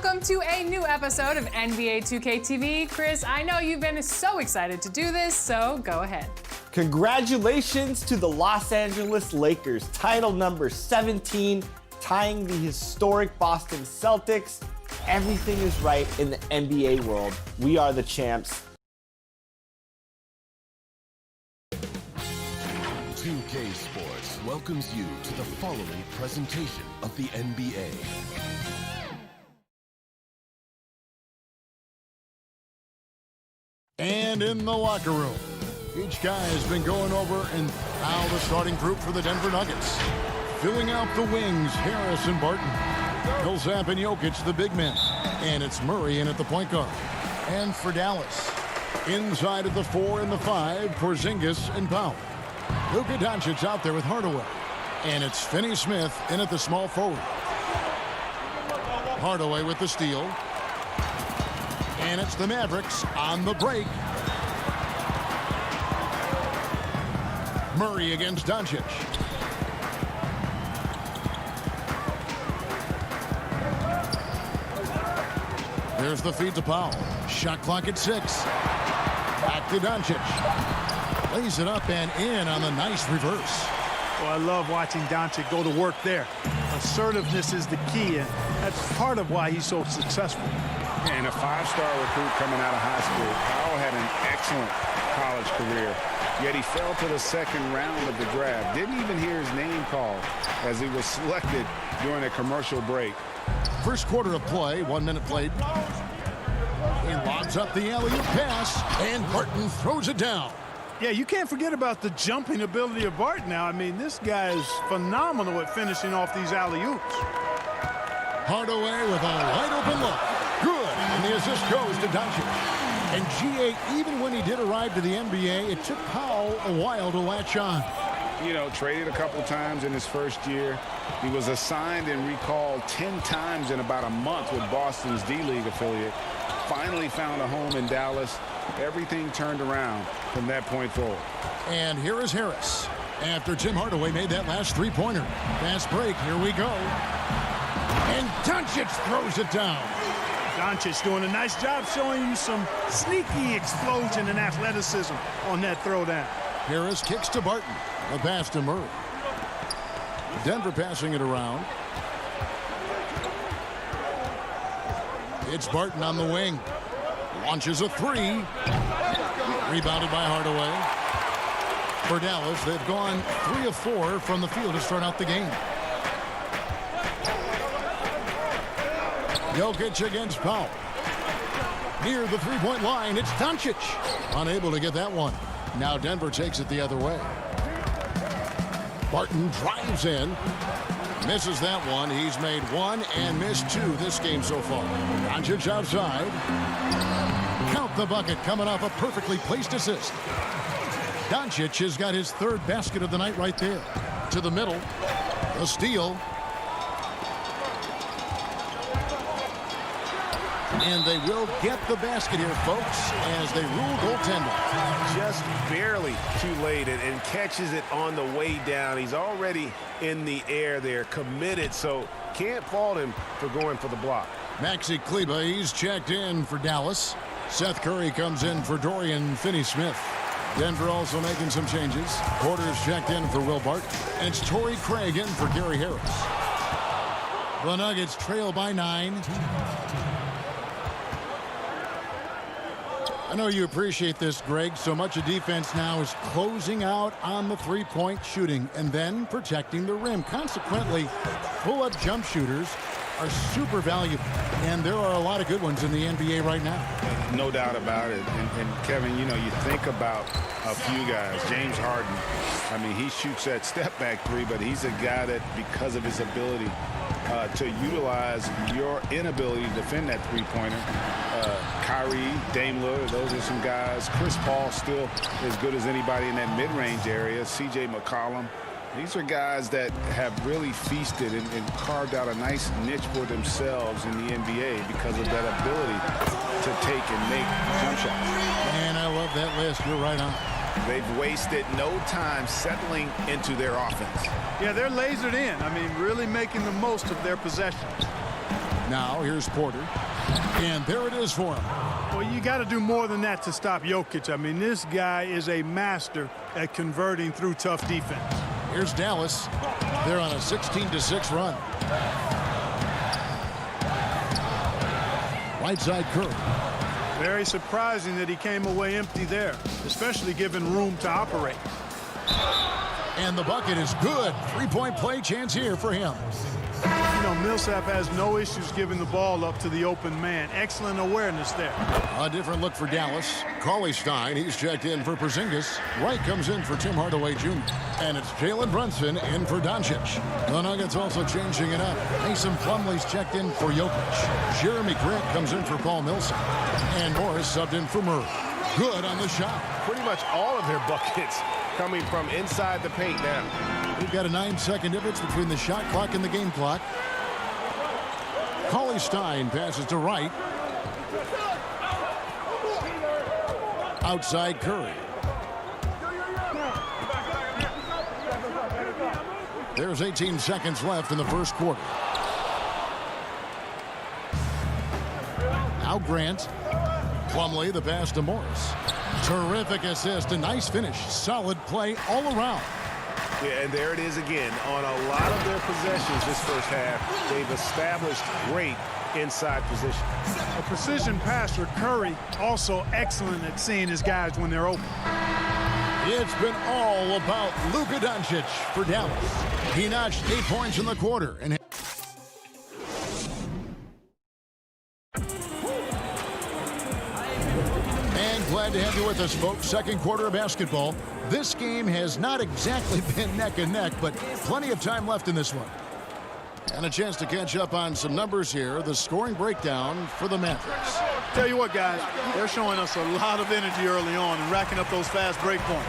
welcome to a new episode of NBA 2K TV. Chris, I know you've been so excited to do this, so go ahead. Congratulations to the Los Angeles Lakers, title number 17, tying the historic Boston Celtics. Everything is right in the NBA world. We are the champs. 2K Sports welcomes you to the following presentation of the NBA. And in the locker room, each guy has been going over and now the starting group for the Denver Nuggets. Filling out the wings, Harris and Barton. Millsap and Jokic, the big men. And it's Murray in at the point guard. And for Dallas, inside at the 4 and the 5, Porzingis and Powell. Luka Doncic out there with Hardaway. And it's Finney-Smith in at the small forward. Hardaway with the steal. And it's the Mavericks on the break. Murray against Doncic. There's the feed to Powell. Shot clock at 6. Back to Doncic. Lays it up and in on the nice reverse. Well, I love watching Doncic go to work there. Assertiveness is the key, and that's part of why he's so successful. And a five-star recruit coming out of high school. Powell had an excellent college career, yet he fell to the second round of the draft. Didn't even hear his name called as he was selected during a commercial break. First quarter of play, 1 minute played. He lobs up the alley-oop pass, and Barton throws it down. Yeah, you can't forget about the jumping ability of Barton now. I mean, this guy is phenomenal at finishing off these alley-oops. Hardaway with a wide-open look. Good, and the assist goes to Doncic. And G.A., even when he did arrive to the NBA, it took Powell a while to latch on. You know, traded a couple times in his first year. He was assigned and recalled 10 times in about a month with Boston's D-League affiliate. Finally found a home in Dallas. Everything turned around from that point forward. And here is Harris. After Tim Hardaway made that last three-pointer. Fast break, here we go. And Doncic throws it down. Doncic doing a nice job showing you some sneaky explosion and athleticism on that throwdown. Harris kicks to Barton. A pass to Murray. Denver passing it around. It's Barton on the wing. Launches a three. Rebounded by Hardaway. For Dallas, they've gone 3 of 4 from the field to start out the game. Jokic against Powell. Near the three-point line, it's Doncic. Unable to get that one. Now Denver takes it the other way. Barton drives in. Misses that one. He's made 1 and missed 2 this game so far. Doncic outside. Count the bucket coming off a perfectly placed assist. Doncic has got his 3rd basket of the night right there. To the middle. A steal. And they will get the basket here, folks, as they rule goaltender. Just barely too late and catches it on the way down. He's already in the air there, committed, so can't fault him for going for the block. Maxi Kleber, he's checked in for Dallas. Seth Curry comes in for Dorian Finney-Smith. Denver also making some changes. Porter's checked in for Will Barton. And it's Torrey Craig in for Gary Harris. The Nuggets trail by 9. I know you appreciate this, Greg. So much of defense now is closing out on the three-point shooting and then protecting the rim. Consequently, pull-up jump shooters are super valuable, and there are a lot of good ones in the NBA right now. No doubt about it. And Kevin, you know, you think about a few guys. James Harden, I mean, he shoots that step-back three, but he's a guy that, because of his ability to utilize your inability to defend that three-pointer. Kyrie, Dame Lillard, those are some guys. Chris Paul still as good as anybody in that mid-range area. C.J. McCollum. These are guys that have really feasted and carved out a nice niche for themselves in the NBA because of that ability to take and make jump shots. And I love that list. You're right on. They've wasted no time settling into their offense. Yeah, they're lasered in. I mean, really making the most of their possessions. Now here's Porter. And there it is for him. Well, you got to do more than that to stop Jokic. I mean, this guy is a master at converting through tough defense. Here's Dallas. They're on a 16-6 run. Right side Curry. Very surprising that he came away empty there, especially given room to operate. And the bucket is good. Three-point play chance here for him. You know, Millsap has no issues giving the ball up to the open man. Excellent awareness there. A different look for Dallas. Cauley Stein, he's checked in for Porzingis. Wright comes in for Tim Hardaway Jr. And it's Jalen Brunson in for Doncic. The Nuggets also changing it up. Mason Plumlee's checked in for Jokic. Jeremy Grant comes in for Paul Millsap. And Morris subbed in for Murray. Good on the shot. Pretty much all of their buckets coming from inside the paint now. We've got a 9-second difference between the shot clock and the game clock. Cauley Stein passes to Wright. Outside Curry. There's 18 seconds left in the first quarter. Now Grant. Plumlee, the pass to Morris. Terrific assist, a nice finish. Solid play all around. Yeah, and there it is again. On a lot of their possessions this first half, they've established great inside position. A precision passer, Curry, also excellent at seeing his guys when they're open. It's been all about Luka Doncic for Dallas. He notched 8 points in the quarter. And glad to have you with us, folks. Second quarter of basketball. This game has not exactly been neck and neck, but plenty of time left in this one. And a chance to catch up on some numbers here. The scoring breakdown for the Mavericks. Tell you what, guys, they're showing us a lot of energy early on and racking up those fast break points.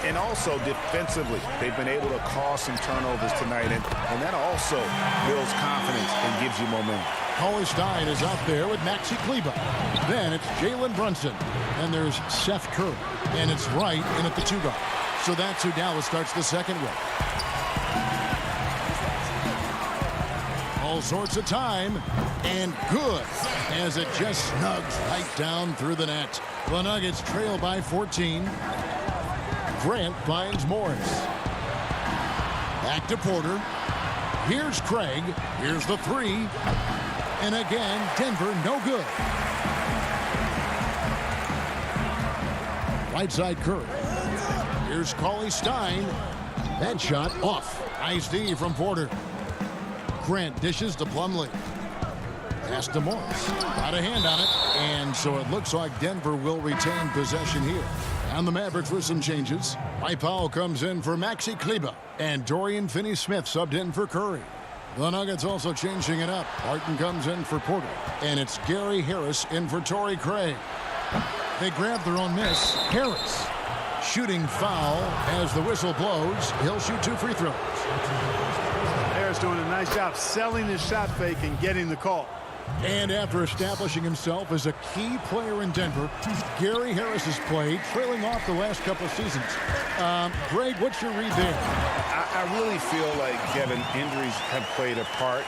And also defensively, they've been able to cause some turnovers tonight, and that also builds confidence and gives you momentum. Cauley Stein is out there with Maxi Kleber. Then it's Jalen Brunson. And there's Seth Curry. And it's Wright in at the 2 guard. So that's who Dallas starts the second with. All sorts of time. And good. As it just snugs right down through the net. The Nuggets trail by 14. Grant finds Morris. Back to Porter. Here's Craig. Here's the 3. And again, Denver no good. Right side Curry. Here's Cauley Stein. That shot off. Nice D from Porter. Grant dishes to Plumlee. Pass to Morris. Got a hand on it. And so it looks like Denver will retain possession here. And the Mavericks with some changes. Mike Powell comes in for Maxi Kleber. And Dorian Finney-Smith subbed in for Curry. The Nuggets also changing it up. Barton comes in for Porter. And it's Gary Harris in for Torrey Craig. They grab their own miss. Harris shooting foul as the whistle blows. He'll shoot 2 free throws. Harris doing a nice job selling his shot fake and getting the call. And after establishing himself as a key player in Denver, Gary Harris has played, trailing off the last couple of seasons. Greg, what's your read there? I really feel like, Kevin, injuries have played a part,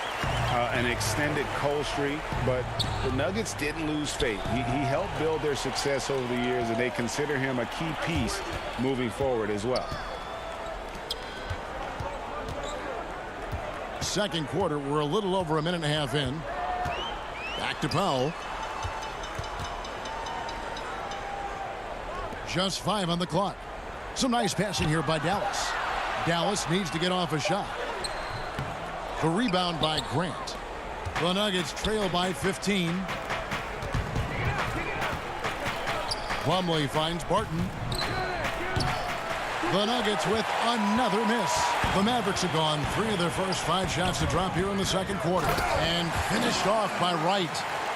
an extended cold streak, but the Nuggets didn't lose faith. He helped build their success over the years, and they consider him a key piece moving forward as well. Second quarter, we're a little over a minute and a half in. Back to Powell. Just 5 on the clock. Some nice passing here by Dallas. Dallas needs to get off a shot. The rebound by Grant. The Nuggets trail by 15. Plumlee finds Barton. The Nuggets with another miss. The Mavericks have gone 3 of their first 5 shots to drop here in the second quarter. And finished off by Wright.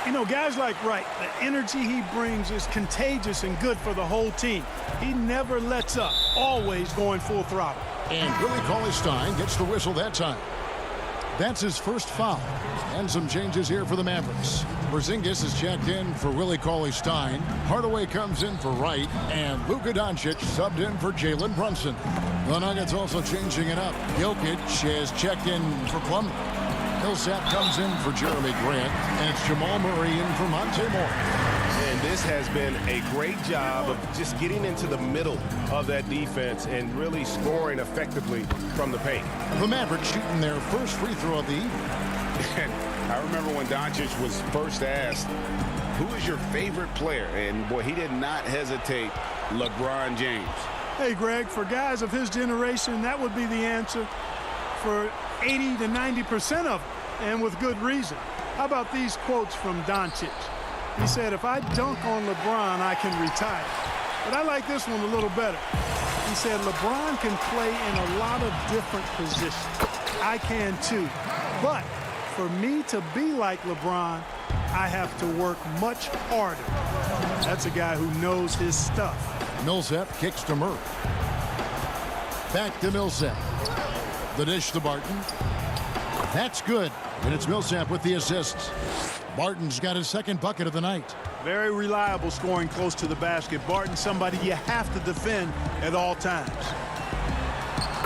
You know, guys like Wright, the energy he brings is contagious and good for the whole team. He never lets up, always going full throttle. And Willie Cauley-Stein gets the whistle that time. That's his first foul. And some changes here for the Mavericks. Porzingis is checked in for Willie Cauley-Stein. Hardaway comes in for Wright. And Luka Doncic subbed in for Jalen Brunson. The Nuggets also changing it up. Jokic is checked in for Plumlee. Millsap comes in for Jeremy Grant, and it's Jamal Murray in for Monte Morris. And this has been a great job of just getting into the middle of that defense and really scoring effectively from the paint. The Mavericks shooting their first free throw of the evening. I remember when Doncic was first asked, who is your favorite player? And boy, he did not hesitate. LeBron James. Hey, Greg, for guys of his generation, that would be the answer for 80 to 90% of them, and with good reason. How about these quotes from Doncic? He said, if I dunk on LeBron, I can retire. But I like this one a little better. He said, LeBron can play in a lot of different positions. I can too. But for me to be like LeBron, I have to work much harder. That's a guy who knows his stuff. Millsap kicks to Murray. Back to Millsap. The dish to Barton. That's good. And it's Millsap with the assists. Barton's got his second bucket of the night. Very reliable scoring close to the basket. Barton, somebody you have to defend at all times.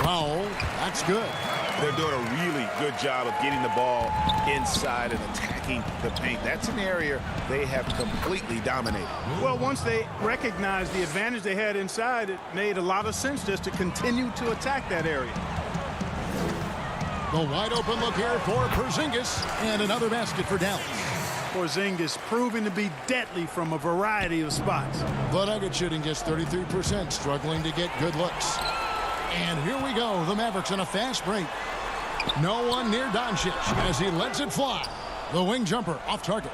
Foul. That's good. They're doing a really good job of getting the ball inside and attacking the paint. That's an area they have completely dominated. Well, once they recognized the advantage they had inside, it made a lot of sense just to continue to attack that area. The wide open look here for Porzingis, and another basket for Dallas. Porzingis proving to be deadly from a variety of spots. The Nuggets shooting just 33%, struggling to get good looks. And here we go, the Mavericks in a fast break. No one near Doncic as he lets it fly. The wing jumper off target.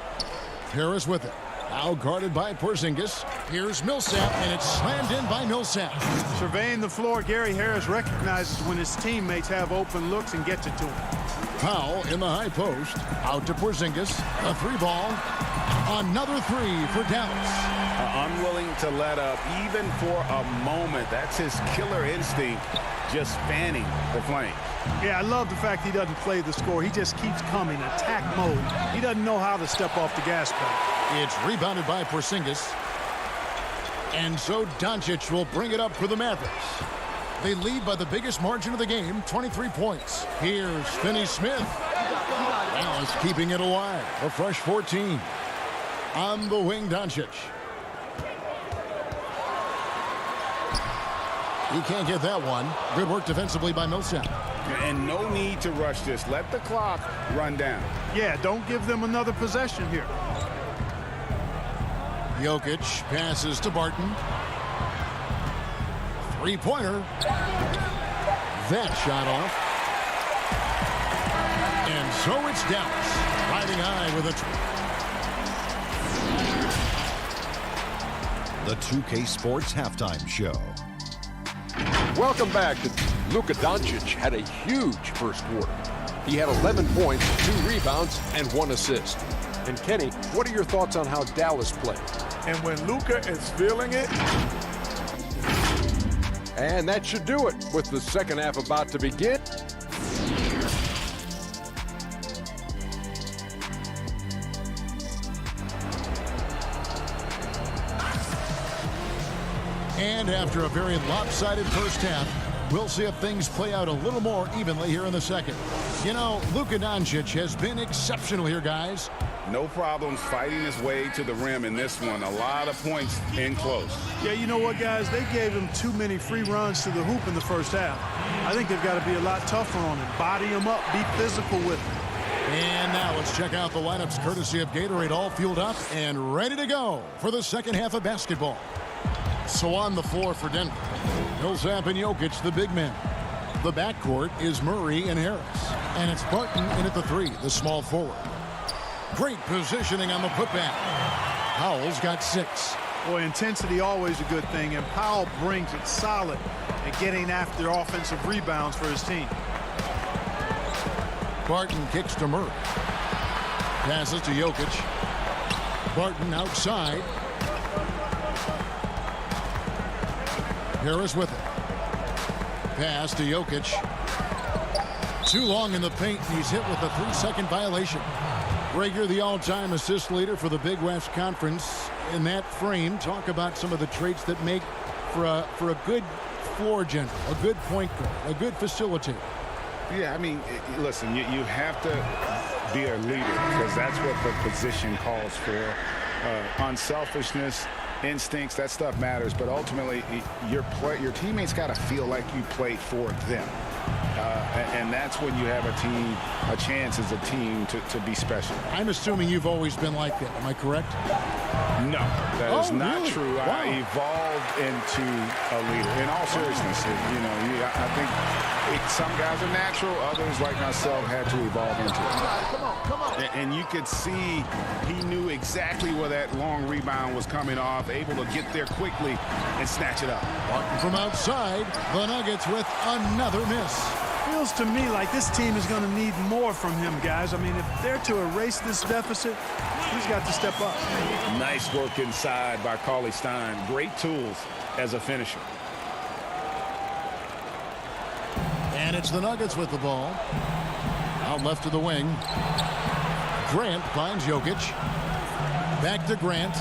Harris with it. Now guarded by Porzingis. Here's Millsap, and it's slammed in by Millsap. Surveying the floor, Gary Harris recognizes when his teammates have open looks and gets it to him. Powell in the high post. Out to Porzingis. A three ball. Another three for Dallas. Unwilling to let up even for a moment. That's his killer instinct, just fanning the flame. Yeah, I love the fact he doesn't play the score. He just keeps coming, attack mode. He doesn't know how to step off the gas pedal. It's rebounded by Porzingis. And so Doncic will bring it up for the Mavericks. They lead by the biggest margin of the game, 23 points. Here's Finney-Smith. Dallas keeping it alive. A fresh 14. On the wing, Doncic. He can't get that one. Good work defensively by Millsap. And no need to rush this. Let the clock run down. Yeah, don't give them another possession here. Jokic passes to Barton. Three-pointer. That shot off. And so it's Dallas riding high with a... The 2K Sports Halftime Show. Welcome back. Luka Doncic had a huge first quarter. He had 11 points, 2 rebounds, and 1 assist. And Kenny, what are your thoughts on how Dallas played? And when Luka is feeling it. And that should do it with the second half about to begin. And after a very lopsided first half, we'll see if things play out a little more evenly here in the second. You know, Luka Doncic has been exceptional here, guys. No problems fighting his way to the rim in this one. A lot of points in close. Yeah, you know what, guys? They gave him too many free runs to the hoop in the first half. I think they've got to be a lot tougher on him. Body him up. Be physical with him. And now let's check out the lineups courtesy of Gatorade, all fueled up and ready to go for the second half of basketball. So on the floor for Denver, Millsap and Jokic, the big men. The backcourt is Murray and Harris. And it's Barton in at the 3, the small forward. Great positioning on the putback. Powell's got 6. Boy, intensity always a good thing, and Powell brings it solid at getting after offensive rebounds for his team. Barton kicks to Murray. Passes to Jokic. Barton outside. Harris with it. Pass to Jokic. Too long in the paint, and he's hit with a 3-second violation. Greg, you're the all-time assist leader for the Big West Conference. In that frame, talk about some of the traits that make for a good floor general, a good point guard, a good facilitator. Yeah, I mean, listen, you have to be a leader, because that's what the position calls for. Unselfishness, instincts, that stuff matters, but ultimately your teammates got to feel like you played for them. And that's when you have a chance as a team to be special. I'm assuming you've always been like that. Am I correct? No, that is not really? true. Wow. I evolved into a leader. In all seriousness, I think some guys are natural. Others, like myself, had to evolve into it. Come on. And you could see he knew exactly where that long rebound was coming off, able to get there quickly and snatch it up. Barton from outside, the Nuggets with another miss. Feels to me like this team is going to need more from him, guys. I mean, if they're to erase this deficit, he's got to step up. Nice work inside by CLA Stein. Great tools as a finisher. And it's the Nuggets with the ball. Out left of the wing. Grant finds Jokic. Back to Grant.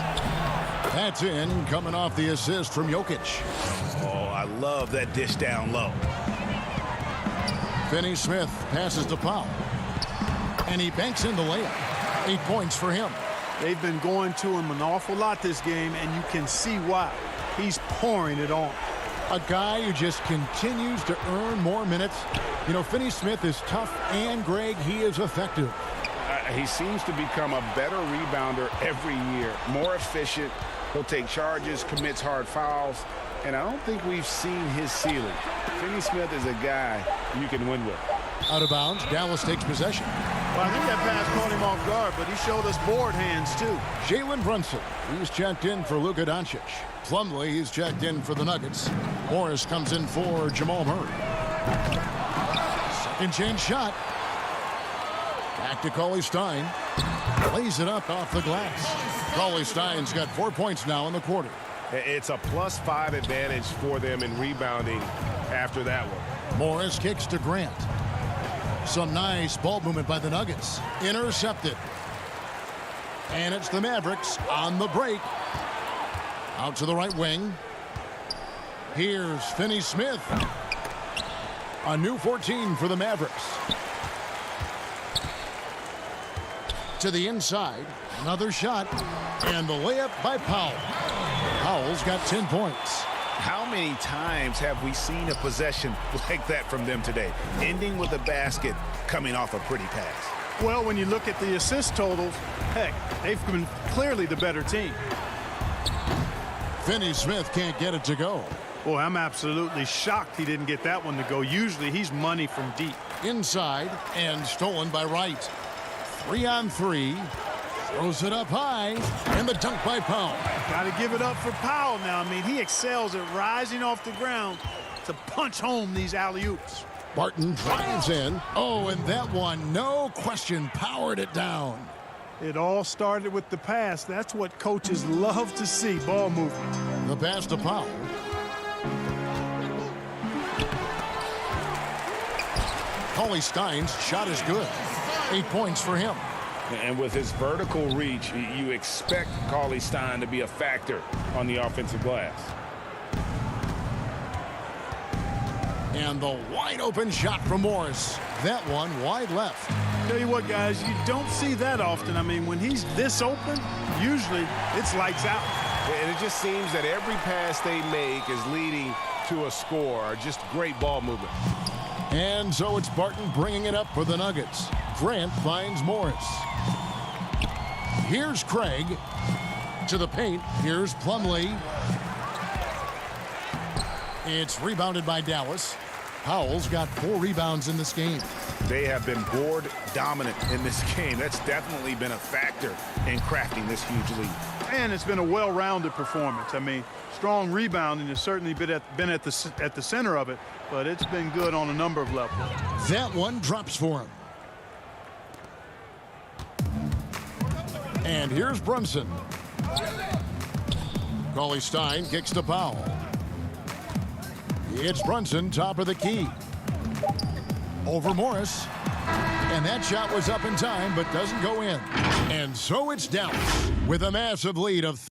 That's in, coming off the assist from Jokic. Oh, I love that dish down low. Finney Smith passes to Powell. And he banks in the layup. 8 points for him. They've been going to him an awful lot this game, and you can see why. He's pouring it on. A guy who just continues to earn more minutes. You know, Finney Smith is tough, and Greg, he is effective. He seems to become a better rebounder every year, more efficient. He'll take charges, commits hard fouls, and I don't think we've seen his ceiling. Finney Smith is a guy you can win with. Out of bounds, Dallas takes possession. Well, I think that pass caught him off guard, but he showed us board hands, too. Jalen Brunson, he's checked in for Luka Doncic. Plumlee, he's checked in for the Nuggets. Morris comes in for Jamal Murray. Second chance shot. Back to CLA Stein. Lays it up off the glass. CLA Stein's got 4 points now in the quarter. It's a +5 advantage for them in rebounding after that one. Morris kicks to Grant. Some nice ball movement by the Nuggets. Intercepted. And it's the Mavericks on the break. Out to the right wing. Here's Finney Smith. A new 14 for the Mavericks. To the inside. Another shot. And the layup by Powell. Powell's got 10 points. How many times have we seen a possession like that from them today, ending with a basket coming off a pretty pass? Well, when you look at the assist totals, heck, they've been clearly the better team. Finney Smith can't get it to go. Boy, I'm absolutely shocked he didn't get that one to go. Usually he's money from deep. Inside and stolen by Wright. 3-on-3. Throws it up high. And the dunk by Powell. Got to give it up for Powell now. I mean, he excels at rising off the ground to punch home these alley-oops. Barton drives in. Oh, and that one, no question, powered it down. It all started with the pass. That's what coaches love to see, ball movement. The pass to Powell. CLA Stein's shot is good. 8 points for him. And with his vertical reach, you expect CLA Stein to be a factor on the offensive glass. And the wide open shot from Morris. That one wide left. Tell you what, guys, you don't see that often. I mean, when he's this open, usually it's lights out. And it just seems that every pass they make is leading to a score. Just great ball movement. And so it's Barton bringing it up for the Nuggets. Grant finds Morris. Here's Craig to the paint. Here's Plumlee. It's rebounded by Dallas. Powell's got 4 rebounds in this game. They have been board dominant in this game. That's definitely been a factor in crafting this huge lead. And it's been a well-rounded performance. I mean, strong rebounding has certainly been at the center of it, but it's been good on a number of levels. That one drops for him. And here's Brunson. CLA Stein kicks to Powell. It's Brunson, top of the key. Over Morris. And that shot was up in time, but doesn't go in. And so it's Dallas with a massive lead of...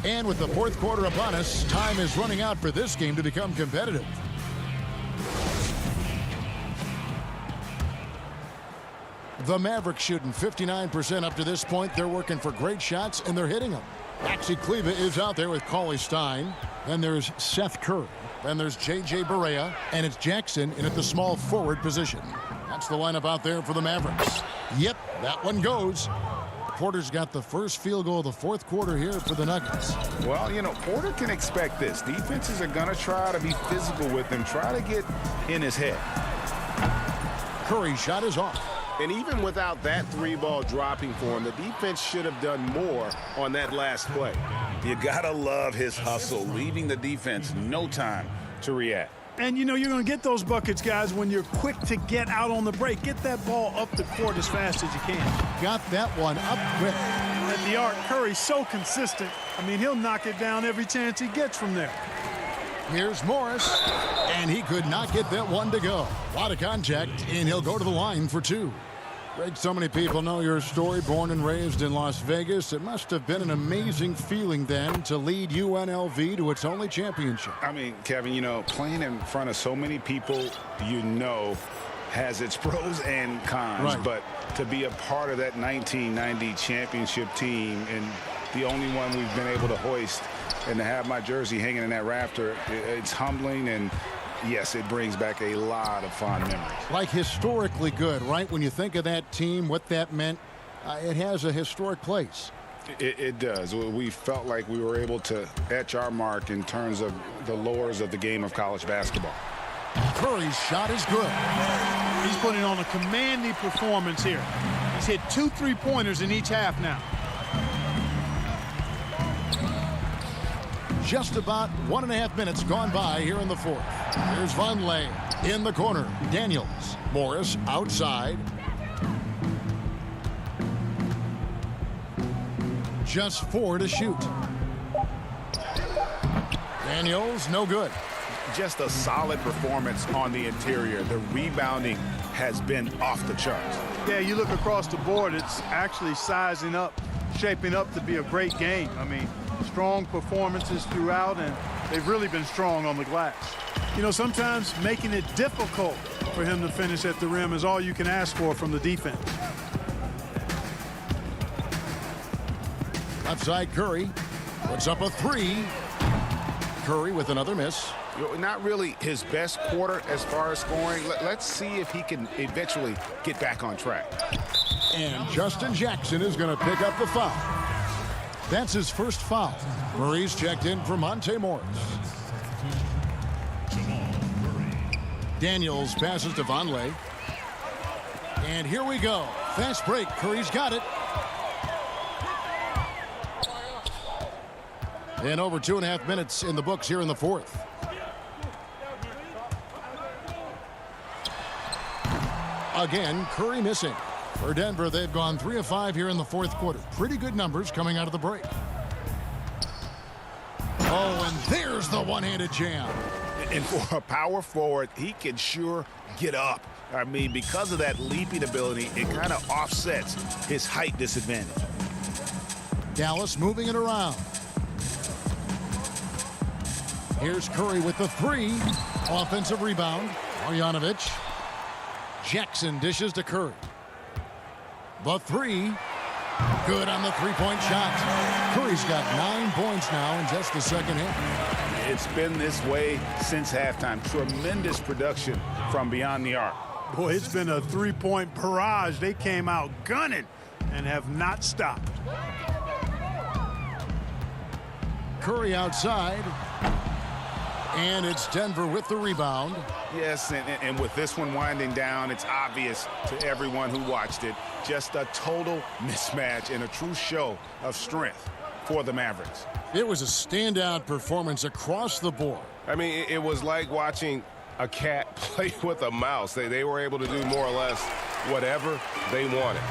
And with the fourth quarter upon us, time is running out for this game to become competitive. The Mavericks shooting 59% up to this point. They're working for great shots, and they're hitting them. Maxi Kleba is out there with Cauley Stein. Then there's Seth Curry. Then there's J.J. Barea. And it's Jackson in at the small forward position. That's the lineup out there for the Mavericks. Yep, that one goes. Porter's got the first field goal of the fourth quarter here for the Nuggets. Well, you know, Porter can expect this. Defenses are going to try to be physical with him, try to get in his head. Curry's shot is off. And even without that three ball dropping for him, the defense should have done more on that last play. You gotta love his hustle, leaving the defense no time to react. And you know you're going to get those buckets, guys, when you're quick to get out on the break. Get that ball up the court as fast as you can. Got that one up quick. At the arc, Curry's so consistent. I mean, he'll knock it down every chance he gets from there. Here's Morris, and he could not get that one to go. A lot of contact, and he'll go to the line for two. Greg, so many people know your story. Born and raised in Las Vegas, it must have been an amazing feeling then to lead UNLV to its only championship. I mean, Kevin, you know, playing in front of so many people you know has its pros and cons. Right. But to be a part of that 1990 championship team and the only one we've been able to hoist and to have my jersey hanging in that rafter, it's humbling, and yes, it brings back a lot of fond memories. Like historically good, right? When you think of that team, what that meant, it has a historic place. It does. We felt like we were able to etch our mark in terms of the lores of the game of college basketball. Curry's shot is good. He's putting on a commanding performance here. He's hit 2 3-pointers in each half now. Just about 1.5 minutes gone by here in the fourth. Here's Vonleh in the corner. Daniels. Morris outside. Just 4 to shoot. Daniels, no good. Just a solid performance on the interior. The rebounding has been off the charts. Yeah, you look across the board, it's actually sizing up, shaping up to be a great game. I mean, strong performances throughout, and they've really been strong on the glass. You know, sometimes making it difficult for him to finish at the rim is all you can ask for from the defense. Left side, Curry puts up a 3. Curry with another miss. Not really his best quarter as far as scoring. Let's see if he can eventually get back on track. And Justin Jackson is going to pick up the foul. That's his first foul. Murray's checked in for Monte Morris. Daniels passes to Vonleh. And here we go. Fast break. Curry's got it. And over 2.5 minutes in the books here in the fourth. Again, Curry missing. For Denver, they've gone 3 of 5 here in the fourth quarter. Pretty good numbers coming out of the break. Oh, and there's the one-handed jam. And for a power forward, he can sure get up. I mean, because of that leaping ability, it kind of offsets his height disadvantage. Dallas moving it around. Here's Curry with the 3. Offensive rebound. Marjanovic. Jackson dishes to Curry. The 3. Good on the three-point shot. Curry's got 9 points now in just the second half. It's been this way since halftime. Tremendous production from beyond the arc. Boy, it's been a three-point barrage. They came out gunning and have not stopped. Curry outside. And it's Denver with the rebound. Yes, and with this one winding down, it's obvious to everyone who watched it. Just a total mismatch and a true show of strength for the Mavericks. It was a standout performance across the board. I mean, it was like watching a cat play with a mouse. They were able to do more or less whatever they wanted.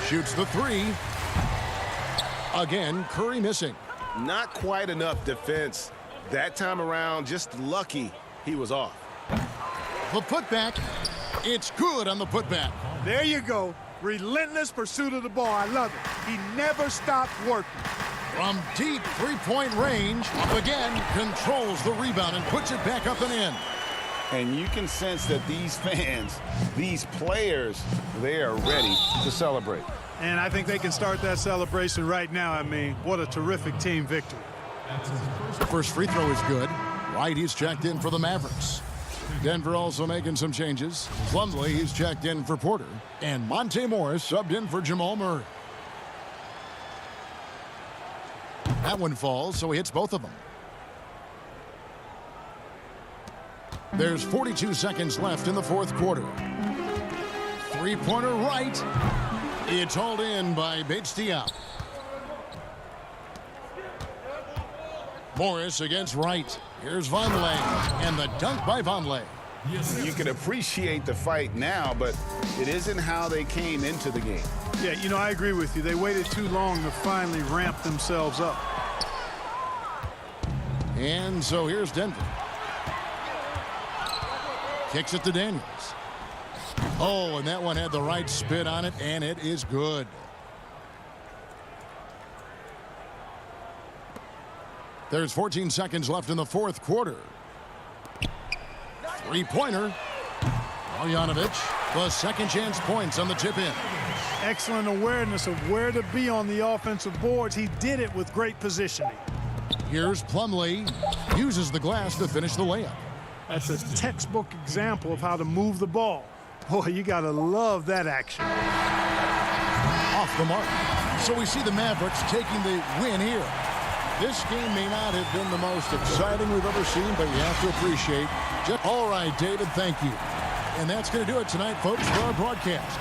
Shoots the 3. Again, Curry missing. Not quite enough defense. That time around, just lucky he was off. The putback. It's good on the putback. There you go. Relentless pursuit of the ball. I love it. He never stopped working. From deep three-point range, up again, controls the rebound and puts it back up and in. And you can sense that these fans, these players, they are ready to celebrate. And I think they can start that celebration right now. I mean, what a terrific team victory. First free throw is good. White, he's checked in for the Mavericks. Denver also making some changes. Plumlee, he's checked in for Porter. And Monte Morris subbed in for Jamal Murray. That one falls, so he hits both of them. There's 42 seconds left in the fourth quarter. Three-pointer right. It's hauled in by Bates-Diop. Morris against Wright. Here's Vonleh, and the dunk by Vonleh. You can appreciate the fight now, but it isn't how they came into the game. Yeah, you know, I agree with you. They waited too long to finally ramp themselves up. And so here's Denver. Kicks it to Daniels. Oh, and that one had the right spin on it, and it is good. There's 14 seconds left in the fourth quarter. Three-pointer. Marjanovic, the second chance points on the tip-in. Excellent awareness of where to be on the offensive boards. He did it with great positioning. Here's Plumlee. Uses the glass to finish the layup. That's a textbook example of how to move the ball. Boy, you got to love that action. Off the mark. So we see the Mavericks taking the win here. This game may not have been the most exciting we've ever seen, but you have to appreciate. All right, David, thank you. And that's going to do it tonight, folks, for our broadcast.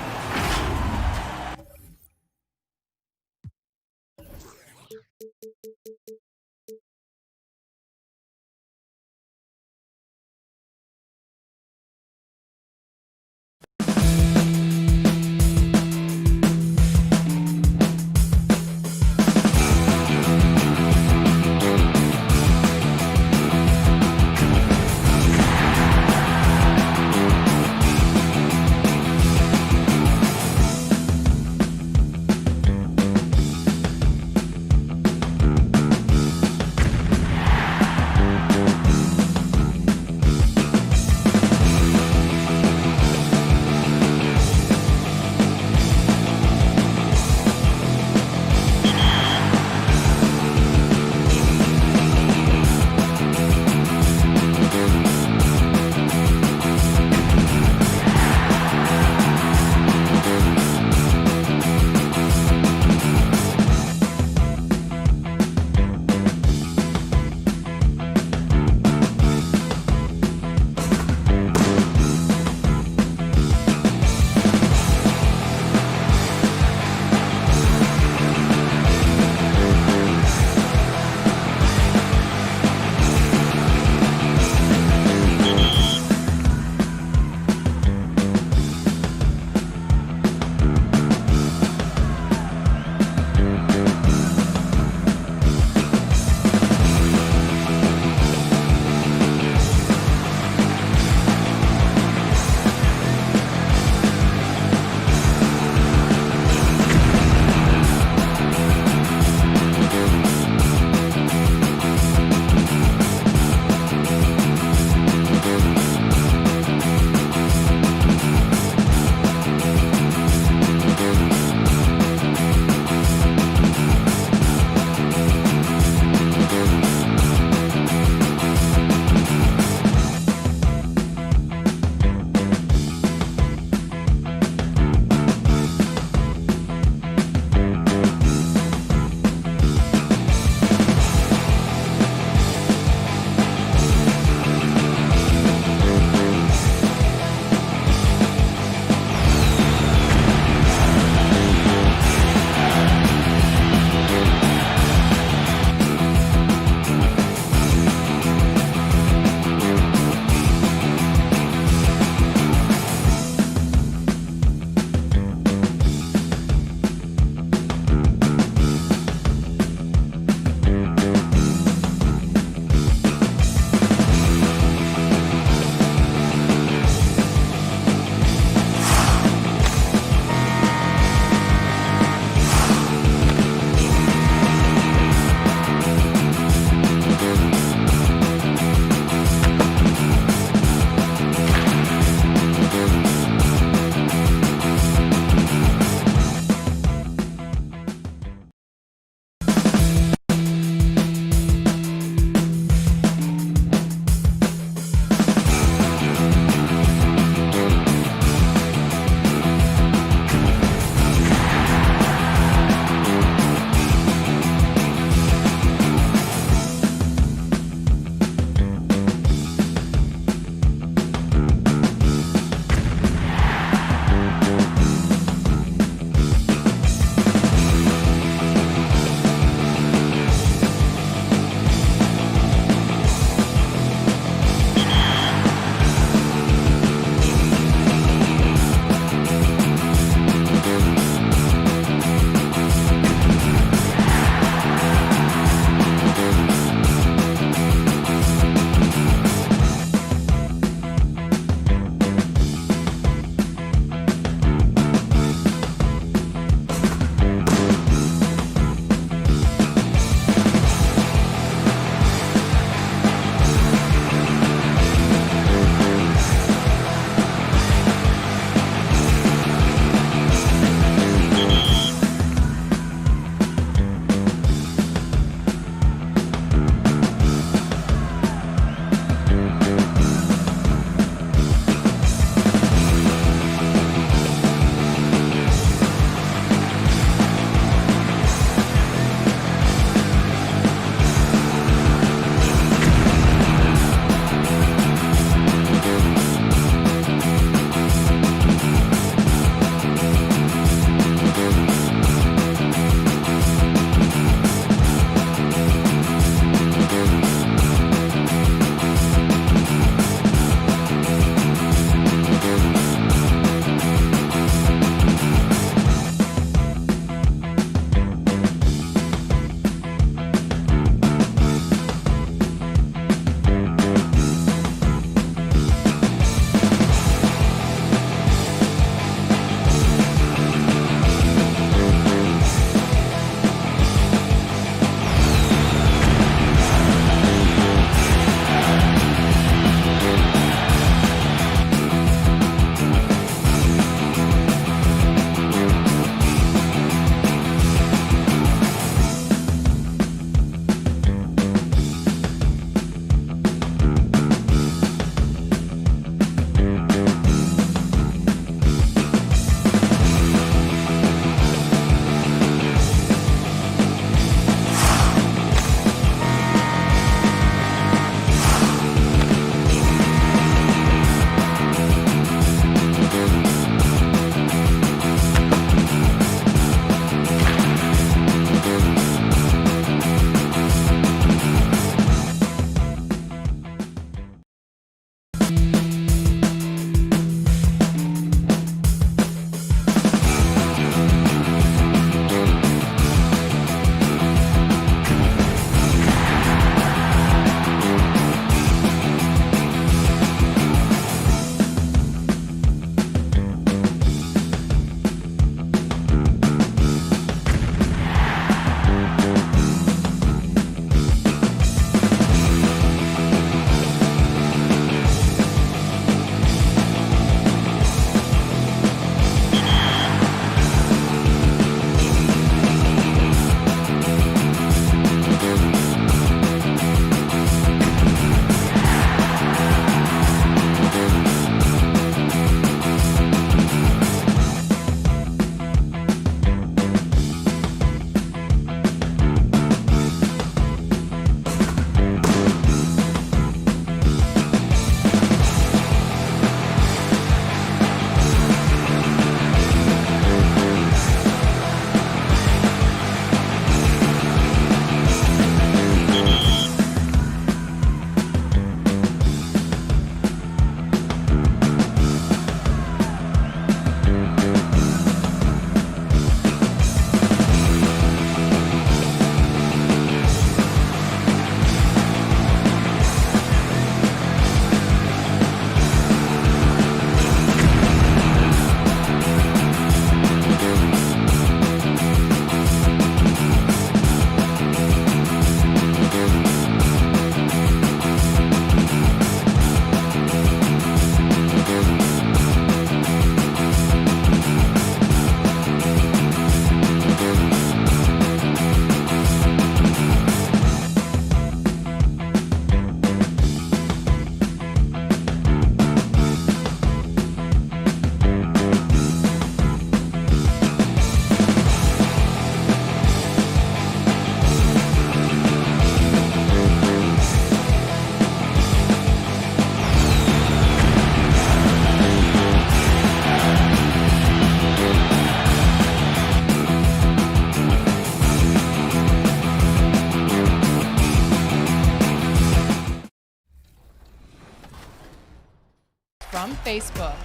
from Facebook.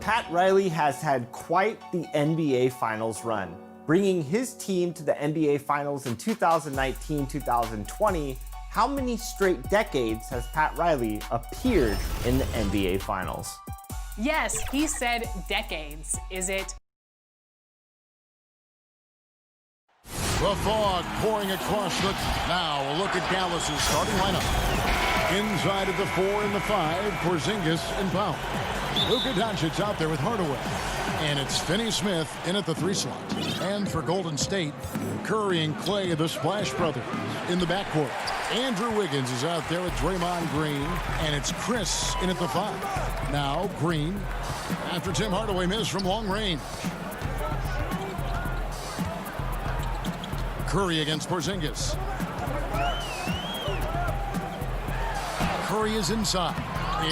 Pat Riley has had quite the NBA Finals run, bringing his team to the NBA Finals in 2019-2020. How many straight decades has Pat Riley appeared in the NBA Finals? Yes, he said decades. Is it? The fog pouring across the... Now a look at Dallas's starting lineup. Inside of the 4 and the 5, Porzingis and Powell. Luka Doncic out there with Hardaway. And it's Finney-Smith in at the 3 slot. And for Golden State, Curry and Clay, the Splash Brothers, in the backcourt. Andrew Wiggins is out there with Draymond Green. And it's Chris in at the 5. Now Green after Tim Hardaway missed from long range. Curry against Porzingis. Curry is inside.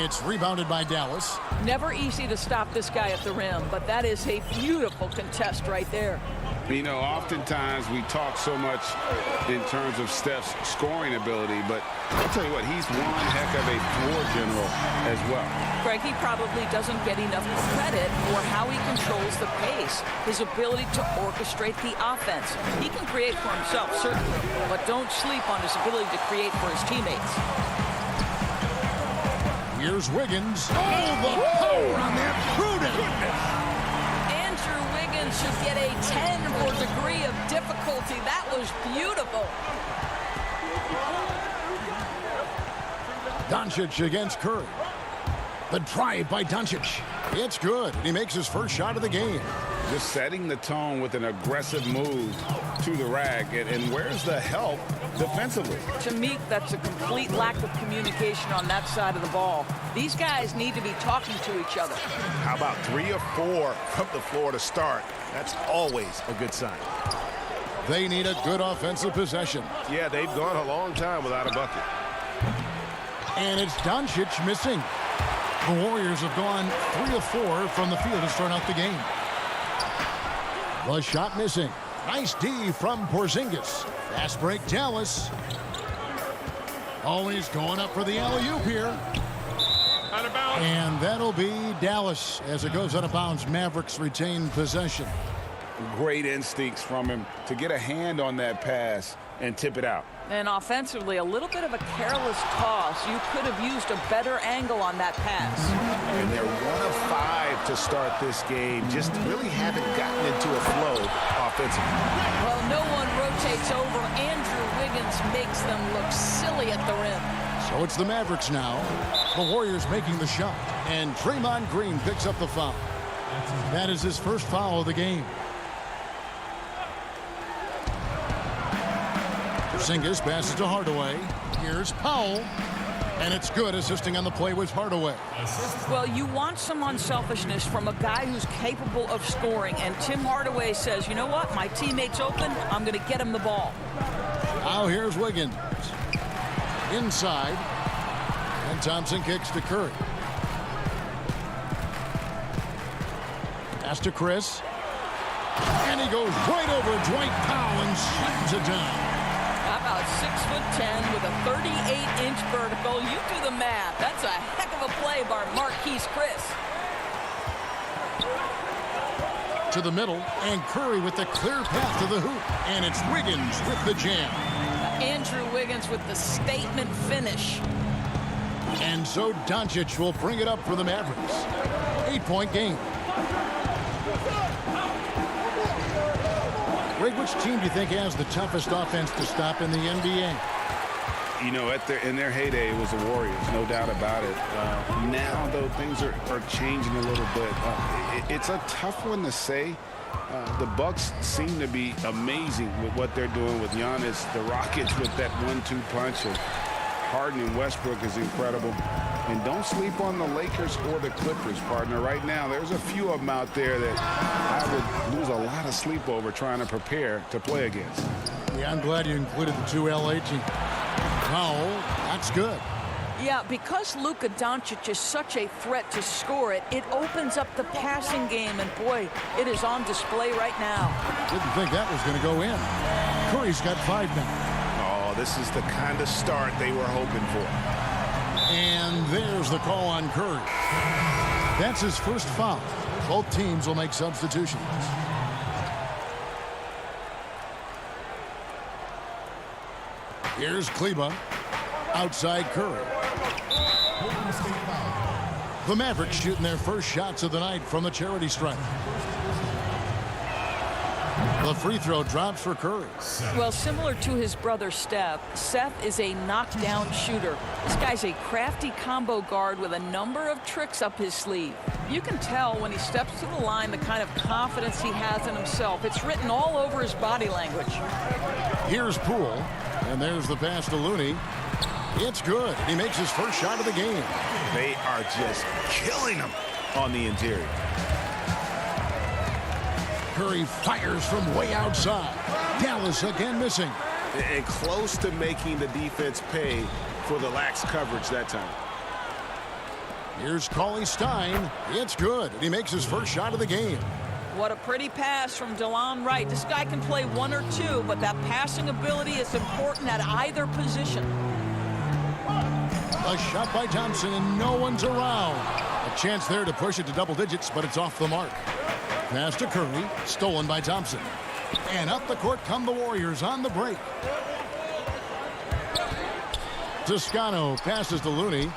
It's rebounded by Dallas. Never easy to stop this guy at the rim, but that is a beautiful contest right there. You know, oftentimes we talk so much in terms of Steph's scoring ability, but I'll tell you what, he's one heck of a floor general as well. Greg, he probably doesn't get enough credit for how he controls the pace, his ability to orchestrate the offense. He can create for himself, certainly, but don't sleep on his ability to create for his teammates. Here's Wiggins. Oh, the power on that. Prudent. Andrew Wiggins should get a 10 for degree of difficulty. That was beautiful. Doncic against Curry. The drive by Doncic. It's good. He makes his first shot of the game. Just setting the tone with an aggressive move to the rack. And where's the help defensively? To me, that's a complete lack of communication on that side of the ball. These guys need to be talking to each other. How about 3 or 4 from the floor to start? That's always a good sign. They need a good offensive possession. Yeah, they've gone a long time without a bucket. And it's Doncic missing. The Warriors have gone 3 of 4 from the field to start out the game. The shot missing. Nice D from Porzingis. Fast break, Dallas. Always going up for the alley-oop here. Out of bounds. And that'll be Dallas as it goes out of bounds. Mavericks retain possession. Great instincts from him to get a hand on that pass and tip it out. And offensively, a little bit of a careless toss. You could have used a better angle on that pass. And they're 1 of 5 to start this game. Just really haven't gotten into a flow offensively. Well, no one rotates over. Andrew Wiggins makes them look silly at the rim. So it's the Mavericks now. The Warriors making the shot. And Draymond Green picks up the foul. That is his first foul of the game. Porzingis passes to Hardaway. Here's Powell. And it's good. Assisting on the play was Hardaway. Well, you want some unselfishness from a guy who's capable of scoring. And Tim Hardaway says, you know what? My teammate's open. I'm going to get him the ball. Now here's Wiggins. Inside. And Thompson kicks to Curry. Pass to Chris. And he goes right over Dwight Powell and slams it down. How about 6'10" with a 38-inch vertical? You do the math. That's a heck of a play by Marquise Chris. To the middle, and Curry with the clear path to the hoop. And it's Wiggins with the jam. Andrew Wiggins with the statement finish. And so Doncic will bring it up for the Mavericks. 8-point game. Greg, which team do you think has the toughest offense to stop in the NBA? You know, in their heyday, it was the Warriors, no doubt about it. Now, though, things are changing a little bit. It's a tough one to say. The Bucks seem to be amazing with what they're doing with Giannis. The Rockets with that 1-2 punch of Harden and Westbrook is incredible. And don't sleep on the Lakers or the Clippers, partner. Right now, there's a few of them out there that I would lose a lot of sleep over trying to prepare to play against. Yeah, I'm glad you included the 2 LA teams. No, that's good. Yeah, because Luka Doncic is such a threat to score it, it opens up the passing game, and boy, it is on display right now. Didn't think that was going to go in. Curry's got 5 now. Oh, this is the kind of start they were hoping for. And there's the call on Curry. That's his first foul. Both teams will make substitutions. Here's Kleba. Outside Curry. The Mavericks shooting their first shots of the night from the charity stripe. The free throw drops for Curry. Well, similar to his brother Steph, Seth is a knockdown shooter. This guy's a crafty combo guard with a number of tricks up his sleeve. You can tell when he steps to the line the kind of confidence he has in himself. It's written all over his body language. Here's Poole, and there's the pass to Looney. It's good. He makes his first shot of the game. They are just killing him on the interior. Curry fires from way outside. Dallas again missing. And close to making the defense pay for the lax coverage that time. Here's Cauley Stein. It's good. And he makes his first shot of the game. What a pretty pass from DeLon Wright. This guy can play one or two, but that passing ability is important at either position. A shot by Thompson, and no one's around. A chance there to push it to double digits, but it's off the mark. Pass to Curry, stolen by Thompson. And up the court come the Warriors on the break. Toscano passes to Looney.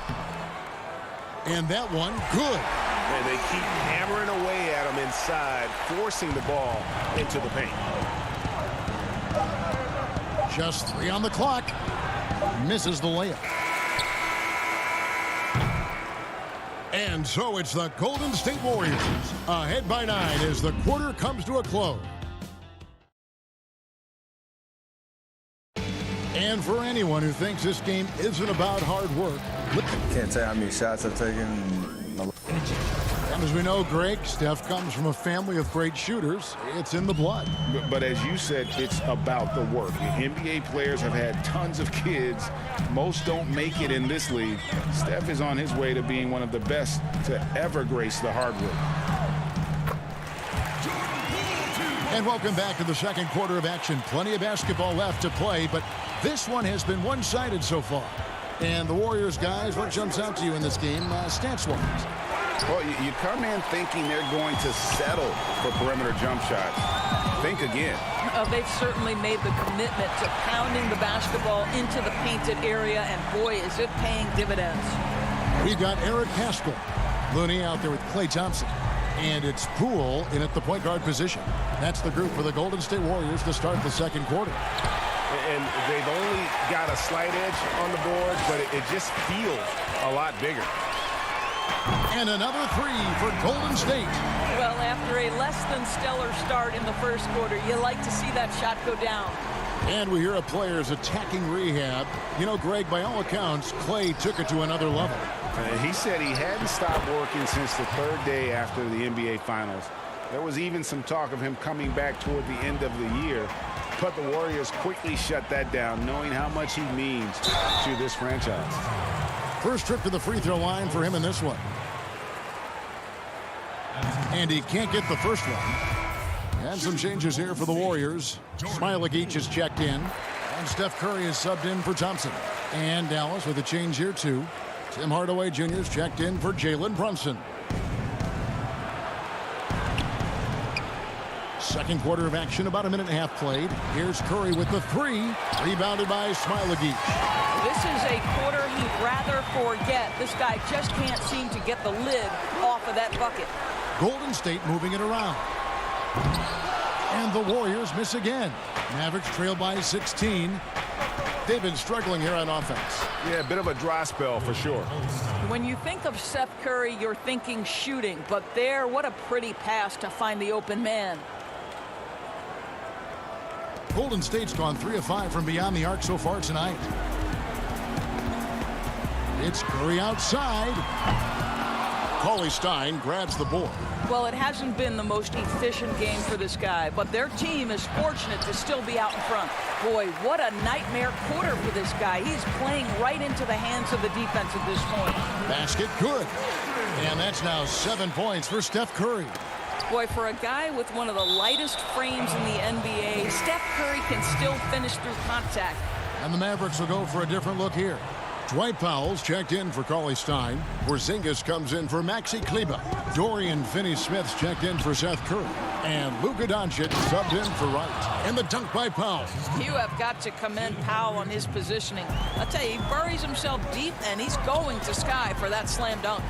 And that one, good. And they keep hammering away at him inside, forcing the ball into the paint. Just 3 on the clock. Misses the layup. And so it's the Golden State Warriors ahead by 9 as the quarter comes to a close. And for anyone who thinks this game isn't about hard work, can't tell how many shots I've taken. And as we know, Greg, Steph comes from a family of great shooters. It's in the blood. But as you said, it's about the work. NBA players have had tons of kids. Most don't make it in this league. Steph is on his way to being one of the best to ever grace the hardwood. And welcome back to the second quarter of action. Plenty of basketball left to play, but this one has been one-sided so far. And the Warriors, guys, what jumps out to you in this game, stats-wise? Well, you come in thinking they're going to settle for perimeter jump shots. Think again. They've certainly made the commitment to pounding the basketball into the painted area, and boy, is it paying dividends. We've got Eric Paschall. Looney out there with Klay Thompson. And it's Poole in at the point guard position. That's the group for the Golden State Warriors to start the second quarter. And they've only got a slight edge on the board, but it just feels a lot bigger. And another 3 for Golden State. Well, after a less than stellar start in the first quarter, you like to see that shot go down. And we hear of players attacking rehab. You know, Greg, by all accounts, Klay took it to another level. He said he hadn't stopped working since the 3rd day after the NBA Finals. There was even some talk of him coming back toward the end of the year. But the Warriors quickly shut that down, knowing how much he means to this franchise. First trip to the free throw line for him in this one. And he can't get the first one. And some changes here for the Warriors. Smailagic is checked in. And Steph Curry is subbed in for Thompson. And Dallas with a change here too. Tim Hardaway Jr. is checked in for Jalen Brunson. Second quarter of action, about a minute and a half played. Here's Curry with the 3. Rebounded by Smailagic. This is a quarter he'd rather forget. This guy just can't seem to get the lid off of that bucket. Golden State moving it around. And the Warriors miss again. Mavericks trail by 16. They've been struggling here on offense. Yeah, a bit of a dry spell for sure. When you think of Steph Curry, you're thinking shooting. But there, what a pretty pass to find the open man. Golden State's gone 3 of 5 from beyond the arc so far tonight. It's Curry outside. Cauley Stein grabs the board. Well, it hasn't been the most efficient game for this guy, but their team is fortunate to still be out in front. Boy, what a nightmare quarter for this guy. He's playing right into the hands of the defense at this point. Basket good. And that's now 7 points for Steph Curry. Boy, for a guy with one of the lightest frames in the NBA, Steph Curry can still finish through contact. And the Mavericks will go for a different look here. Dwight Powell's checked in for Cauley Stein. Porzingis comes in for Maxi Kleber. Dorian Finney-Smith's checked in for Seth Curry. And Luka Doncic subbed in for Wright. And the dunk by Powell. You have got to commend Powell on his positioning. I'll tell you, he buries himself deep, and he's going to sky for that slam dunk.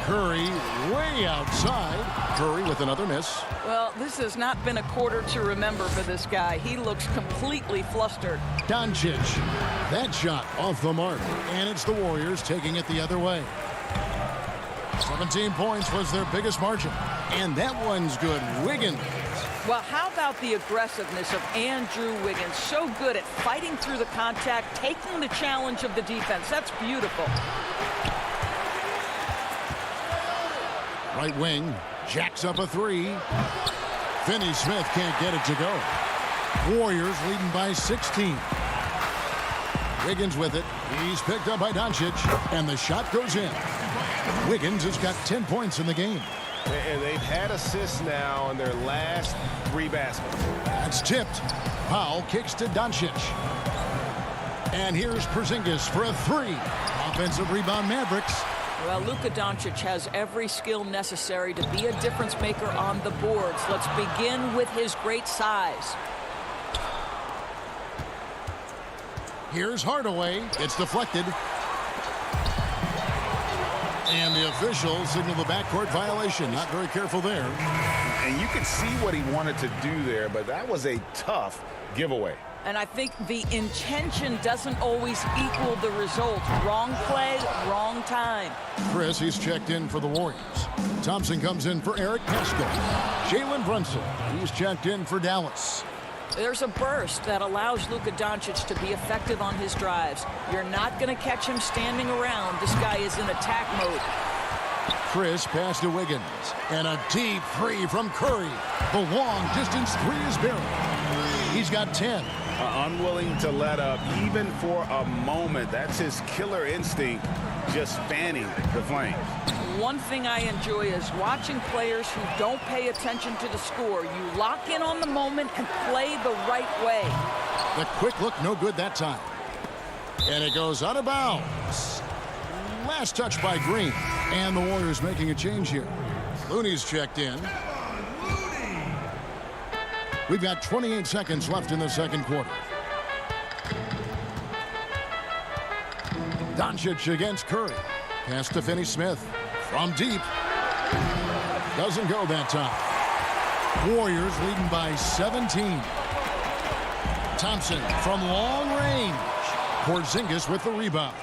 Curry way outside. Curry with another miss. Well, this has not been a quarter to remember for this guy. He looks completely flustered. Doncic. That shot off the mark. And it's the Warriors taking it the other way. 17 points was their biggest margin. And that one's good. Wiggins. Well, how about the aggressiveness of Andrew Wiggins? So good at fighting through the contact, taking the challenge of the defense. That's beautiful. Right wing, jacks up a three. Finney-Smith can't get it to go. Warriors leading by 16. Wiggins with it. He's picked up by Doncic, and the shot goes in. Wiggins has got 10 points in the game. And they've had assists now on their last 3 baskets. That's tipped. Powell kicks to Doncic. And here's Porzingis for a three. Offensive rebound, Mavericks. Well, Luka Doncic has every skill necessary to be a difference maker on the boards. Let's begin with his great size. Here's Hardaway. It's deflected. And the officials signal the backcourt violation. Not very careful there. And you could see what he wanted to do there, but that was a tough giveaway. And I think the intention doesn't always equal the result. Wrong play, wrong time. Chris, he's checked in for the Warriors. Thompson comes in for Eric Pascal. Jalen Brunson, he's checked in for Dallas. There's a burst that allows Luka Doncic to be effective on his drives. You're not going to catch him standing around. This guy is in attack mode. Chris pass to Wiggins. And a deep three from Curry. The long distance three is buried. He's got 10. Unwilling to let up even for a moment. That's his killer instinct, just fanning the flames. One thing I enjoy is watching players who don't pay attention to the score. You lock in on the moment and play the right way. The quick look, no good that time. And it goes out of bounds. Last touch by Green. And the Warriors making a change here. Looney's checked in. We've got 28 seconds left in the second quarter. Doncic against Curry. Pass to Finney-Smith. From deep. Doesn't go that time. Warriors leading by 17. Thompson from long range. Porzingis with the rebound.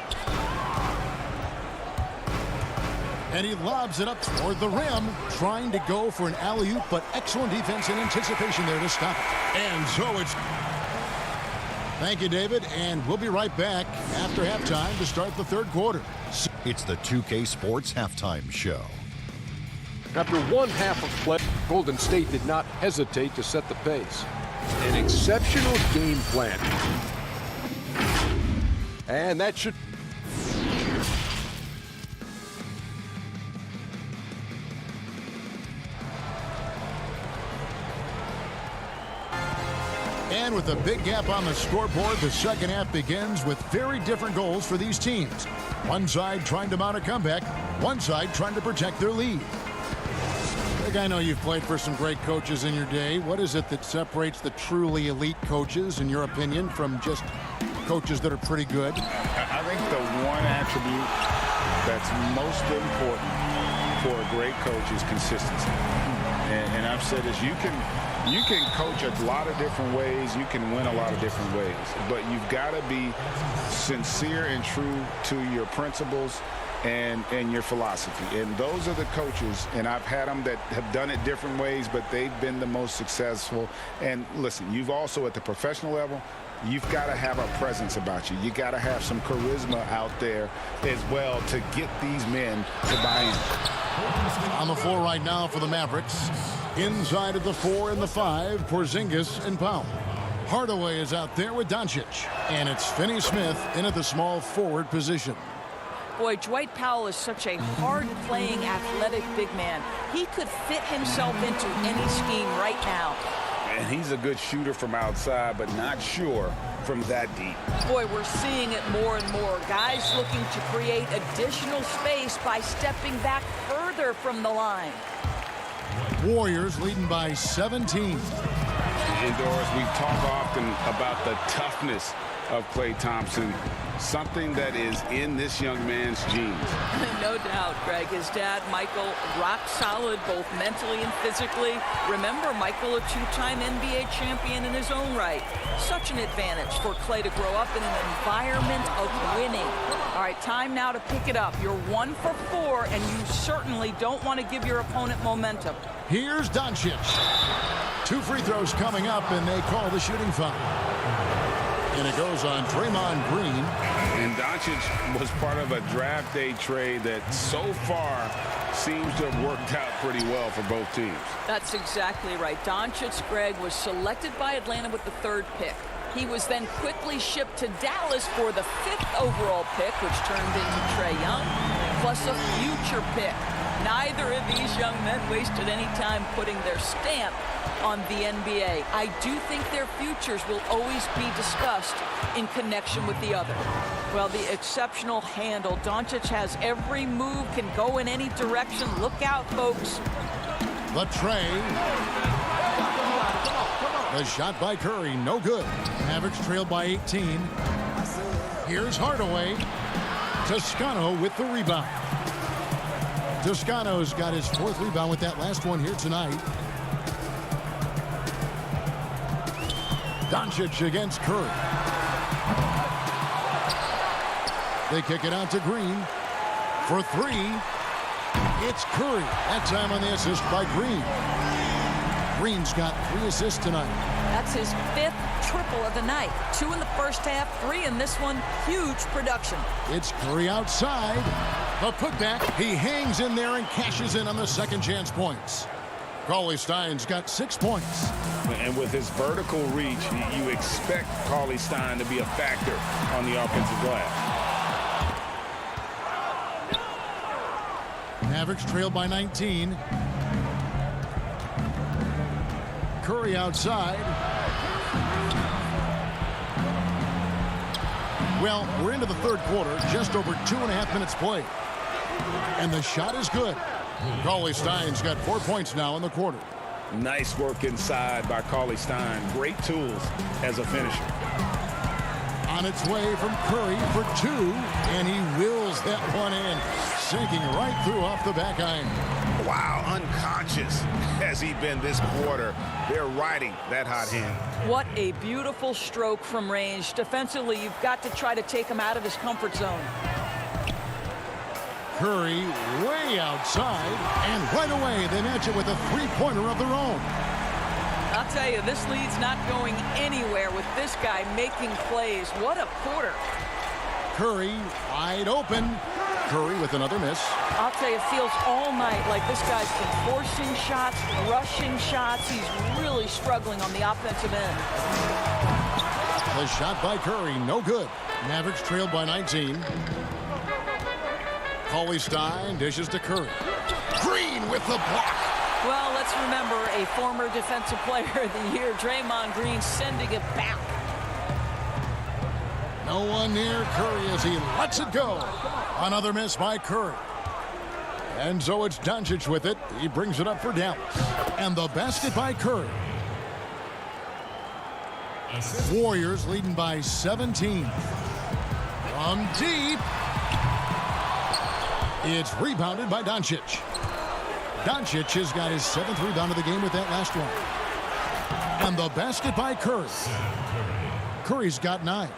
And he lobs it up toward the rim, trying to go for an alley-oop, but excellent defense and anticipation there to stop it. And so it's... Thank you, David, and we'll be right back after halftime to start the third quarter. It's the 2K Sports Halftime Show. After one half of play, Golden State did not hesitate to set the pace. An exceptional game plan. And that should... And with a big gap on the scoreboard, the second half begins with very different goals for these teams. One side trying to mount a comeback, one side trying to protect their lead. Greg, I know you've played for some great coaches in your day. What is it that separates the truly elite coaches, in your opinion, from just coaches that are pretty good? I think the one attribute that's most important for a great coach is consistency. And I've said this, you can coach a lot of different ways, you can win a lot of different ways, but you've got to be sincere and true to your principles and your philosophy. And those are the coaches, and I've had them that have done it different ways, but they've been the most successful. And listen, you've also at the professional level, you've got to have a presence about you. You got to have some charisma out there as well to get these men to buy in. On the floor right now for the Mavericks. Inside of the 4 and the 5, Porzingis and Powell. Hardaway is out there with Doncic. And it's Finney-Smith in at the small forward position. Boy, Dwight Powell is such a hard-playing, athletic big man. He could fit himself into any scheme right now. And he's a good shooter from outside, but not sure from that deep. Boy, we're seeing it more and more. Guys looking to create additional space by stepping back further from the line. Warriors leading by 17. Indoors, we talk often about the toughness of Klay Thompson, something that is in this young man's genes. No doubt, Greg. His dad, Michael, rock solid both mentally and physically. Remember, Michael, a two-time NBA champion in his own right. Such an advantage for Klay to grow up in an environment of winning. All right, time now to pick it up. You're 1 for 4, and you certainly don't want to give your opponent momentum. Here's Doncic. 2 free throws coming up, and they call the shooting foul. And it goes on Draymond Green. And Doncic was part of a draft day trade that so far seems to have worked out pretty well for both teams. That's exactly right. Doncic, Greg, was selected by Atlanta with the 3rd pick. He was then quickly shipped to Dallas for the 5th overall pick, which turned into Trae Young, plus a future pick. Neither of these young men wasted any time putting their stamp on the NBA. I do think their futures will always be discussed in connection with the other. Well, the exceptional handle. Doncic has every move, can go in any direction. Look out, folks. The tray. The shot by Curry, no good. Mavericks trailed by 18. Here's Hardaway. Toscano with the rebound. Toscano's got his 4th rebound with that last one here tonight. Doncic against Curry. They kick it out to Green. For 3, it's Curry. That time on the assist by Green. Green's got 3 assists tonight. That's his 5th triple of the night. 2 in the first half, 3 in this one. Huge production. It's Curry outside. The putback. He hangs in there and cashes in on the second chance points. Cauley-Stein's got 6 points. And with his vertical reach, you expect Cauley-Stein to be a factor on the offensive glass. Mavericks trailed by 19. Curry outside. Well, we're into the 3rd quarter, just over 2.5 minutes played. And the shot is good. Cauley-Stein's got 4 points now in the quarter. Nice work inside by Cauley-Stein. Great tools as a finisher. On its way from Curry for 2, and he wills that one in, sinking right through off the back iron. Wow, unconscious has he been this quarter. They're riding that hot hand. What a beautiful stroke from range. Defensively, you've got to try to take him out of his comfort zone. Curry way outside, and right away they match it with a 3-pointer of their own. I'll tell you, this lead's not going anywhere with this guy making plays. What a quarter. Curry wide open. Curry with another miss. I'll tell you, it feels all night like this guy's been forcing shots, rushing shots. He's really struggling on the offensive end. The shot by Curry, no good. Mavericks trailed by 19. Cauley-Stein dishes to Curry. Green with the block. Well, let's remember a former defensive player of the year, Draymond Green, sending it back. No one near Curry as he lets it go. Another miss by Curry. And so it's Doncic with it. He brings it up for Dallas. And the basket by Curry. Warriors leading by 17. From deep. It's rebounded by Doncic. Doncic has got his 7th rebound of the game with that last one. And the basket by Curry. Curry's got 9.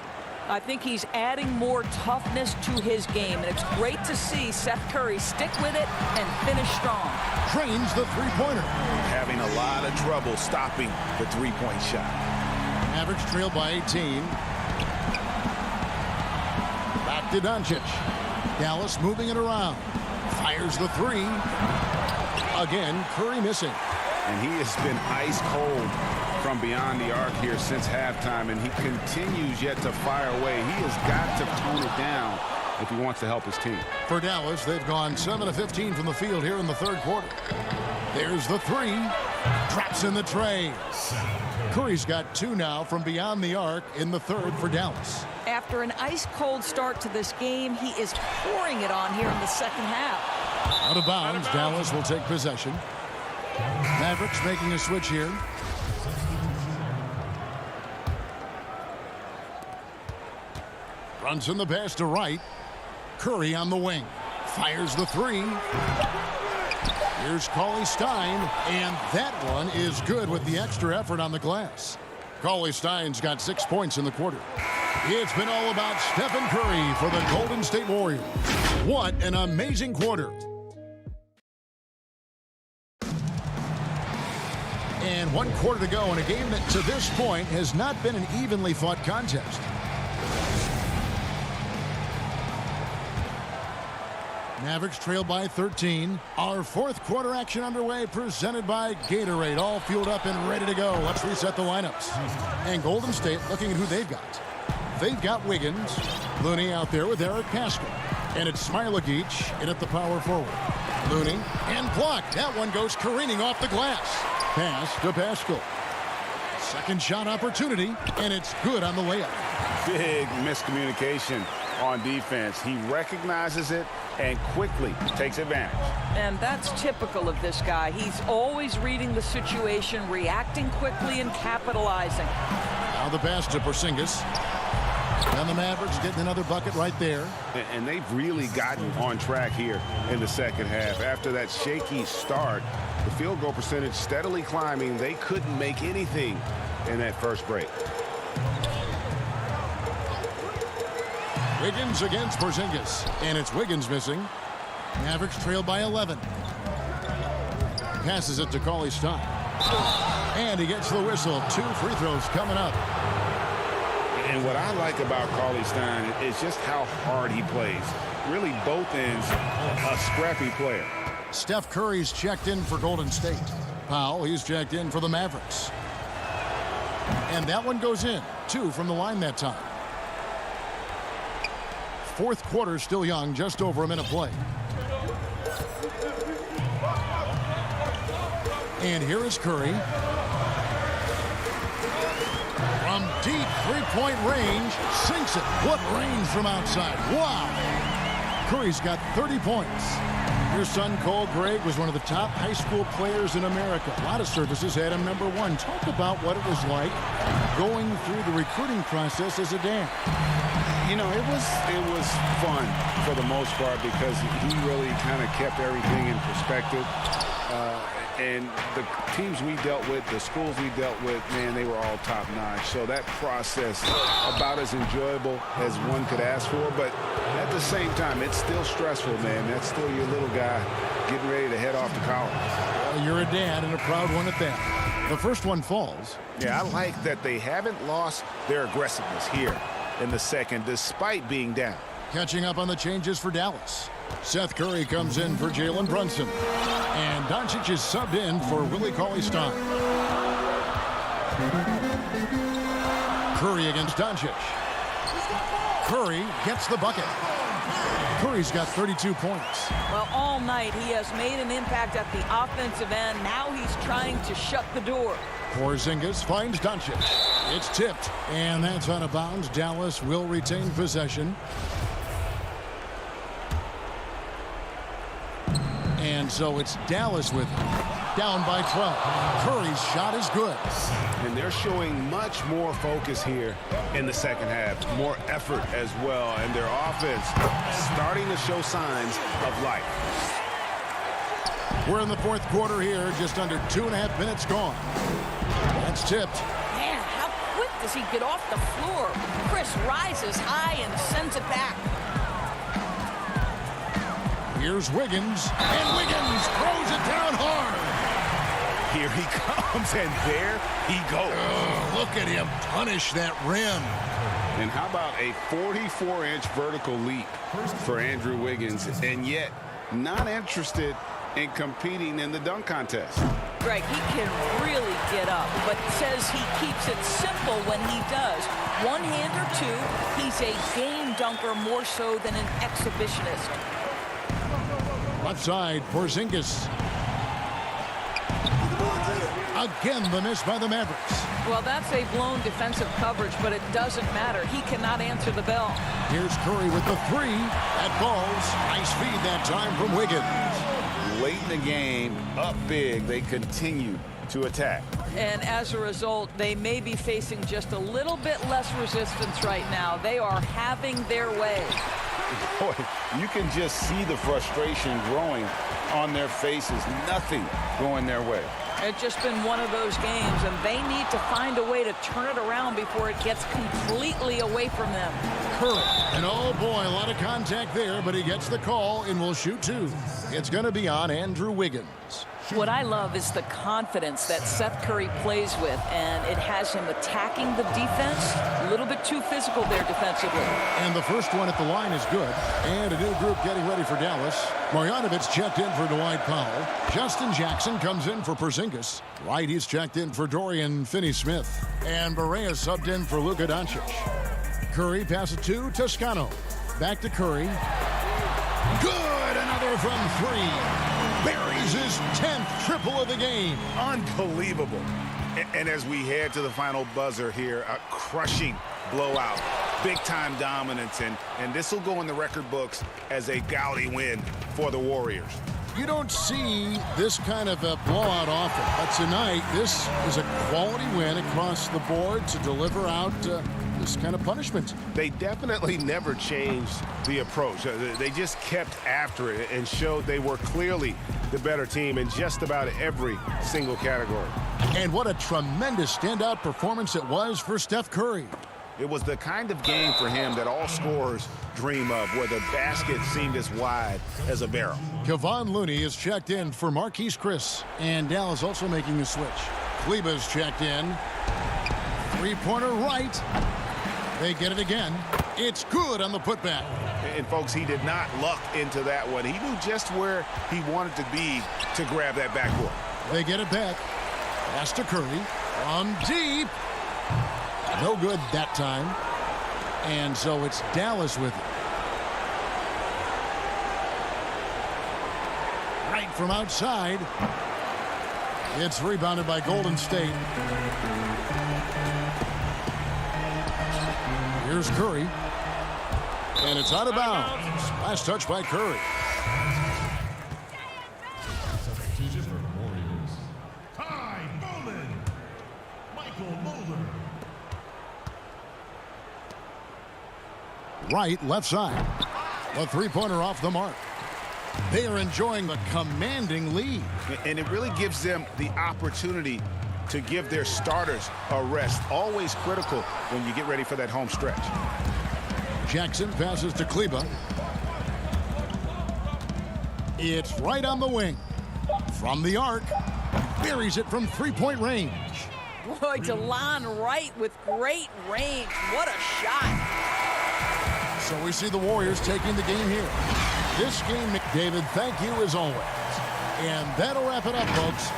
I think he's adding more toughness to his game, and it's great to see Seth Curry stick with it and finish strong. Drains the 3-pointer. Having a lot of trouble stopping the 3-point shot. Mavericks trail by 18. Back to Doncic. Dallas moving it around. Fires the 3. Again, Curry missing. And he has been ice cold from beyond the arc here since halftime, and he continues yet to fire away. He has got to tone it down if he wants to help his team. For Dallas, they've gone 7 of 15 from the field here in the 3rd quarter. There's the 3. Drops in the tray. Curry's got 2 now from beyond the arc in the third for Dallas. After an ice-cold start to this game, he is pouring it on here in the second half. Out of bounds, Dallas will take possession. Mavericks making a switch here. Brunson the pass to Wright. Curry on the wing. Fires the 3. Here's Cauley Stein, and that one is good with the extra effort on the glass. Cauley Stein's got 6 points in the quarter. It's been all about Stephen Curry for the Golden State Warriors. What an amazing quarter. And 1 quarter to go in a game that to this point has not been an evenly fought contest. Mavericks trail by 13. Our 4th quarter action underway, presented by Gatorade. All fueled up and ready to go. Let's reset the lineups. And Golden State looking at who they've got. They've got Wiggins. Looney out there with Eric Paschall. And it's Smailagic in at the power forward. Looney and blocked. That one goes careening off the glass. Pass to Paschall. Second shot opportunity, and it's good on the layup. Big miscommunication on defense. He recognizes it and quickly takes advantage. And that's typical of this guy. He's always reading the situation, reacting quickly, and capitalizing. Now the pass to Porzingis. And the Mavericks getting another bucket right there. And they've really gotten on track here in the second half. After that shaky start, the field goal percentage steadily climbing. They couldn't make anything in that first break. Wiggins against Porzingis, and it's Wiggins missing. Mavericks trail by 11. Passes it to Cauley Stein. And he gets the whistle. 2 free throws coming up. And what I like about Cauley Stein is just how hard he plays. Really both ends, a scrappy player. Steph Curry's checked in for Golden State. Powell, he's checked in for the Mavericks. And that one goes in. 2 from the line that time. 4th quarter still young, just over a minute play. And here is Curry. From deep three-point range, sinks it. What range from outside. Wow. Curry's got 30 points. Your son, Cole Gregg, was one of the top high school players in America. A lot of services had him #1. Talk about what it was like going through the recruiting process as a dad. You know, it was fun for the most part because he really kind of kept everything in perspective. And the teams we dealt with, the schools we dealt with, man, they were all top-notch. So that process, about as enjoyable as one could ask for. But at the same time, it's still stressful, man. That's still your little guy getting ready to head off to college. Well, you're a dad and a proud one at that. The first one falls. Yeah, I like that they haven't lost their aggressiveness here in the second, despite being down. Catching up on the changes for Dallas. Seth Curry comes in for Jalen Brunson. And Doncic is subbed in for Willie Cauley-Stein. Curry against Doncic. Curry gets the bucket. Curry's got 32 points. Well, all night he has made an impact at the offensive end. Now he's trying to shut the door. Porzingis finds Doncic. It's tipped, and that's out of bounds. Dallas will retain possession. And so it's Dallas with it. Down by 12. Curry's shot is good. And they're showing much more focus here in the second half. More effort as well. And their offense starting to show signs of life. We're in the 4th quarter here. Just under 2.5 minutes gone. That's tipped. Man, how quick does he get off the floor? Chris rises high and sends it back. Here's Wiggins, and Wiggins throws it down hard. Here he comes, and there he goes. Oh, look at him punish that rim. And how about a 44-inch vertical leap for Andrew Wiggins, and yet not interested in competing in the dunk contest. Greg, he can really get up, but says he keeps it simple when he does. One hand or two, he's a game dunker more so than an exhibitionist. Left side, Porzingis. Again, the miss by the Mavericks. Well, that's a blown defensive coverage, but it doesn't matter. He cannot answer the bell. Here's Curry with the three. That falls. Nice feed that time from Wiggins. Late in the game, up big, they continue to attack. And as a result, they may be facing just a little bit less resistance right now. They are having their way. Boy, you can just see the frustration growing on their faces. Nothing going their way. It's just been one of those games, and they need to find a way to turn it around before it gets completely away from them. Curry, and oh boy, a lot of contact there, but he gets the call and will shoot two. It's going to be on Andrew Wiggins. What I love is the confidence that Seth Curry plays with, and it has him attacking the defense. A little bit too physical there defensively. And the first one at the line is good. And a new group getting ready for Dallas. Marjanovic checked in for Dwight Powell. Justin Jackson comes in for Porzingis. Right, he's checked in for Dorian Finney-Smith. And Barea subbed in for Luka Doncic. Curry passes to Toscano. Back to Curry. Good! Another from three. Buries his 10th triple of the game. Unbelievable. And as we head to the final buzzer here, a crushing blowout, big-time dominance, and this will go in the record books as a gaudy win for the Warriors. You don't see this kind of a blowout often, but tonight this is a quality win across the board to deliver out this kind of punishment. They definitely never changed the approach. They just kept after it and showed they were clearly the better team in just about every single category. And what a tremendous standout performance it was for Steph Curry. It was the kind of game for him that all scorers dream of, where the basket seemed as wide as a barrel. Kevon Looney is checked in for Marquise Chris, and Dallas also making a switch. Kleba's checked in. Three-pointer right. They get it again. It's good on the putback. And, folks, he did not luck into that one. He knew just where he wanted to be to grab that backboard. They get it back. Pass to Curry. From deep. No good that time. And so it's Dallas with it. Right from outside. It's rebounded by Golden State. Here's Curry. And it's out of bounds. Last touch by Curry. Right, left side. The three-pointer off the mark. They are enjoying the commanding lead. And it really gives them the opportunity to give their starters a rest. Always critical when you get ready for that home stretch. Jackson passes to Kleba. It's right on the wing. From the arc. Buries it from three-point range. Boy, DeLon Wright with great range. What a shot. So we see the Warriors taking the game here. This game, David, thank you as always. And that'll wrap it up, folks.